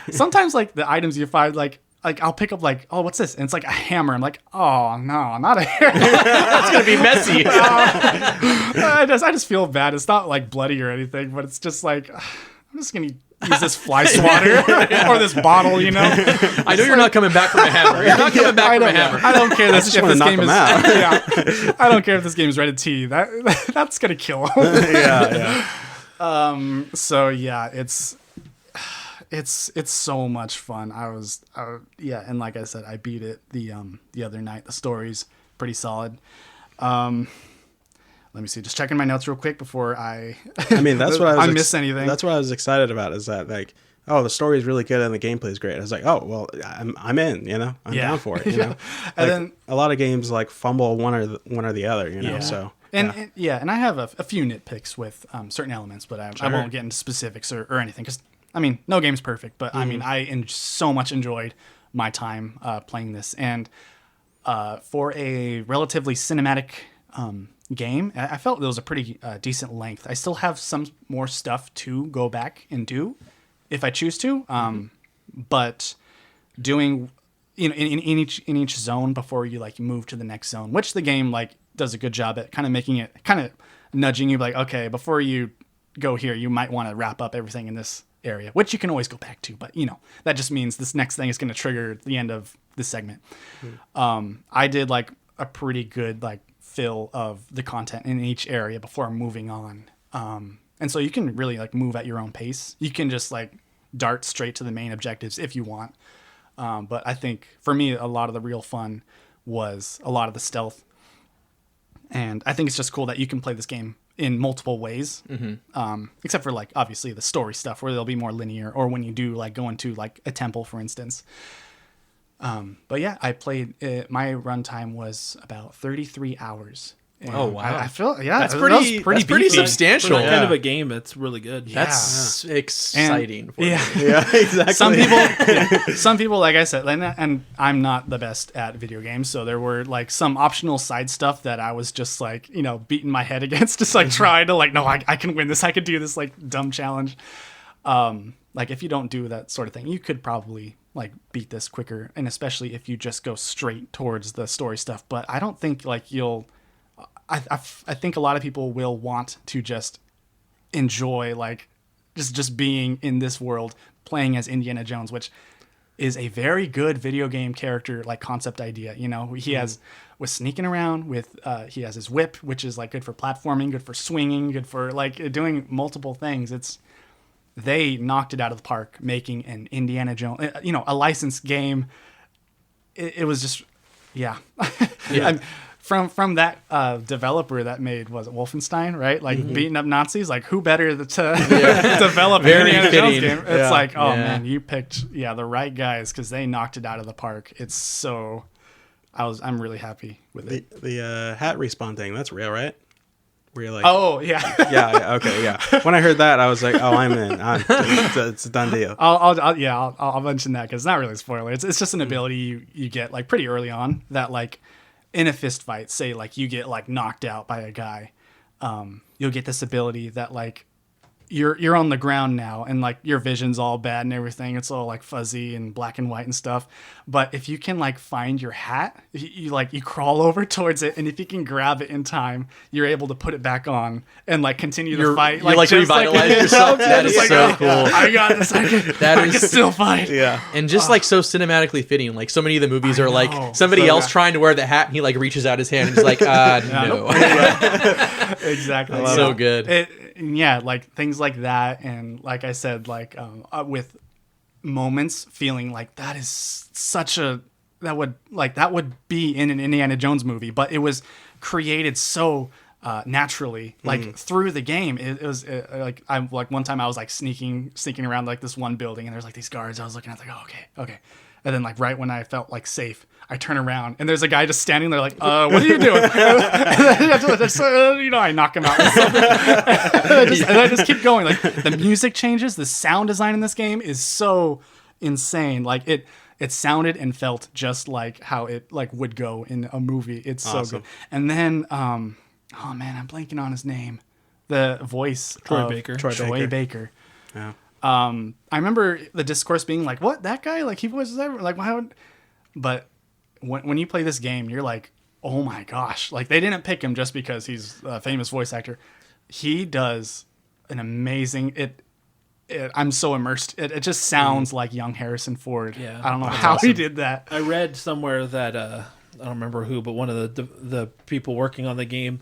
Sometimes like the items you find, like I'll pick up like, oh, what's this? And it's like a hammer. I'm like, oh no, not a hammer. That's gonna be messy. I just feel bad. It's not like bloody or anything, but it's just like, I'm just gonna use this fly swatter or this bottle, you know. I know you're not coming back from a hammer. You're not coming back from a hammer. I don't care. I just want to knock him out. I don't care if this game is rated T. That's gonna kill him. So yeah, it's so much fun. And like I said, I beat it the other night. The story's pretty solid. Let me see. Just checking my notes real quick before I mean, that's what I miss anything. That's what I was excited about. Is that like, oh, the story is really good and the gameplay is great. I was like, oh, well, I'm in. You know, I'm down for it. You know, And like, then a lot of games like fumble one or the other. You know, so. And I have a few nitpicks with certain elements, but I won't get into specifics or anything, because I mean, no game's perfect. But I mean, I so much enjoyed my time playing this. And for a relatively cinematic game, I felt it was a pretty decent length. I still have some more stuff to go back and do if I choose to, but doing in each zone before you like move to the next zone, which the game like does a good job at kind of making it kind of nudging you like, okay, before you go here, you might want to wrap up everything in this area, which you can always go back to, but that just means this next thing is going to trigger the end of this segment. I did like a pretty good like fill of the content in each area before moving on. And so you can really like move at your own pace. You can just like dart straight to the main objectives if you want. But I think for me, a lot of the real fun was a lot of the stealth. And I think it's just cool that you can play this game in multiple ways, except for like obviously the story stuff where they'll be more linear, or when you do like go into like a temple, for instance. But yeah, I played it. My runtime was about 33 hours. And oh wow! I feel that's pretty substantial. For that kind of a game, it's really good. That's exciting. For yeah, exactly. Some people, like I said, and I'm not the best at video games, so there were like some optional side stuff that I was just like beating my head against, just like trying to like, no, I can win this. I could do this like dumb challenge. Like if you don't do that sort of thing, you could probably like beat this quicker, and especially if you just go straight towards the story stuff. But I don't think like you'll. I think a lot of people will want to just enjoy like just being in this world, playing as Indiana Jones, which is a very good video game character like concept idea. He was sneaking around with he has his whip, which is like good for platforming, good for swinging, good for like doing multiple things. They knocked it out of the park making an Indiana Jones, a licensed game. It was just yeah. From that developer that made, was it Wolfenstein, right? Like beating up Nazis. Like who better to develop an Indiana Jones game? It's like, oh man, you picked the right guys because they knocked it out of the park. It's so, I'm really happy with it. The hat respawn thing, that's real, right? Where you're like, oh yeah, yeah. When I heard that, I was like, oh, I'm in. It's a done deal. I'll mention that because it's not really a spoiler. It's just an ability you get like pretty early on that like. In a fist fight, say like you get like knocked out by a guy, you'll get this ability that like you're on the ground now and like your vision's all bad and everything. It's all like fuzzy and black and white and stuff. But if you can like find your hat, you crawl over towards it, and if you can grab it in time, you're able to put it back on and like continue the fight. You like revitalize yourself. That is so cool. I got this. I can still fight. Yeah. And just like so cinematically fitting. Like so many of the movies are like somebody else trying to wear the hat, and he like reaches out his hand and he's like, no. Exactly. That's so good. Like things like that, and like I said, like with moments feeling like that is that would be in an Indiana Jones movie, but it was created so naturally, like through the game. It was like one time I was like sneaking around like this one building, and there's like these guards. I was looking at like, oh, okay, and then like right when I felt like safe, I turn around and there's a guy just standing there like, what are you doing? I knock him out. And I just keep going. Like the music changes, the sound design in this game is so insane. Like it sounded and felt just like how it like would go in a movie. It's so good. And then, oh man, I'm blanking on his name. The voice Troy Baker. Troy Baker. Yeah. I remember the discourse being like, what, that guy? Like he voices everyone. Like why would, but when you play this game, you're like, oh my gosh. Like they didn't pick him just because he's a famous voice actor. He does an amazing, I'm so immersed. It just sounds like young Harrison Ford. Yeah. I don't know how he did that. I read somewhere that, I don't remember who, but one of the people working on the game,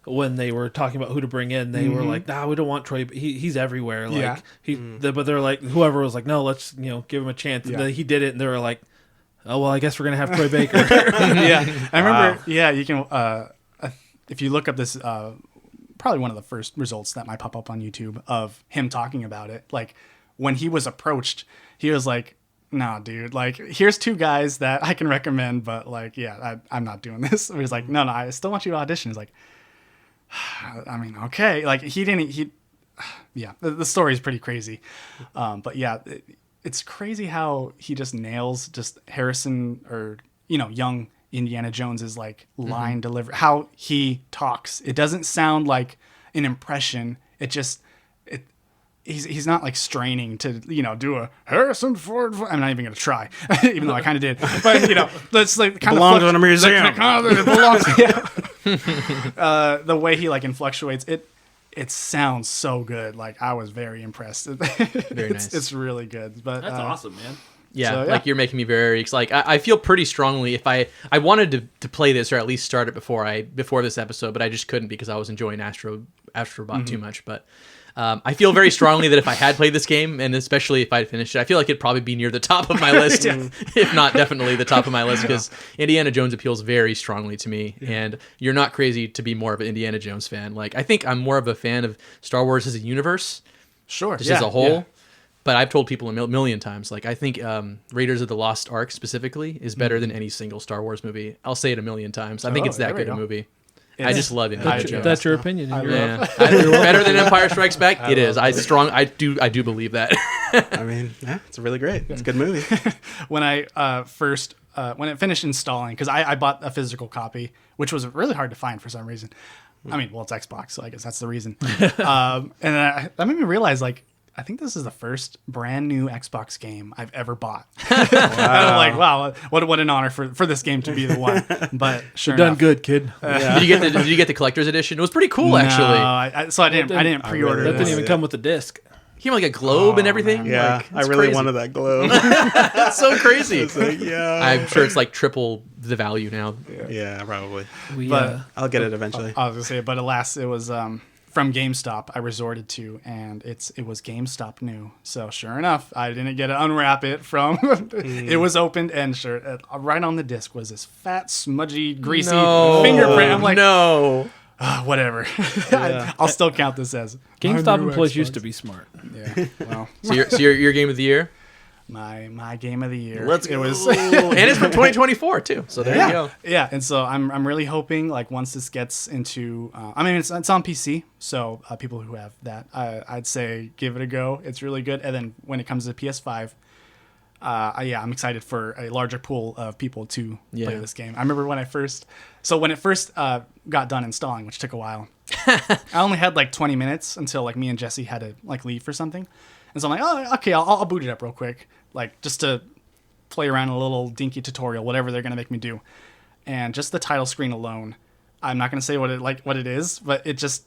when they were talking about who to bring in, they were like, "Nah, we don't want Troy. He's everywhere." Like but they're like, whoever was like, "No, let's give him a chance." And then he did it, and they were like, "Oh well, I guess we're gonna have Troy Baker." Yeah, I remember. Wow. Yeah, you can if you look up this, probably one of the first results that might pop up on YouTube of him talking about it. Like when he was approached, he was like, "Nah, dude. Like here's two guys that I can recommend, but like, I'm not doing this." He's like, "No, I still want you to audition." He's like, I mean, okay. Like the story is pretty crazy. But yeah, it's crazy how he just nails just Harrison or young Indiana Jones's like line delivery, how he talks. It doesn't sound like an impression. He's not like straining to do a Harrison Ford. I'm not even gonna try, even though I kind of did. But that's like kind belongs in a museum. It belongs. Yeah. The way he like inflectuates it. It sounds so good. Like I was very impressed. Very nice. It's really good. But That's awesome, man. Yeah, So, yeah. like you're making me very like I feel pretty strongly if I wanted to play this or at least start it before this episode, but I just couldn't because I was enjoying Astrobot too much. But I feel very strongly that if I had played this game, and especially if I had finished it, I feel like it'd probably be near the top of my list, if not definitely the top of my list, because Indiana Jones appeals very strongly to me, and you're not crazy to be more of an Indiana Jones fan. Like I think I'm more of a fan of Star Wars as a universe, just as a whole. Yeah. But I've told people a million times, like I think Raiders of the Lost Ark specifically is better than any single Star Wars movie. I'll say it a million times. I think it's that good a movie. I just love it. That's your opinion. Better than Empire Strikes Back. It is. I do believe that. I mean, yeah, it's really great. It's a good movie. When I when it finished installing, because I bought a physical copy, which was really hard to find for some reason. I mean, well, it's Xbox, so I guess that's the reason. And that made me realize, like, I think this is the first brand new Xbox game I've ever bought. And I'm like, wow, what an honor for this game to be the one. But sure You're done enough. good, kid. Did you get the collector's edition? It was pretty cool, actually. I didn't pre-order. That That didn't even come with the disc. He had like a globe and everything. Man. Yeah, Like, I really crazy. wanted that globe. That's so crazy. It's like, yeah. I'm sure it's like triple the value now. Yeah, probably. But I'll get it eventually. I was gonna say, but alas, it was from GameStop I resorted to, and it was GameStop new. So sure enough, I didn't get to unwrap it from. It was opened, and sure, right on the disc was this fat, smudgy, greasy fingerprint. I'm like, no. Whatever. Yeah. I'll still count this as GameStop my new employees Xbox. used to be smart. Yeah. Well, So your game of the year, my game of the year. Let's It go. was. and it's from 2024 too. So there you go. Yeah, and so I'm really hoping like once this gets into, I mean it's on PC, so people who have that, I'd say give it a go. It's really good. And then when it comes to PS5, I'm excited for a larger pool of people to play this game. I remember when it first got done installing, which took a while. I only had like 20 minutes until like me and Jesse had to like leave for something, and so I'm like, oh okay, I'll boot it up real quick, like just to play around in a little dinky tutorial, whatever they're gonna make me do. And just the title screen alone, I'm not gonna say what it is, but it just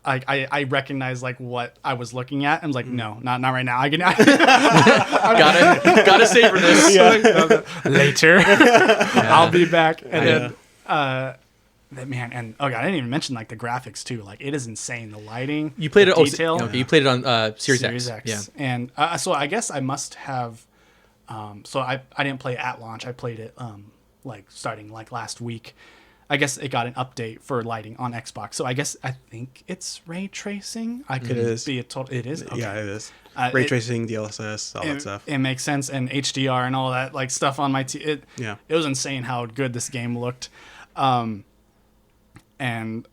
I recognize like what I was looking at. I was like, no, not right now. I can Gotta savor this. later. I'll be back. And then and oh god, I didn't even mention like the graphics too. Like it is insane. The lighting. You played the it. detail. You played it on Series X. Yeah. And so I guess I must have. So I didn't play it at launch. I played it like starting like last week. I guess it got an update for lighting on Xbox. So I think it's ray tracing. I could be a total. It is. Okay. Yeah, it is. Ray tracing, DLSS, all that stuff. It makes sense, and HDR and all that like stuff on my It was insane how good this game looked. And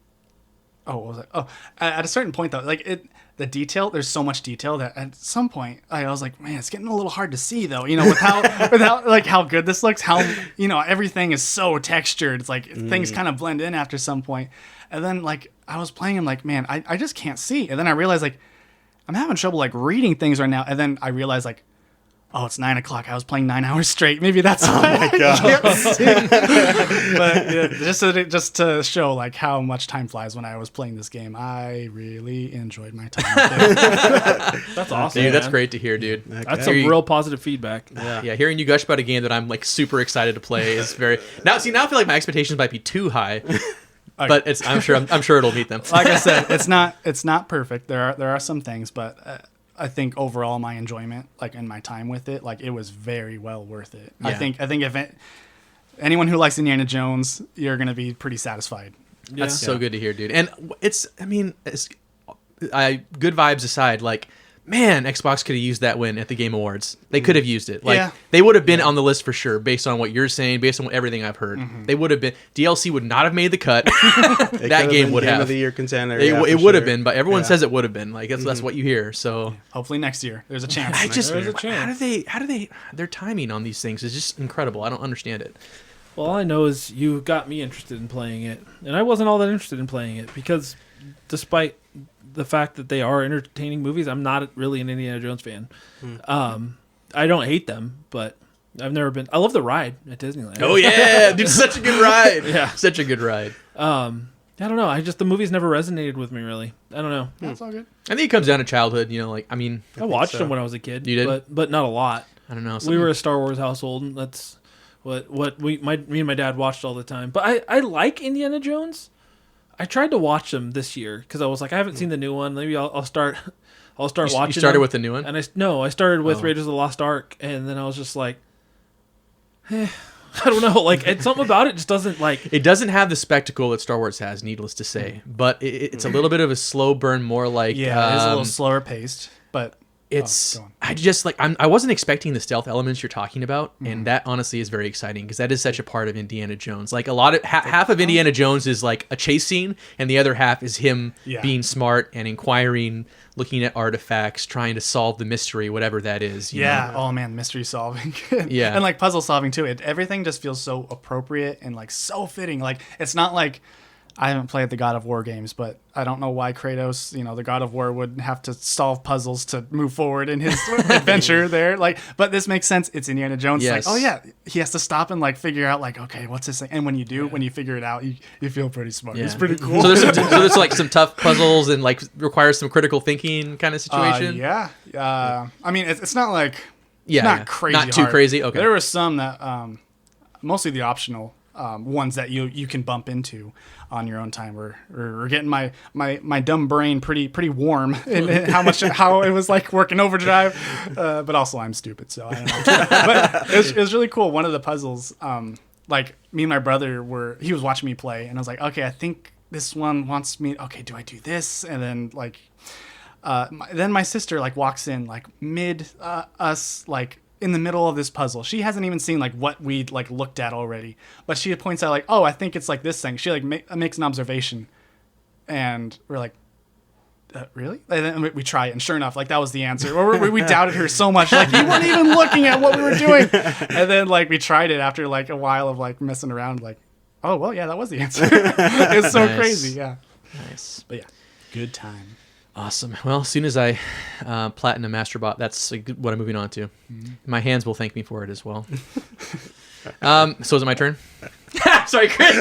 what was it? Oh, at a certain point though, like the detail, there's so much detail that at some point I was like, man, it's getting a little hard to see though, with how like how good this looks, how everything is so textured. It's like things kind of blend in after some point. And then like I was playing, I'm like, man, I just can't see. And then I realized like I'm having trouble like reading things right now. And then I realized like, oh, it's 9 o'clock. I was playing 9 hours straight. Maybe that's why I can't see. But yeah, just to show like how much time flies when I was playing this game, I really enjoyed my time with it. That's awesome. Dude, that's man. great to hear, dude. That's some real positive feedback. Yeah, hearing you gush about a game that I'm like super excited to play is very now. See, now I feel like my expectations might be too high, but I'm sure it'll meet them. Like I said, it's not perfect. There are some things, but I think overall my enjoyment, like in my time with it, like it was very well worth it. Yeah. I think if anyone who likes Indiana Jones, you're gonna be pretty satisfied. Yeah. That's so good to hear, dude. And it's good vibes aside, like man, Xbox could have used that win at the Game Awards. They could have used it. Like they would have been on the list for sure, based on what you're saying, based on everything I've heard. They would have been. DLC would not have made the cut. That game would have. Game of the Year contender. It would have been, but everyone says it would have been. Like that's what you hear. So hopefully next year, there's a chance. There's a chance. How do they? Their timing on these things is just incredible. I don't understand it. Well, all I know is you got me interested in playing it, and I wasn't all that interested in playing it because, despite the fact that they are entertaining movies, I'm not really an Indiana Jones fan. I don't hate them, but I've never been. I love the ride at Disneyland. Oh yeah, dude, such a good ride. Yeah, such a good ride. I don't know. The movies never resonated with me really. I don't know. That's all good. I think it comes down to childhood. You know, like I watched them when I was a kid. You did, but not a lot. I don't know. We were a Star Wars household, and that's what me and my dad watched all the time. But I like Indiana Jones. I tried to watch them this year because I was like, I haven't seen the new one. Maybe I'll start. I'll start watching. You started them. with the new one, and I started with Raiders of the Lost Ark, and then I was just like, I don't know. Like, it's something about it just doesn't like. It doesn't have the spectacle that Star Wars has, needless to say, but it's a little bit of a slow burn, more like it is a little slower paced, but. It's I wasn't expecting the stealth elements you're talking about, and that honestly is very exciting because that is such a part of Indiana Jones. Like a lot of half of Indiana Jones is like a chase scene, and the other half is him being smart and inquiring, looking at artifacts, trying to solve the mystery, whatever that is. You know? Oh man, mystery solving. Yeah, and like puzzle solving too. Everything just feels so appropriate and like so fitting. Like it's not like. I haven't played the God of War games, but I don't know why Kratos, the God of War, would have to solve puzzles to move forward in his adventure there. Like, but this makes sense. It's Indiana Jones. Yes. Like, oh yeah, he has to stop and like figure out like, okay, what's this thing? And when you do, when you figure it out, you feel pretty smart. Yeah. It's pretty cool. So there's like some tough puzzles and like requires some critical thinking kind of situation. I mean, it's not like not crazy, not too hard. Crazy. Okay, there were some that mostly the optional. Ones that you can bump into on your own time. We're getting my dumb brain pretty warm in how it was like working overdrive, but also I'm stupid, so I don't know. But it was really cool. One of the puzzles, like me and my brother he was watching me play, and I was like, okay, I think this one wants me. Okay, do I do this? And then like, then my sister like walks in like mid us like. In the middle of this puzzle. She hasn't even seen like what we like looked at already, but she points out like, oh, I think it's like this thing. She like makes an observation, and we're like, really? And then we try it, and sure enough, like that was the answer. Or we doubted her so much, like you weren't even looking at what we were doing. And then like we tried it after like a while of like messing around, like, oh well, yeah, that was the answer. It's so crazy, yeah. Nice, but yeah, good time. Awesome. Well, as soon as I platinum Masterbot, that's what I'm moving on to. My hands will thank me for it as well. So is it my turn? Sorry, Chris.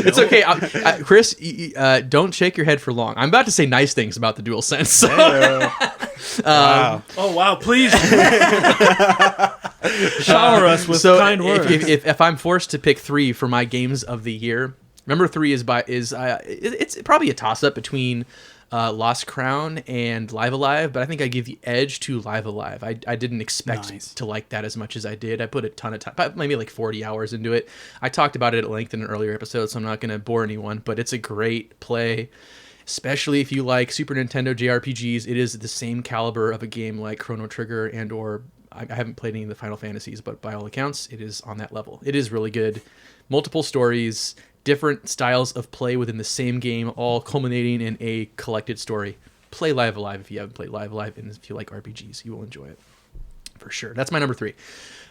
It's okay. Chris, don't shake your head for long. I'm about to say nice things about the DualSense. So. Wow. Oh, wow. Please shower us with kind words. If I'm forced to pick 3 for my games of the year, number 3 it's probably a toss-up between Lost Crown and Live Alive, but I think I give the edge to Live Alive. I didn't expect to like that as much as I did. I put a ton of time, maybe like 40 hours into it. I talked about it at length in an earlier episode, so I'm not going to bore anyone, but it's a great play, especially if you like Super Nintendo JRPGs. It is the same caliber of a game like Chrono Trigger and or I haven't played any of the Final Fantasies, but by all accounts, it is on that level. It is really good. Multiple stories, different styles of play within the same game, all culminating in a collected story. Play Live Alive if you haven't played Live Alive, and if you like RPGs, you will enjoy it for sure. That's my number 3.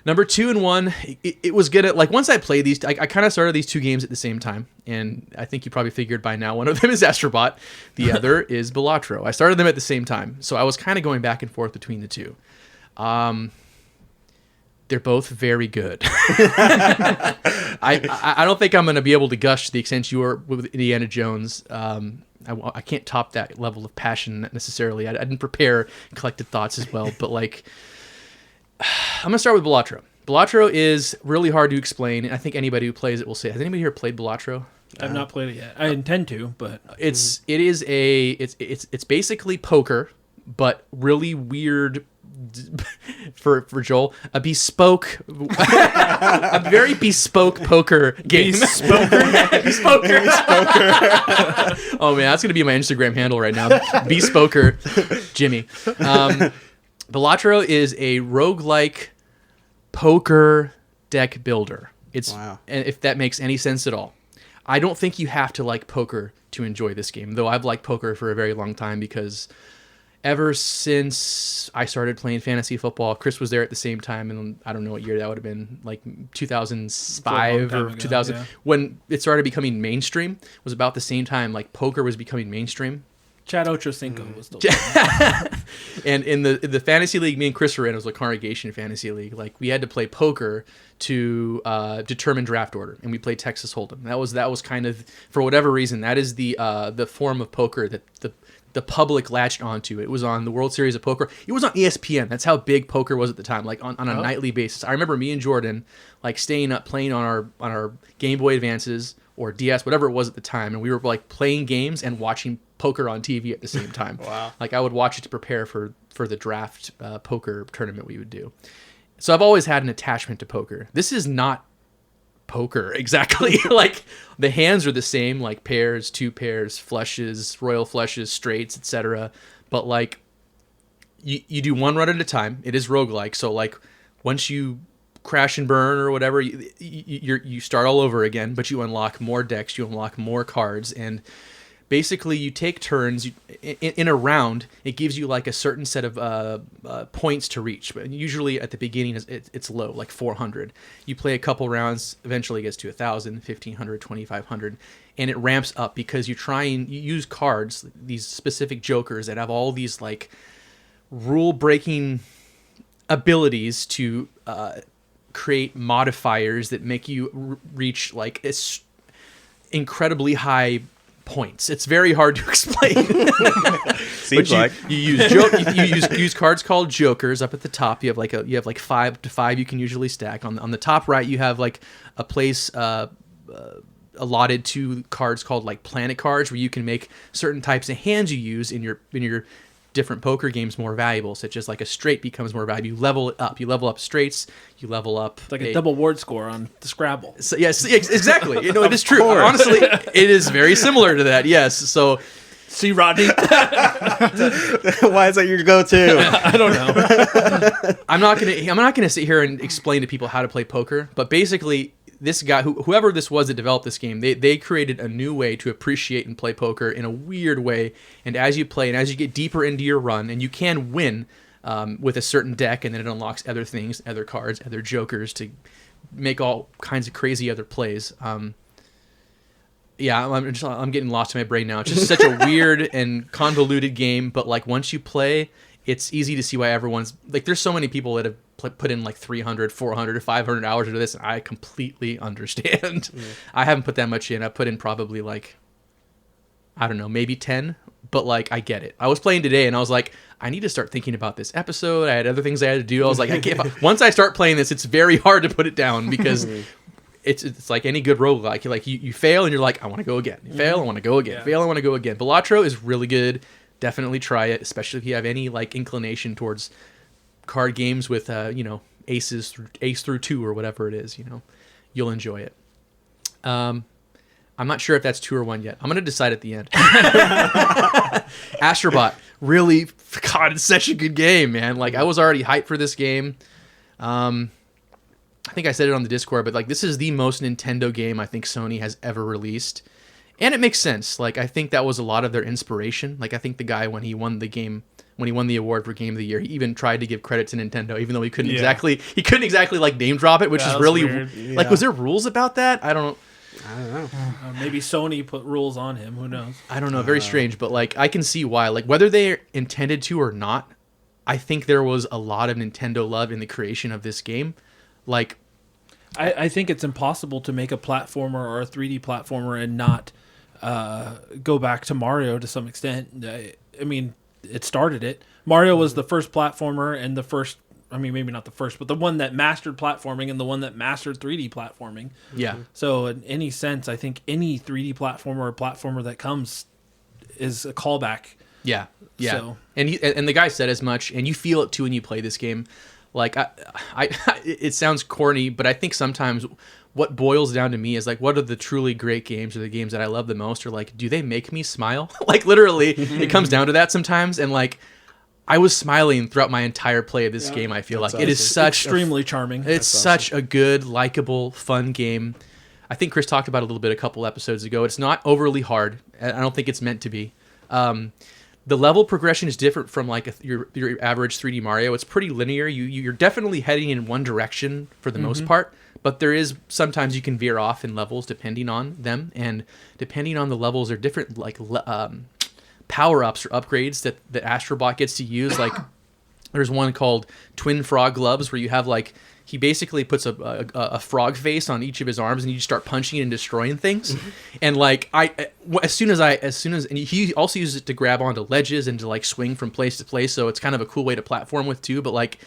Number 2 and 1, it was good at, like, once I played these, I kind of started these 2 games at the same time, and I think you probably figured by now one of them is Astrobot, the other is Balatro. I started them at the same time, so I was kind of going back and forth between the 2. They're both very good. I don't think I'm going to be able to gush to the extent you are with Indiana Jones. I can't top that level of passion necessarily. I didn't prepare collected thoughts as well, but like, I'm going to start with Balatro. Balatro is really hard to explain, and I think anybody who plays it will say, has anybody here played Balatro? I've not played it yet. I intend to, but it's basically poker, but really weird for Joel, a very bespoke poker game. Bespoker. Oh man, that's gonna be my Instagram handle right now. Bespoker Jimmy. Balatro is a roguelike poker deck builder. And if that makes any sense at all. I don't think you have to like poker to enjoy this game, though I've liked poker for a very long time because ever since I started playing fantasy football, Chris was there at the same time, and I don't know what year that would have been, like 2005 or 2000, when it started becoming mainstream. Was about the same time like poker was becoming mainstream. Chad Ochocinco was still And in the fantasy league me and Chris were in, it was a congregation fantasy league. Like we had to play poker to determine draft order, and we played Texas Hold'em. That was kind of, for whatever reason, that is the form of poker that the public latched onto. It was on the World Series of Poker. It was on ESPN. That's how big poker was at the time, like on a nightly basis. I remember me and Jordan like staying up playing on our Game Boy Advances or DS, whatever it was at the time, and we were like playing games and watching poker on TV at the same time. Wow. Like I would watch it to prepare for the draft poker tournament we would do. So I've always had an attachment to poker. This is not poker exactly. Like the hands are the same, like pairs, two pairs, flushes, royal flushes, straights, etc. But like you do one run at a time. It is roguelike. So like once you crash and burn or whatever, you start all over again, but you unlock more decks, you unlock more cards, and basically you take turns in a round. It gives you like a certain set of points to reach, but usually at the beginning it's low, like 400. You play a couple rounds, eventually it gets to 1,000, 1,500, 2,500, and it ramps up because you use cards, these specific jokers that have all these like rule breaking abilities to create modifiers that make you reach like incredibly high points. It's very hard to explain. Seems like you use cards called jokers. Up at the top, you have like 5 to 5 you can usually stack. On the top right, you have like a place allotted to cards called like planet cards, where you can make certain types of hands you use in your different poker games more valuable, such as like a straight becomes more valuable. You level it up. You level up straights. You level up. It's like a double ward score on the Scrabble. So, yes, exactly. You know, it is true. Honestly, it is very similar to that. Yes. So, see, Rodney. Why is that your go-to? I don't know. I'm not gonna sit here and explain to people how to play poker, but basically, this guy, whoever this was that developed this game, they created a new way to appreciate and play poker in a weird way. And as you play and as you get deeper into your run, and you can win with a certain deck, and then it unlocks other things, other cards, other jokers to make all kinds of crazy other plays. Yeah, I'm getting lost in my brain now. It's just such a weird and convoluted game, but like once you play, it's easy to see why everyone's like. There's so many people that have put in like 300, 400, 500 hours into this, and I completely understand. I haven't put that much in. I put in probably like, I don't know, maybe 10, but like I get it. I was playing today, and I was like, I need to start thinking about this episode. I had other things I had to do. I was like, I can't. Once I start playing this, it's very hard to put it down because it's like any good roguelike. You fail, and you're like, I want to go again. You fail, I want to go again. Fail, I want to go again. Balatro is really good. Definitely try it, especially if you have any like inclination towards card games with ace through 2 or whatever it is. You'll enjoy it. I'm not sure if that's 2 or 1 yet. I'm gonna decide at the end. Astrobot, really, God, it's such a good game, man. Like I was already hyped for this game. I think I said it on the Discord, but like this is the most Nintendo game I think Sony has ever released. And it makes sense. Like I think that was a lot of their inspiration. Like I think the guy when he won the award for Game of the Year, he even tried to give credit to Nintendo, even though he couldn't exactly like name drop it, which is really weird. Like was there rules about that? I don't know. Maybe Sony put rules on him. Who knows? I don't know. Very strange, but like I can see why. Like whether they intended to or not, I think there was a lot of Nintendo love in the creation of this game. Like I think it's impossible to make a platformer or a 3D platformer and not go back to Mario to some extent. I mean, it started it. Mario was the first platformer and the first, I mean, maybe not the first, but the one that mastered platforming and the one that mastered 3D platforming. Yeah. So in any sense, I think any 3D platformer or platformer that comes is a callback Yeah. So. And the guy said as much, and you feel it too when you play this game. Like it sounds corny, but I think sometimes what boils down to me is like, what are the truly great games or the games that I love the most, or like, do they make me smile? Like literally, it comes down to that sometimes, and like. I was smiling throughout my entire play of this game. I feel like it is such extremely charming. It's such a good, likable, fun game. I think Chris talked about it a little bit a couple episodes ago. It's not overly hard. I don't think it's meant to be. The level progression is different from like your average 3D Mario. It's pretty linear. You're definitely heading in one direction for the most part, but there is sometimes you can veer off in levels depending on them, and depending on the levels, are different like power-ups or upgrades that Astrobot gets to use. Like there's one called Twin Frog Gloves where you have like he basically puts a frog face on each of his arms and you just start punching and destroying things. And like as soon as and he also uses it to grab onto ledges and to like swing from place to place, so it's kind of a cool way to platform with too. But like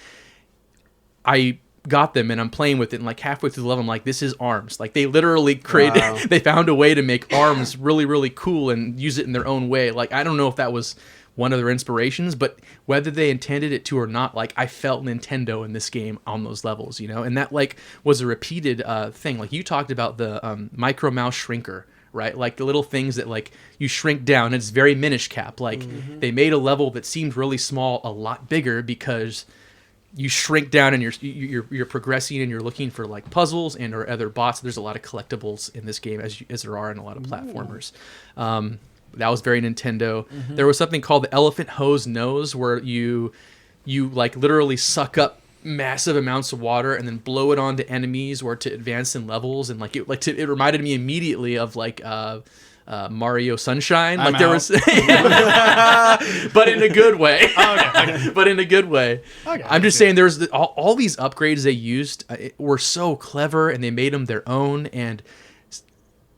I got them and I'm playing with it, and like halfway through the level I'm like, this is arms. Like they literally created they found a way to make arms really, really cool and use it in their own way. Like I don't know if that was one of their inspirations, but whether they intended it to or not, like I felt Nintendo in this game on those levels, you know. And that like was a repeated thing. Like you talked about the micro mouse shrinker, right? Like the little things that like you shrink down. It's very Minish Cap. Like they made a level that seemed really small a lot bigger because you shrink down and you're progressing and you're looking for like puzzles and or other bots. There's a lot of collectibles in this game as there are in a lot of platformers. That was very Nintendo. There was something called the Elephant Hose Nose where you like literally suck up massive amounts of water and then blow it onto enemies or to advance in levels, and like it reminded me immediately of like Mario Sunshine. I'm like there out. was but in a good way. Okay. But in a good way. Okay, I'm just saying there's all these upgrades they used were so clever, and they made them their own, and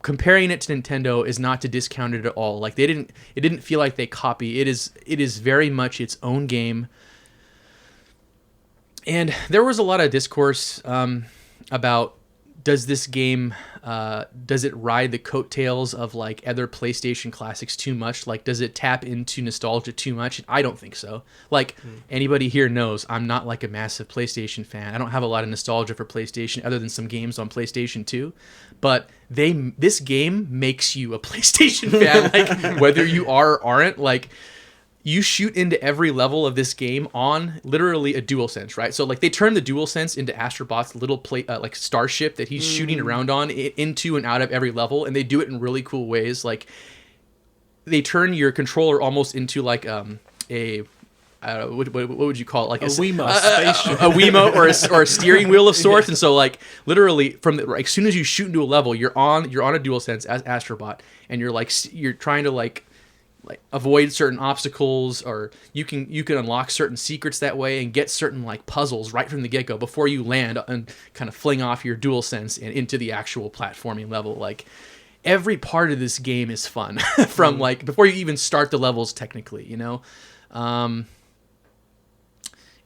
comparing it to Nintendo is not to discount it at all. Like it didn't feel like they copy. It is very much its own game. And there was a lot of discourse about does this game does it ride the coattails of like other PlayStation classics too much? Like does it tap into nostalgia too much? I don't think so. Like anybody here knows I'm not like a massive PlayStation fan. I don't have a lot of nostalgia for PlayStation other than some games on PlayStation 2. But this game makes you a PlayStation fan, like whether you are or aren't. Like you shoot into every level of this game on literally a DualSense, right? So like they turn the DualSense into Astrobot's little like starship that he's shooting around on into and out of every level, and they do it in really cool ways. Like they turn your controller almost into like what would you call it? Like a Wiimote spaceship, a Wiimote or a steering wheel of sorts. And so like literally from as soon as you shoot into a level, you're on a DualSense as Astrobot, and you're trying to like avoid certain obstacles, or you can unlock certain secrets that way and get certain like puzzles right from the get-go before you land and kind of fling off your DualSense and into the actual platforming level. Like every part of this game is fun from like before you even start the levels technically, you know.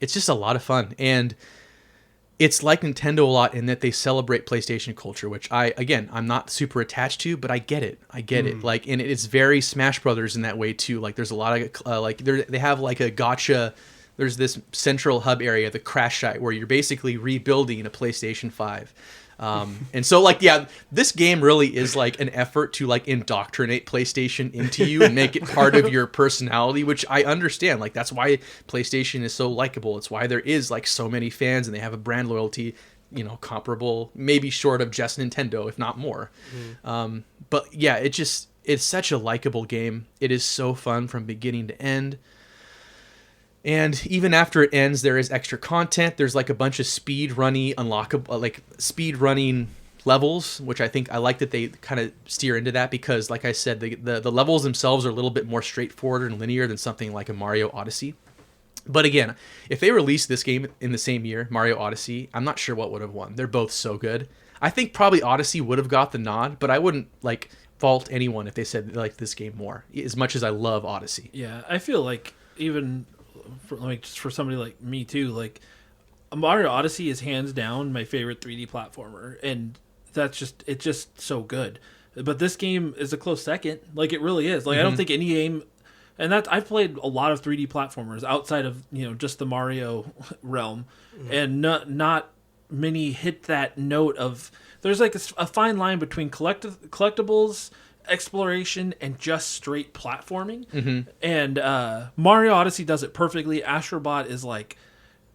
It's just a lot of fun, and it's like Nintendo a lot in that they celebrate PlayStation culture, which I'm not super attached to, but I get it. Like, and it's very Smash Brothers in that way too. Like, there's a lot of they have like a gotcha. There's this central hub area, the crash site, where you're basically rebuilding a PlayStation 5. And so like, yeah, this game really is like an effort to like indoctrinate PlayStation into you and make it part of your personality, which I understand. Like that's why PlayStation is so likable. It's why there is like so many fans, and they have a brand loyalty, you know, comparable, maybe short of just Nintendo, if not more. But yeah, it's such a likable game. It is so fun from beginning to end. And even after it ends, there is extra content. There's like a bunch of speedrunning levels, which I like that they kind of steer into that, because like I said, the levels themselves are a little bit more straightforward and linear than something like a Mario Odyssey. But again, if they released this game in the same year, Mario Odyssey, I'm not sure what would have won. They're both so good. I think probably Odyssey would have got the nod, but I wouldn't like fault anyone if they said they liked this game more, as much as I love Odyssey. Yeah, I feel like even for somebody like me too, like Mario Odyssey is hands down my favorite 3D platformer, and it's just so good. But this game is a close second. Like it really is. Like I don't think any game And I've played a lot of 3D platformers outside of just the Mario realm, and not many hit that note of. There's like a fine line between collectibles, exploration, and just straight platforming. Mm-hmm. And Mario Odyssey does it perfectly. Astrobot is like.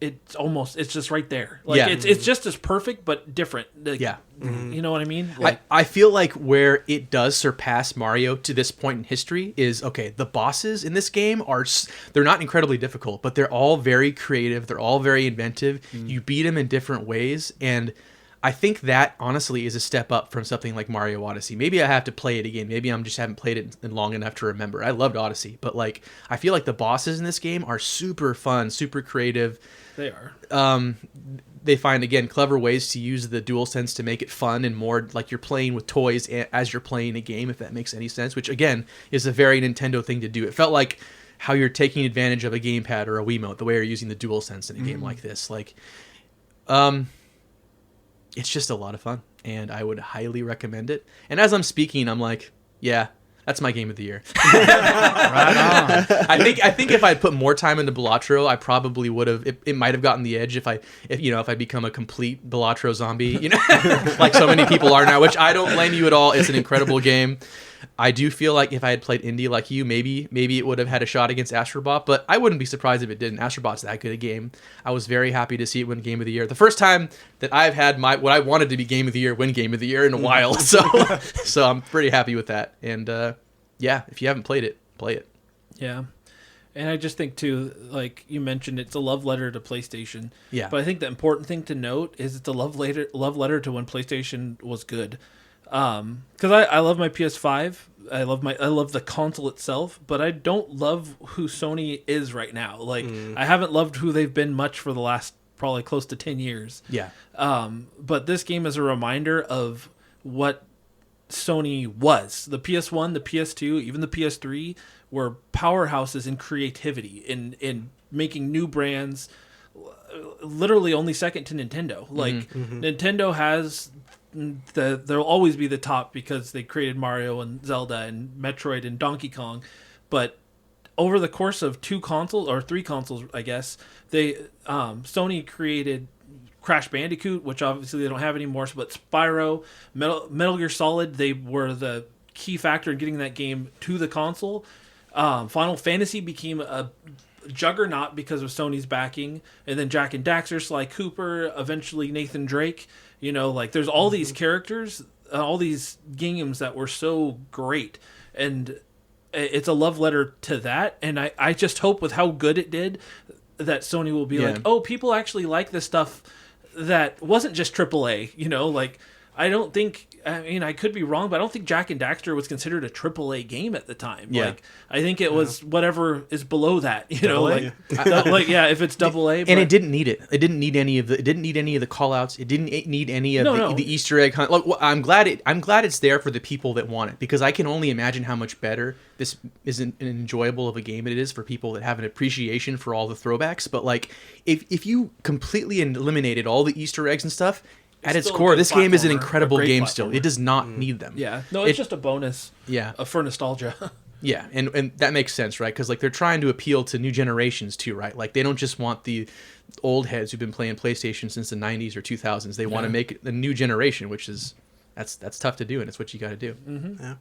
It's just right there. Like it's just as perfect but different. Like, you know what I mean? Like, I feel like where it does surpass Mario to this point in history is the bosses in this game they're not incredibly difficult, but they're all very creative. They're all very inventive. You beat them in different ways, and I think that honestly is a step up from something like Mario Odyssey. Maybe I have to play it again. Maybe I'm just haven't played it in long enough to remember. I loved Odyssey, but like I feel like the bosses in this game are super fun, super creative. They are. They find, again, clever ways to use the DualSense to make it fun and more like you're playing with toys as you're playing a game, if that makes any sense, which, again, is a very Nintendo thing to do. It felt like how you're taking advantage of a gamepad or a Wiimote, the way you're using the DualSense in a game like this. Like, it's just a lot of fun, and I would highly recommend it. And as I'm speaking, I'm like, yeah, that's my game of the year. Right on. I think if I'd put more time into Balatro, I probably would have. It might have gotten the edge if I become a complete Balatro zombie, like so many people are now. Which I don't blame you at all. It's an incredible game. I do feel like if I had played indie like you, maybe it would have had a shot against Astrobot, but I wouldn't be surprised if it didn't. Astrobot's that good a game. I was very happy to see it win Game of the Year. The first time that I've had what I wanted to be Game of the Year win Game of the Year in a while, so I'm pretty happy with that. And if you haven't played it, play it. Yeah. And I just think, too, like you mentioned, it's a love letter to PlayStation. Yeah. But I think the important thing to note is it's a love letter to when PlayStation was good. Because I love my PS5. I love the console itself, but I don't love who Sony is right now. Like, I haven't loved who they've been much for the last probably close to 10 years. Yeah. But this game is a reminder of what Sony was. The PS1, the PS2, even the PS3 were powerhouses in creativity, in making new brands, literally only second to Nintendo. Like, Nintendo has... They'll always be the top because they created Mario and Zelda and Metroid and Donkey Kong, but over the course of 2 consoles or 3 consoles, I guess Sony created Crash Bandicoot, which obviously they don't have anymore. But Spyro, Metal Gear Solid, they were the key factor in getting that game to the console. Final Fantasy became a juggernaut because of Sony's backing, and then Jak and Daxter, Sly Cooper, eventually Nathan Drake. There's all these characters, all these games that were so great, and it's a love letter to that. And I just hope with how good it did that Sony will be like, oh, people actually like this stuff that wasn't just AAA. I don't think. I could be wrong, but I don't think Jak and Daxter was considered a AAA game at the time. Yeah. I think it was whatever is below that. If it's AA. And it didn't need it. It didn't need any of the. It didn't need any of the call-outs. It didn't need any of the Easter egg hunt. I'm glad it's there for the people that want it, because I can only imagine how much better this is an enjoyable of a game it is for people that have an appreciation for all the throwbacks. But if you completely eliminated all the Easter eggs and stuff. At its core, this game is an incredible game still. It does not need them. Yeah. No, it's just a bonus for nostalgia. Yeah, and that makes sense, right? Because they're trying to appeal to new generations too, right? Like, they don't just want the old heads who've been playing PlayStation since the 90s or 2000s. They want to make it the new generation, which is that's tough to do, and it's what you got to do. Mm-hmm. Yeah.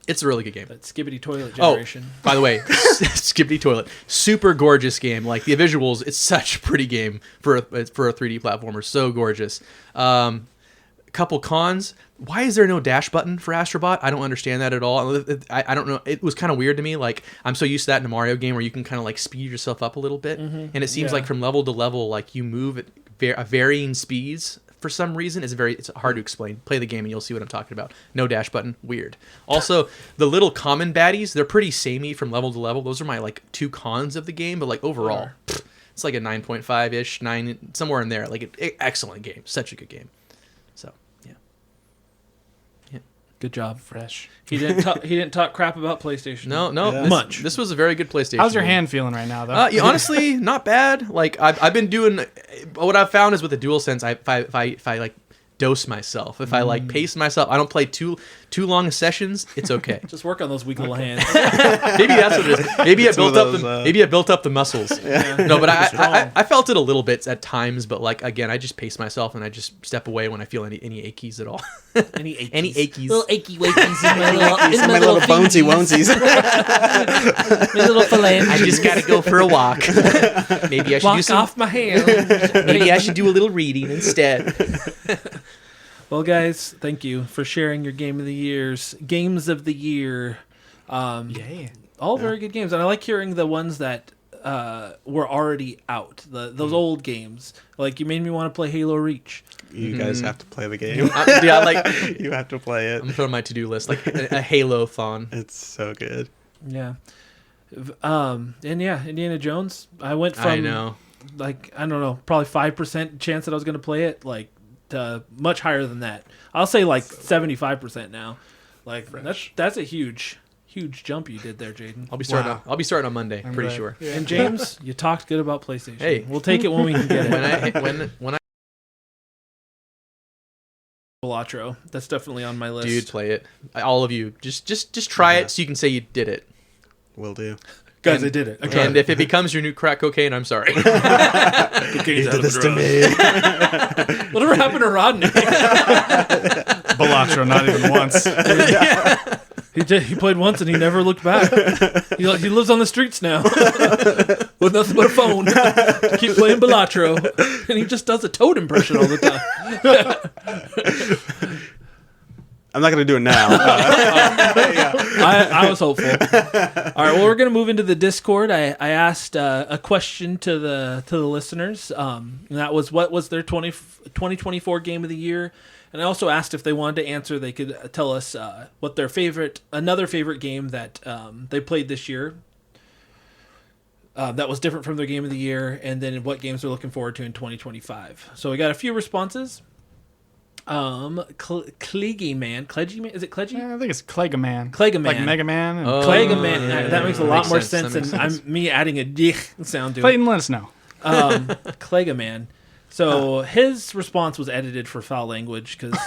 It's a really good game. That Skibbity Toilet generation. Oh, by the way, Skibbity Toilet, super gorgeous game. Like, the visuals, it's such a pretty game for a 3D platformer. So gorgeous. Couple cons. Why is there no dash button for Astrobot? I don't understand that at all. I don't know. It was kind of weird to me. Like, I'm so used to that in a Mario game where you can kind of like speed yourself up a little bit, and it seems like from level to level, like you move at varying speeds. For some reason, it's hard to explain. Play the game and you'll see what I'm talking about. No dash button, weird. Also, the little common baddies, they're pretty samey from level to level. Those are my 2 cons of the game, but overall, it's like a 9.5-ish, 9, somewhere in there. Excellent game, such a good game. So, yeah. Good job. Fresh. He didn't talk crap about PlayStation. No, much. This was a very good PlayStation. How's your game. hand feeling right now, though? Honestly, not bad. I've been doing. What I've found is with the DualSense, if I dose myself. If I like pace myself, I don't play too long sessions. It's okay. Just work on those weak little hands. Maybe that's what it is. Maybe I built up the muscles. Yeah. No, but I felt it a little bit at times. But like again, I just pace myself and I just step away when I feel any achies at all. Any achies. Any achies. Little achy wakies in My little bonesy onesies. my little phalanges. I just gotta go for a walk. Maybe I should Walk off my hand. Maybe I should do a little reading instead. Well, guys, thank you for sharing your games of the year. Yay. All very good games, and I like hearing the ones that were already out. Those old games, like you made me want to play Halo Reach. You guys have to play the game. Yeah, like You have to play it. I'm putting on my to-do list, like a Halo-thon. It's so good. Yeah. And yeah, Indiana Jones. I went from I know. like I don't know, probably 5% chance that I was going to play it, like to much higher than that. I'll say like 75% now. Like that's a huge jump you did there, Jaiden. I'll be starting on Monday, I'm pretty glad. sure. Yeah. And James, you talked good about PlayStation. Hey. We'll take it when we can get it. When I Balatro. That's definitely on my list. dude, play it. All of you, just try it so you can say you did it. Will do. Guys, I did it. I tried And if it becomes your new crack cocaine, I'm sorry. Cocaine's out of the drug. Whatever happened to Rodney? Balatro, not even once. He played once and he never looked back. He lives on the streets now with nothing but a phone. Keep playing Balatro, and he just does a Toad impression all the time. I'm not going to do it now. I was hopeful. All right, well, we're going to move into the Discord. I asked a question to the listeners, and that was what was their 2024 game of the year. And I also asked if they wanted to answer, they could tell us what their another favorite game that they played this year that was different from their game of the year, and then what games they're looking forward to in 2025. So we got a few responses. Cleggy Man, is it Cleggy? Yeah, I think it's Clegaman. Clegaman. Like Mega Man. And Clegaman. yeah. That makes a lot Makes more sense. sense That than makes me adding a d sound to it. Clayton, let us know. Clegaman. So his response was edited for foul language because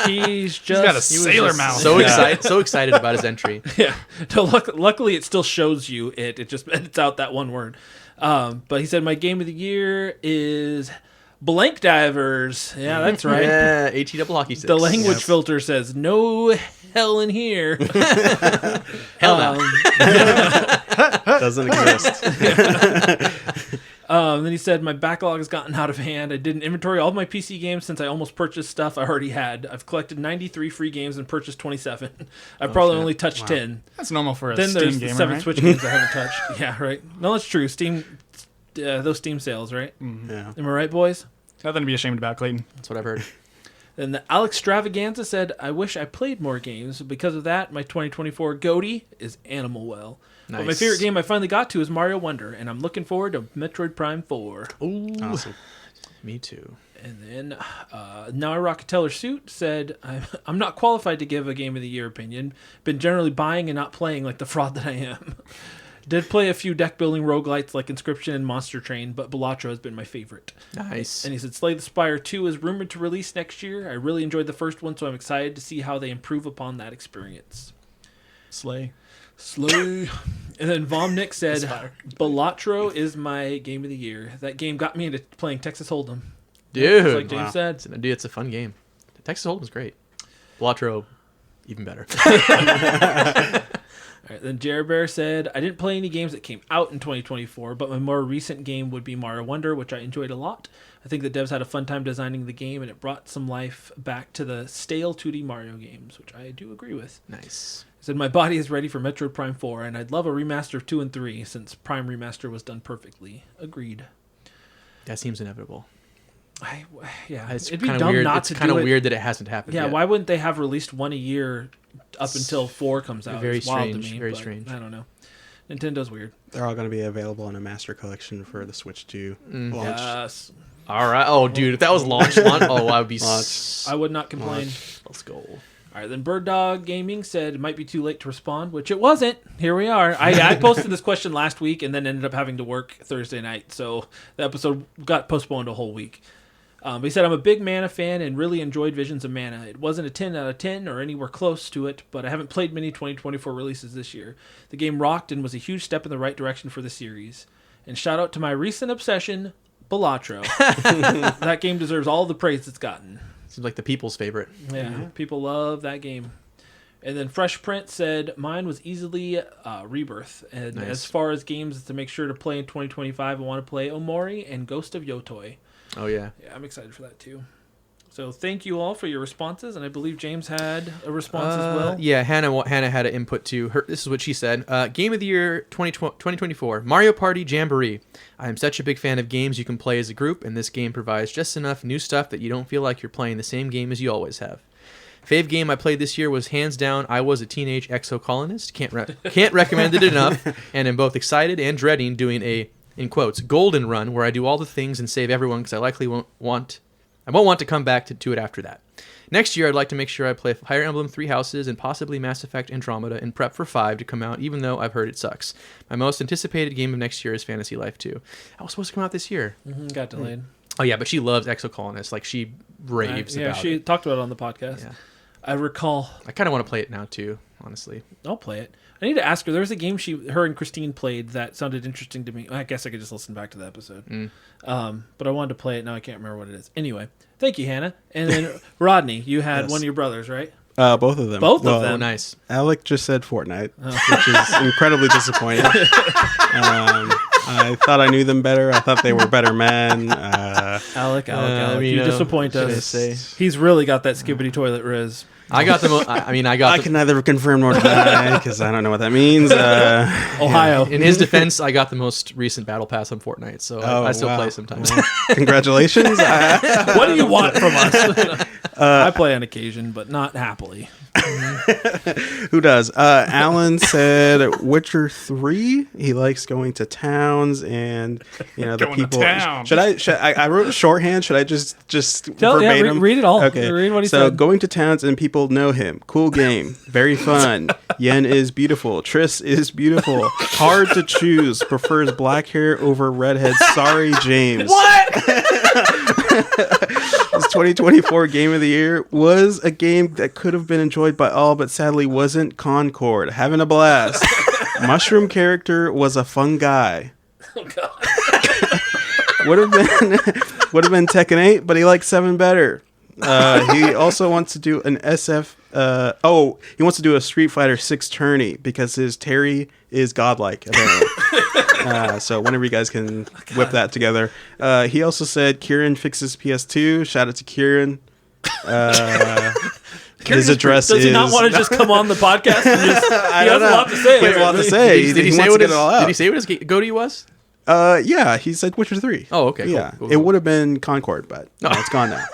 he's got a sailor mouth. So excited about his entry. Yeah. No, luckily, it still shows you it. It just edits out that one word. But he said my game of the year is Blank Divers. Yeah, that's right. Yeah, AT double hockey sticks. The language filter says no hell in here. Hell no. Doesn't exist. Then he said, my backlog has gotten out of hand. I didn't inventory all of my PC games since I almost purchased stuff I already had. I've collected 93 free games and purchased 27. I've probably only touched 10. That's normal for a Then Steam there's gamer, 7 right? Switch games I haven't touched. Yeah, right. No, that's true. Steam, those Steam sales, right? Yeah. Am I right, boys? Nothing to be ashamed about, Clayton. That's what I've heard. Then the Alex Stravaganza said, I wish I played more games. Because of that, my 2024 GOATY is Animal Well. Nice. But my favorite game I finally got to is Mario Wonder, and I'm looking forward to Metroid Prime 4. Ooh, Awesome. me too. And then Now I Rock a Teller Suit said, I'm not qualified to give a Game of the Year opinion. Been generally buying and not playing like the fraud that I am. Did play a few deck-building roguelites like Inscription and Monster Train, but Balatro has been my favorite. Nice. And he said, Slay the Spire 2 is rumored to release next year. I really enjoyed the first one, so I'm excited to see how they improve upon that experience. Slay. And then Vomnik said, Balatro is my game of the year. That game got me into playing Texas Hold'em. Dude. Just like James said. Dude, it's a fun game. Texas Hold'em's great. Balatro, even better. All right, then Jared Bear said, I didn't play any games that came out in 2024, but my more recent game would be Mario Wonder, which I enjoyed a lot. I think the devs had a fun time designing the game, and it brought some life back to the stale 2D Mario games, which I do agree with. Nice. He said, my body is ready for Metroid Prime 4, and I'd love a remaster of 2 and 3, since Prime Remaster was done perfectly. Agreed. That seems inevitable. Yeah, It's it'd be kind of dumb weird. not It's to kind of do it. weird that it hasn't happened Yeah, yet. why wouldn't they have released one a year up until 4 comes out? Very It's wild to strange, me, very but strange. I don't know. Nintendo's weird. They're all going to be available in a master collection for the Switch 2 launch. Yes. All right. Oh, dude, if that was launch, oh, I would be. I would not complain. Let's go. All right, then Bird Dog Gaming said it might be too late to respond, which it wasn't. Here we are. I posted this question last week and then ended up having to work Thursday night, so the episode got postponed a whole week. But he said, I'm a big Mana fan and really enjoyed Visions of Mana. It wasn't a 10 out of 10 or anywhere close to it, but I haven't played many 2024 releases this year. The game rocked and was a huge step in the right direction for the series. And shout out to my recent obsession, Balatro. That game deserves all the praise it's gotten. Seems like the people's favorite. Yeah, people love that game. And then Fresh Print said, mine was easily Rebirth. And Nice. as far as games to make sure to play in 2025, I want to play Omori and Ghost of Yotoi. Oh, yeah. Yeah, I'm excited for that too. So thank you all for your responses, and I believe James had a response as well. Yeah, Hannah had an input too. This is what she said. Game of the Year 2024, Mario Party Jamboree. I am such a big fan of games you can play as a group, and this game provides just enough new stuff that you don't feel like you're playing the same game as you always have. Fave game I played this year was hands down I Was a Teenage Exocolonist. Can't recommend it enough, and am both excited and dreading doing a, in quotes, golden run where I do all the things and save everyone because I likely won't want to come back to it after that. Next year, I'd like to make sure I play Fire Emblem 3 Houses and possibly Mass Effect Andromeda and prep for 5 to come out, even though I've heard it sucks. My most anticipated game of next year is Fantasy Life 2. That was supposed to come out this year. Got delayed. Oh, yeah, but she loves Exocolonist. Like, she raves Yeah, about she it. talked about it on the podcast. Yeah. I recall. I kind of want to play it now, too, honestly. I'll play it. I need to ask her. There was a game her and Christine played that sounded interesting to me. I guess I could just listen back to the episode. But I wanted to play it. Now I can't remember what it is. Anyway, thank you, Hannah. And then Rodney, you had Yes. one of your brothers, right? Both of them. Both of Oh, them. nice. Alec just said Fortnite, which is incredibly disappointing. I thought I knew them better. I thought they were better men. Alec, you you know, disappoint should I us. say? He's really got that skibbity toilet riz. I got the I can neither confirm nor deny because I don't know what that means. Ohio. In his defense, I got the most recent Battle Pass on Fortnite, so I still wow. play sometimes. Well, congratulations. What do you want from us? I play on occasion, but not happily. Who does? Alan said Witcher 3. He likes going to towns and the Going to people. town. Should I wrote shorthand. Should I just verbatim? Read it all. Okay. Read what he so said. going to towns and people know him. Cool game. Very fun. Yen is beautiful. Triss is beautiful. Hard to choose. Prefers black hair over redhead. Sorry, James. His 2024 Game of the Year was a game that could have been enjoyed by all, but sadly wasn't. Concord. Having a blast. Mushroom character was a fun guy. Oh, God. Would have been Tekken 8, but he likes 7 better. He also wants to do an SF. He wants to do a Street Fighter 6 tourney because his Terry is godlike, apparently. So whenever you guys can whip that together. He also said Kieran fixes PS2. Shout out to Kieran. His address Does is. he not want to just come on the podcast? And just, he has a lot to say. He has a lot to say. Did he say wants what to get it all out. Did he say what his goatee was? Yeah, he said Witcher 3. Oh, okay. Yeah, Cool. it would have been Concord, but no, it's gone now.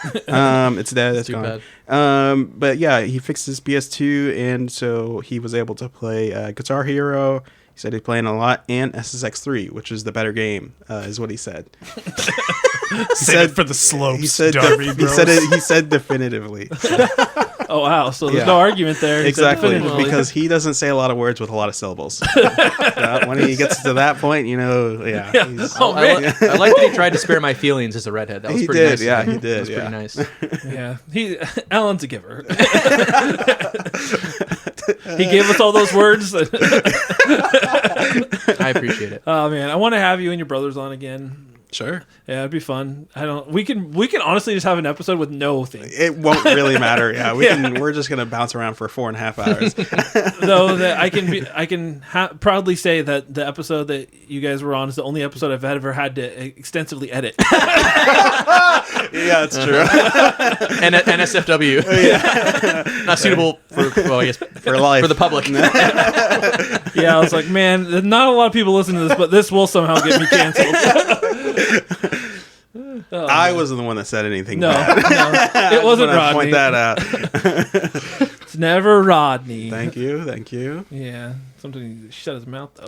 It's dead. It's too gone. bad. But yeah, he fixed his PS2, and so he was able to play Guitar Hero. He said he's playing a lot, and SSX3, which is the better game, is what he said. Save it for the slopes. He said Darby he Bros. said it. He said definitively. So, Oh, wow. So there's Yeah. no argument there. He said exactly, definitively. because he doesn't say a lot of words with a lot of syllables. When he gets to that point, yeah. he's- Oh, I, man. I like that he tried to spare my feelings as a redhead. That was He pretty did, nice. yeah, he did, That was yeah. pretty nice. Yeah. Alan's a giver. He gave us all those words. I appreciate it. Oh, man. I want to have you and your brothers on again. Sure. Yeah, it'd be fun. We can honestly just have an episode with no thing. It won't really matter. Yeah, we're just gonna bounce around for 4.5 hours. Though that I can proudly say that the episode that you guys were on is the only episode I've ever had to extensively edit. Yeah, it's true. And NSFW. Yeah. Not suitable For life. for the public. Yeah, I was like, man, not a lot of people listen to this, but this will somehow get me canceled. Oh, I wasn't the one that said anything. no, bad. it wasn't I Rodney. point that out. It's never Rodney. Thank you. Yeah, sometimes he shut his mouth though.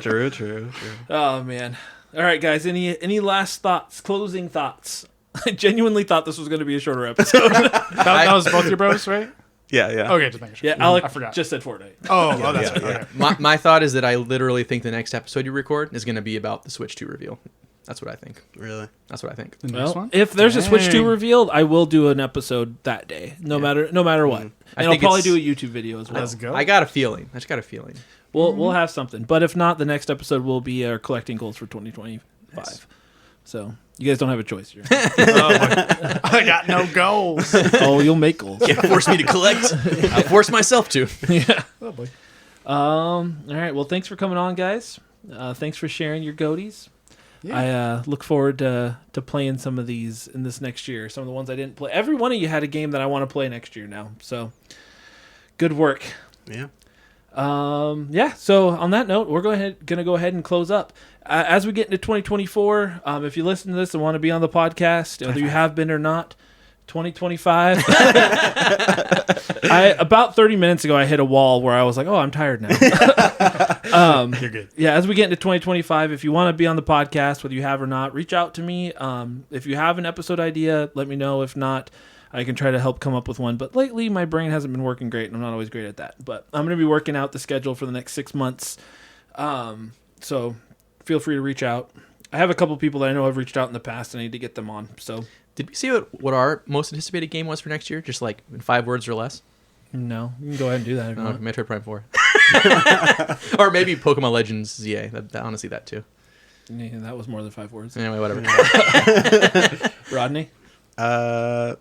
True. Oh man. All right, guys. Any last thoughts? Closing thoughts? I genuinely thought this was going to be a shorter episode. That was both your bros, right? Yeah. Okay, just making sure. Yeah, Alec I forgot. just said Fortnite. Oh, that's right. yeah. Okay. My thought is that I literally think the next episode you record is going to be about the Switch 2 reveal. That's what I think. Really? That's what I think. The next Well, one? if there's a Switch 2 Dang. revealed, I will do an episode that day, no matter what. And I'll think probably it's- do a YouTube video as well. Let's go. I got a feeling. I just got a feeling. We'll have something, but if not, the next episode will be our collecting goals for 2025. Nice. So you guys don't have a choice here. I got no goals. Oh, you'll make goals. Can't force me to collect. I force myself to. Yeah. Oh boy. All right. Well, thanks for coming on, guys. Thanks for sharing your goaties. Yeah. I look forward to playing some of these in this next year. Some of the ones I didn't play. Every one of you had a game that I want to play next year now. So good work. Yeah. Yeah. So on that note, we're gonna go ahead and close up. As we get into 2024, if you listen to this and want to be on the podcast, whether you have been or not, 2025. About 30 minutes ago, I hit a wall where I was like, "Oh, I'm tired now." You're good. Yeah, as we get into 2025, if you want to be on the podcast, whether you have or not, reach out to me. If you have an episode idea, let me know. If not, I can try to help come up with one. But lately, my brain hasn't been working great, and I'm not always great at that. But I'm going to be working out the schedule for the next 6 months. So feel free to reach out. I have a couple people that I know have reached out in the past, and I need to get them on. So Did we see what our most anticipated game was for next year? Just like in 5 words or less? no, you can go ahead and do that if you want. Metroid Prime 4. Or maybe Pokemon Legends ZA. I want to see that too. Yeah, that was more than 5 words. Anyway, whatever. Rodney? I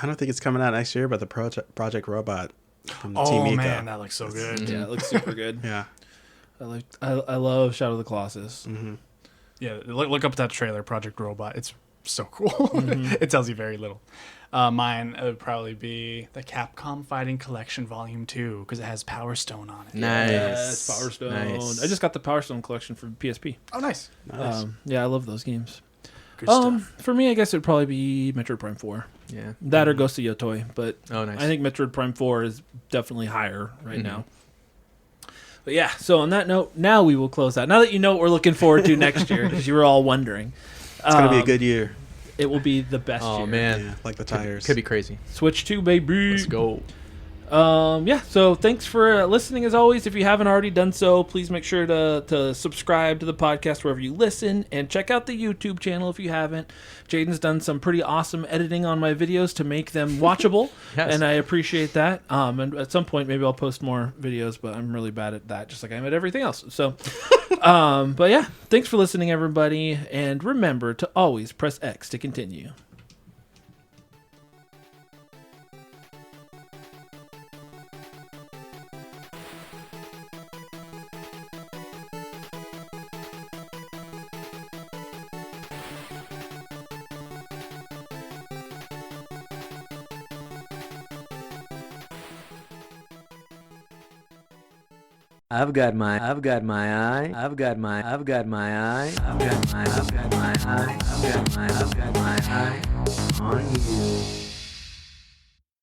don't think it's coming out next year, but the Project Robot from the Team Oh Ico. man, that looks so good. Yeah, it looks super good. Yeah. I love Shadow of the Colossus. Mm-hmm. Yeah, look up that trailer, Project Robot. It's so cool. It tells you very little. Mine would probably be the Capcom Fighting Collection Volume 2 because it has Power Stone on it. Nice. Yes, Power Stone. Nice. I just got the Power Stone collection for PSP. Oh, nice. Nice. Yeah, I love those games. Good stuff. For me, I guess it would probably be Metroid Prime 4. Yeah. That or Ghost of Yotoi, but Oh, nice. I think Metroid Prime 4 is definitely higher right now. But yeah, so on that note, now we will close out. Now that you know what we're looking forward to next year, because you were all wondering. It's going to be a good year. It will be the best year. Oh, man. Yeah, like the tires. Could be crazy. Switch 2, baby. Let's go. Yeah, so thanks for listening as always. If you haven't already done so, please make sure to subscribe to the podcast wherever you listen and check out the YouTube channel if you haven't. Jaiden's done some pretty awesome editing on my videos to make them watchable, Yes. and I appreciate that. And at some point, maybe I'll post more videos, but I'm really bad at that, just like I'm at everything else. So, but yeah, thanks for listening, everybody, and remember to always press X to continue. I've got my eye. I've got my eye. I've got my eye on you.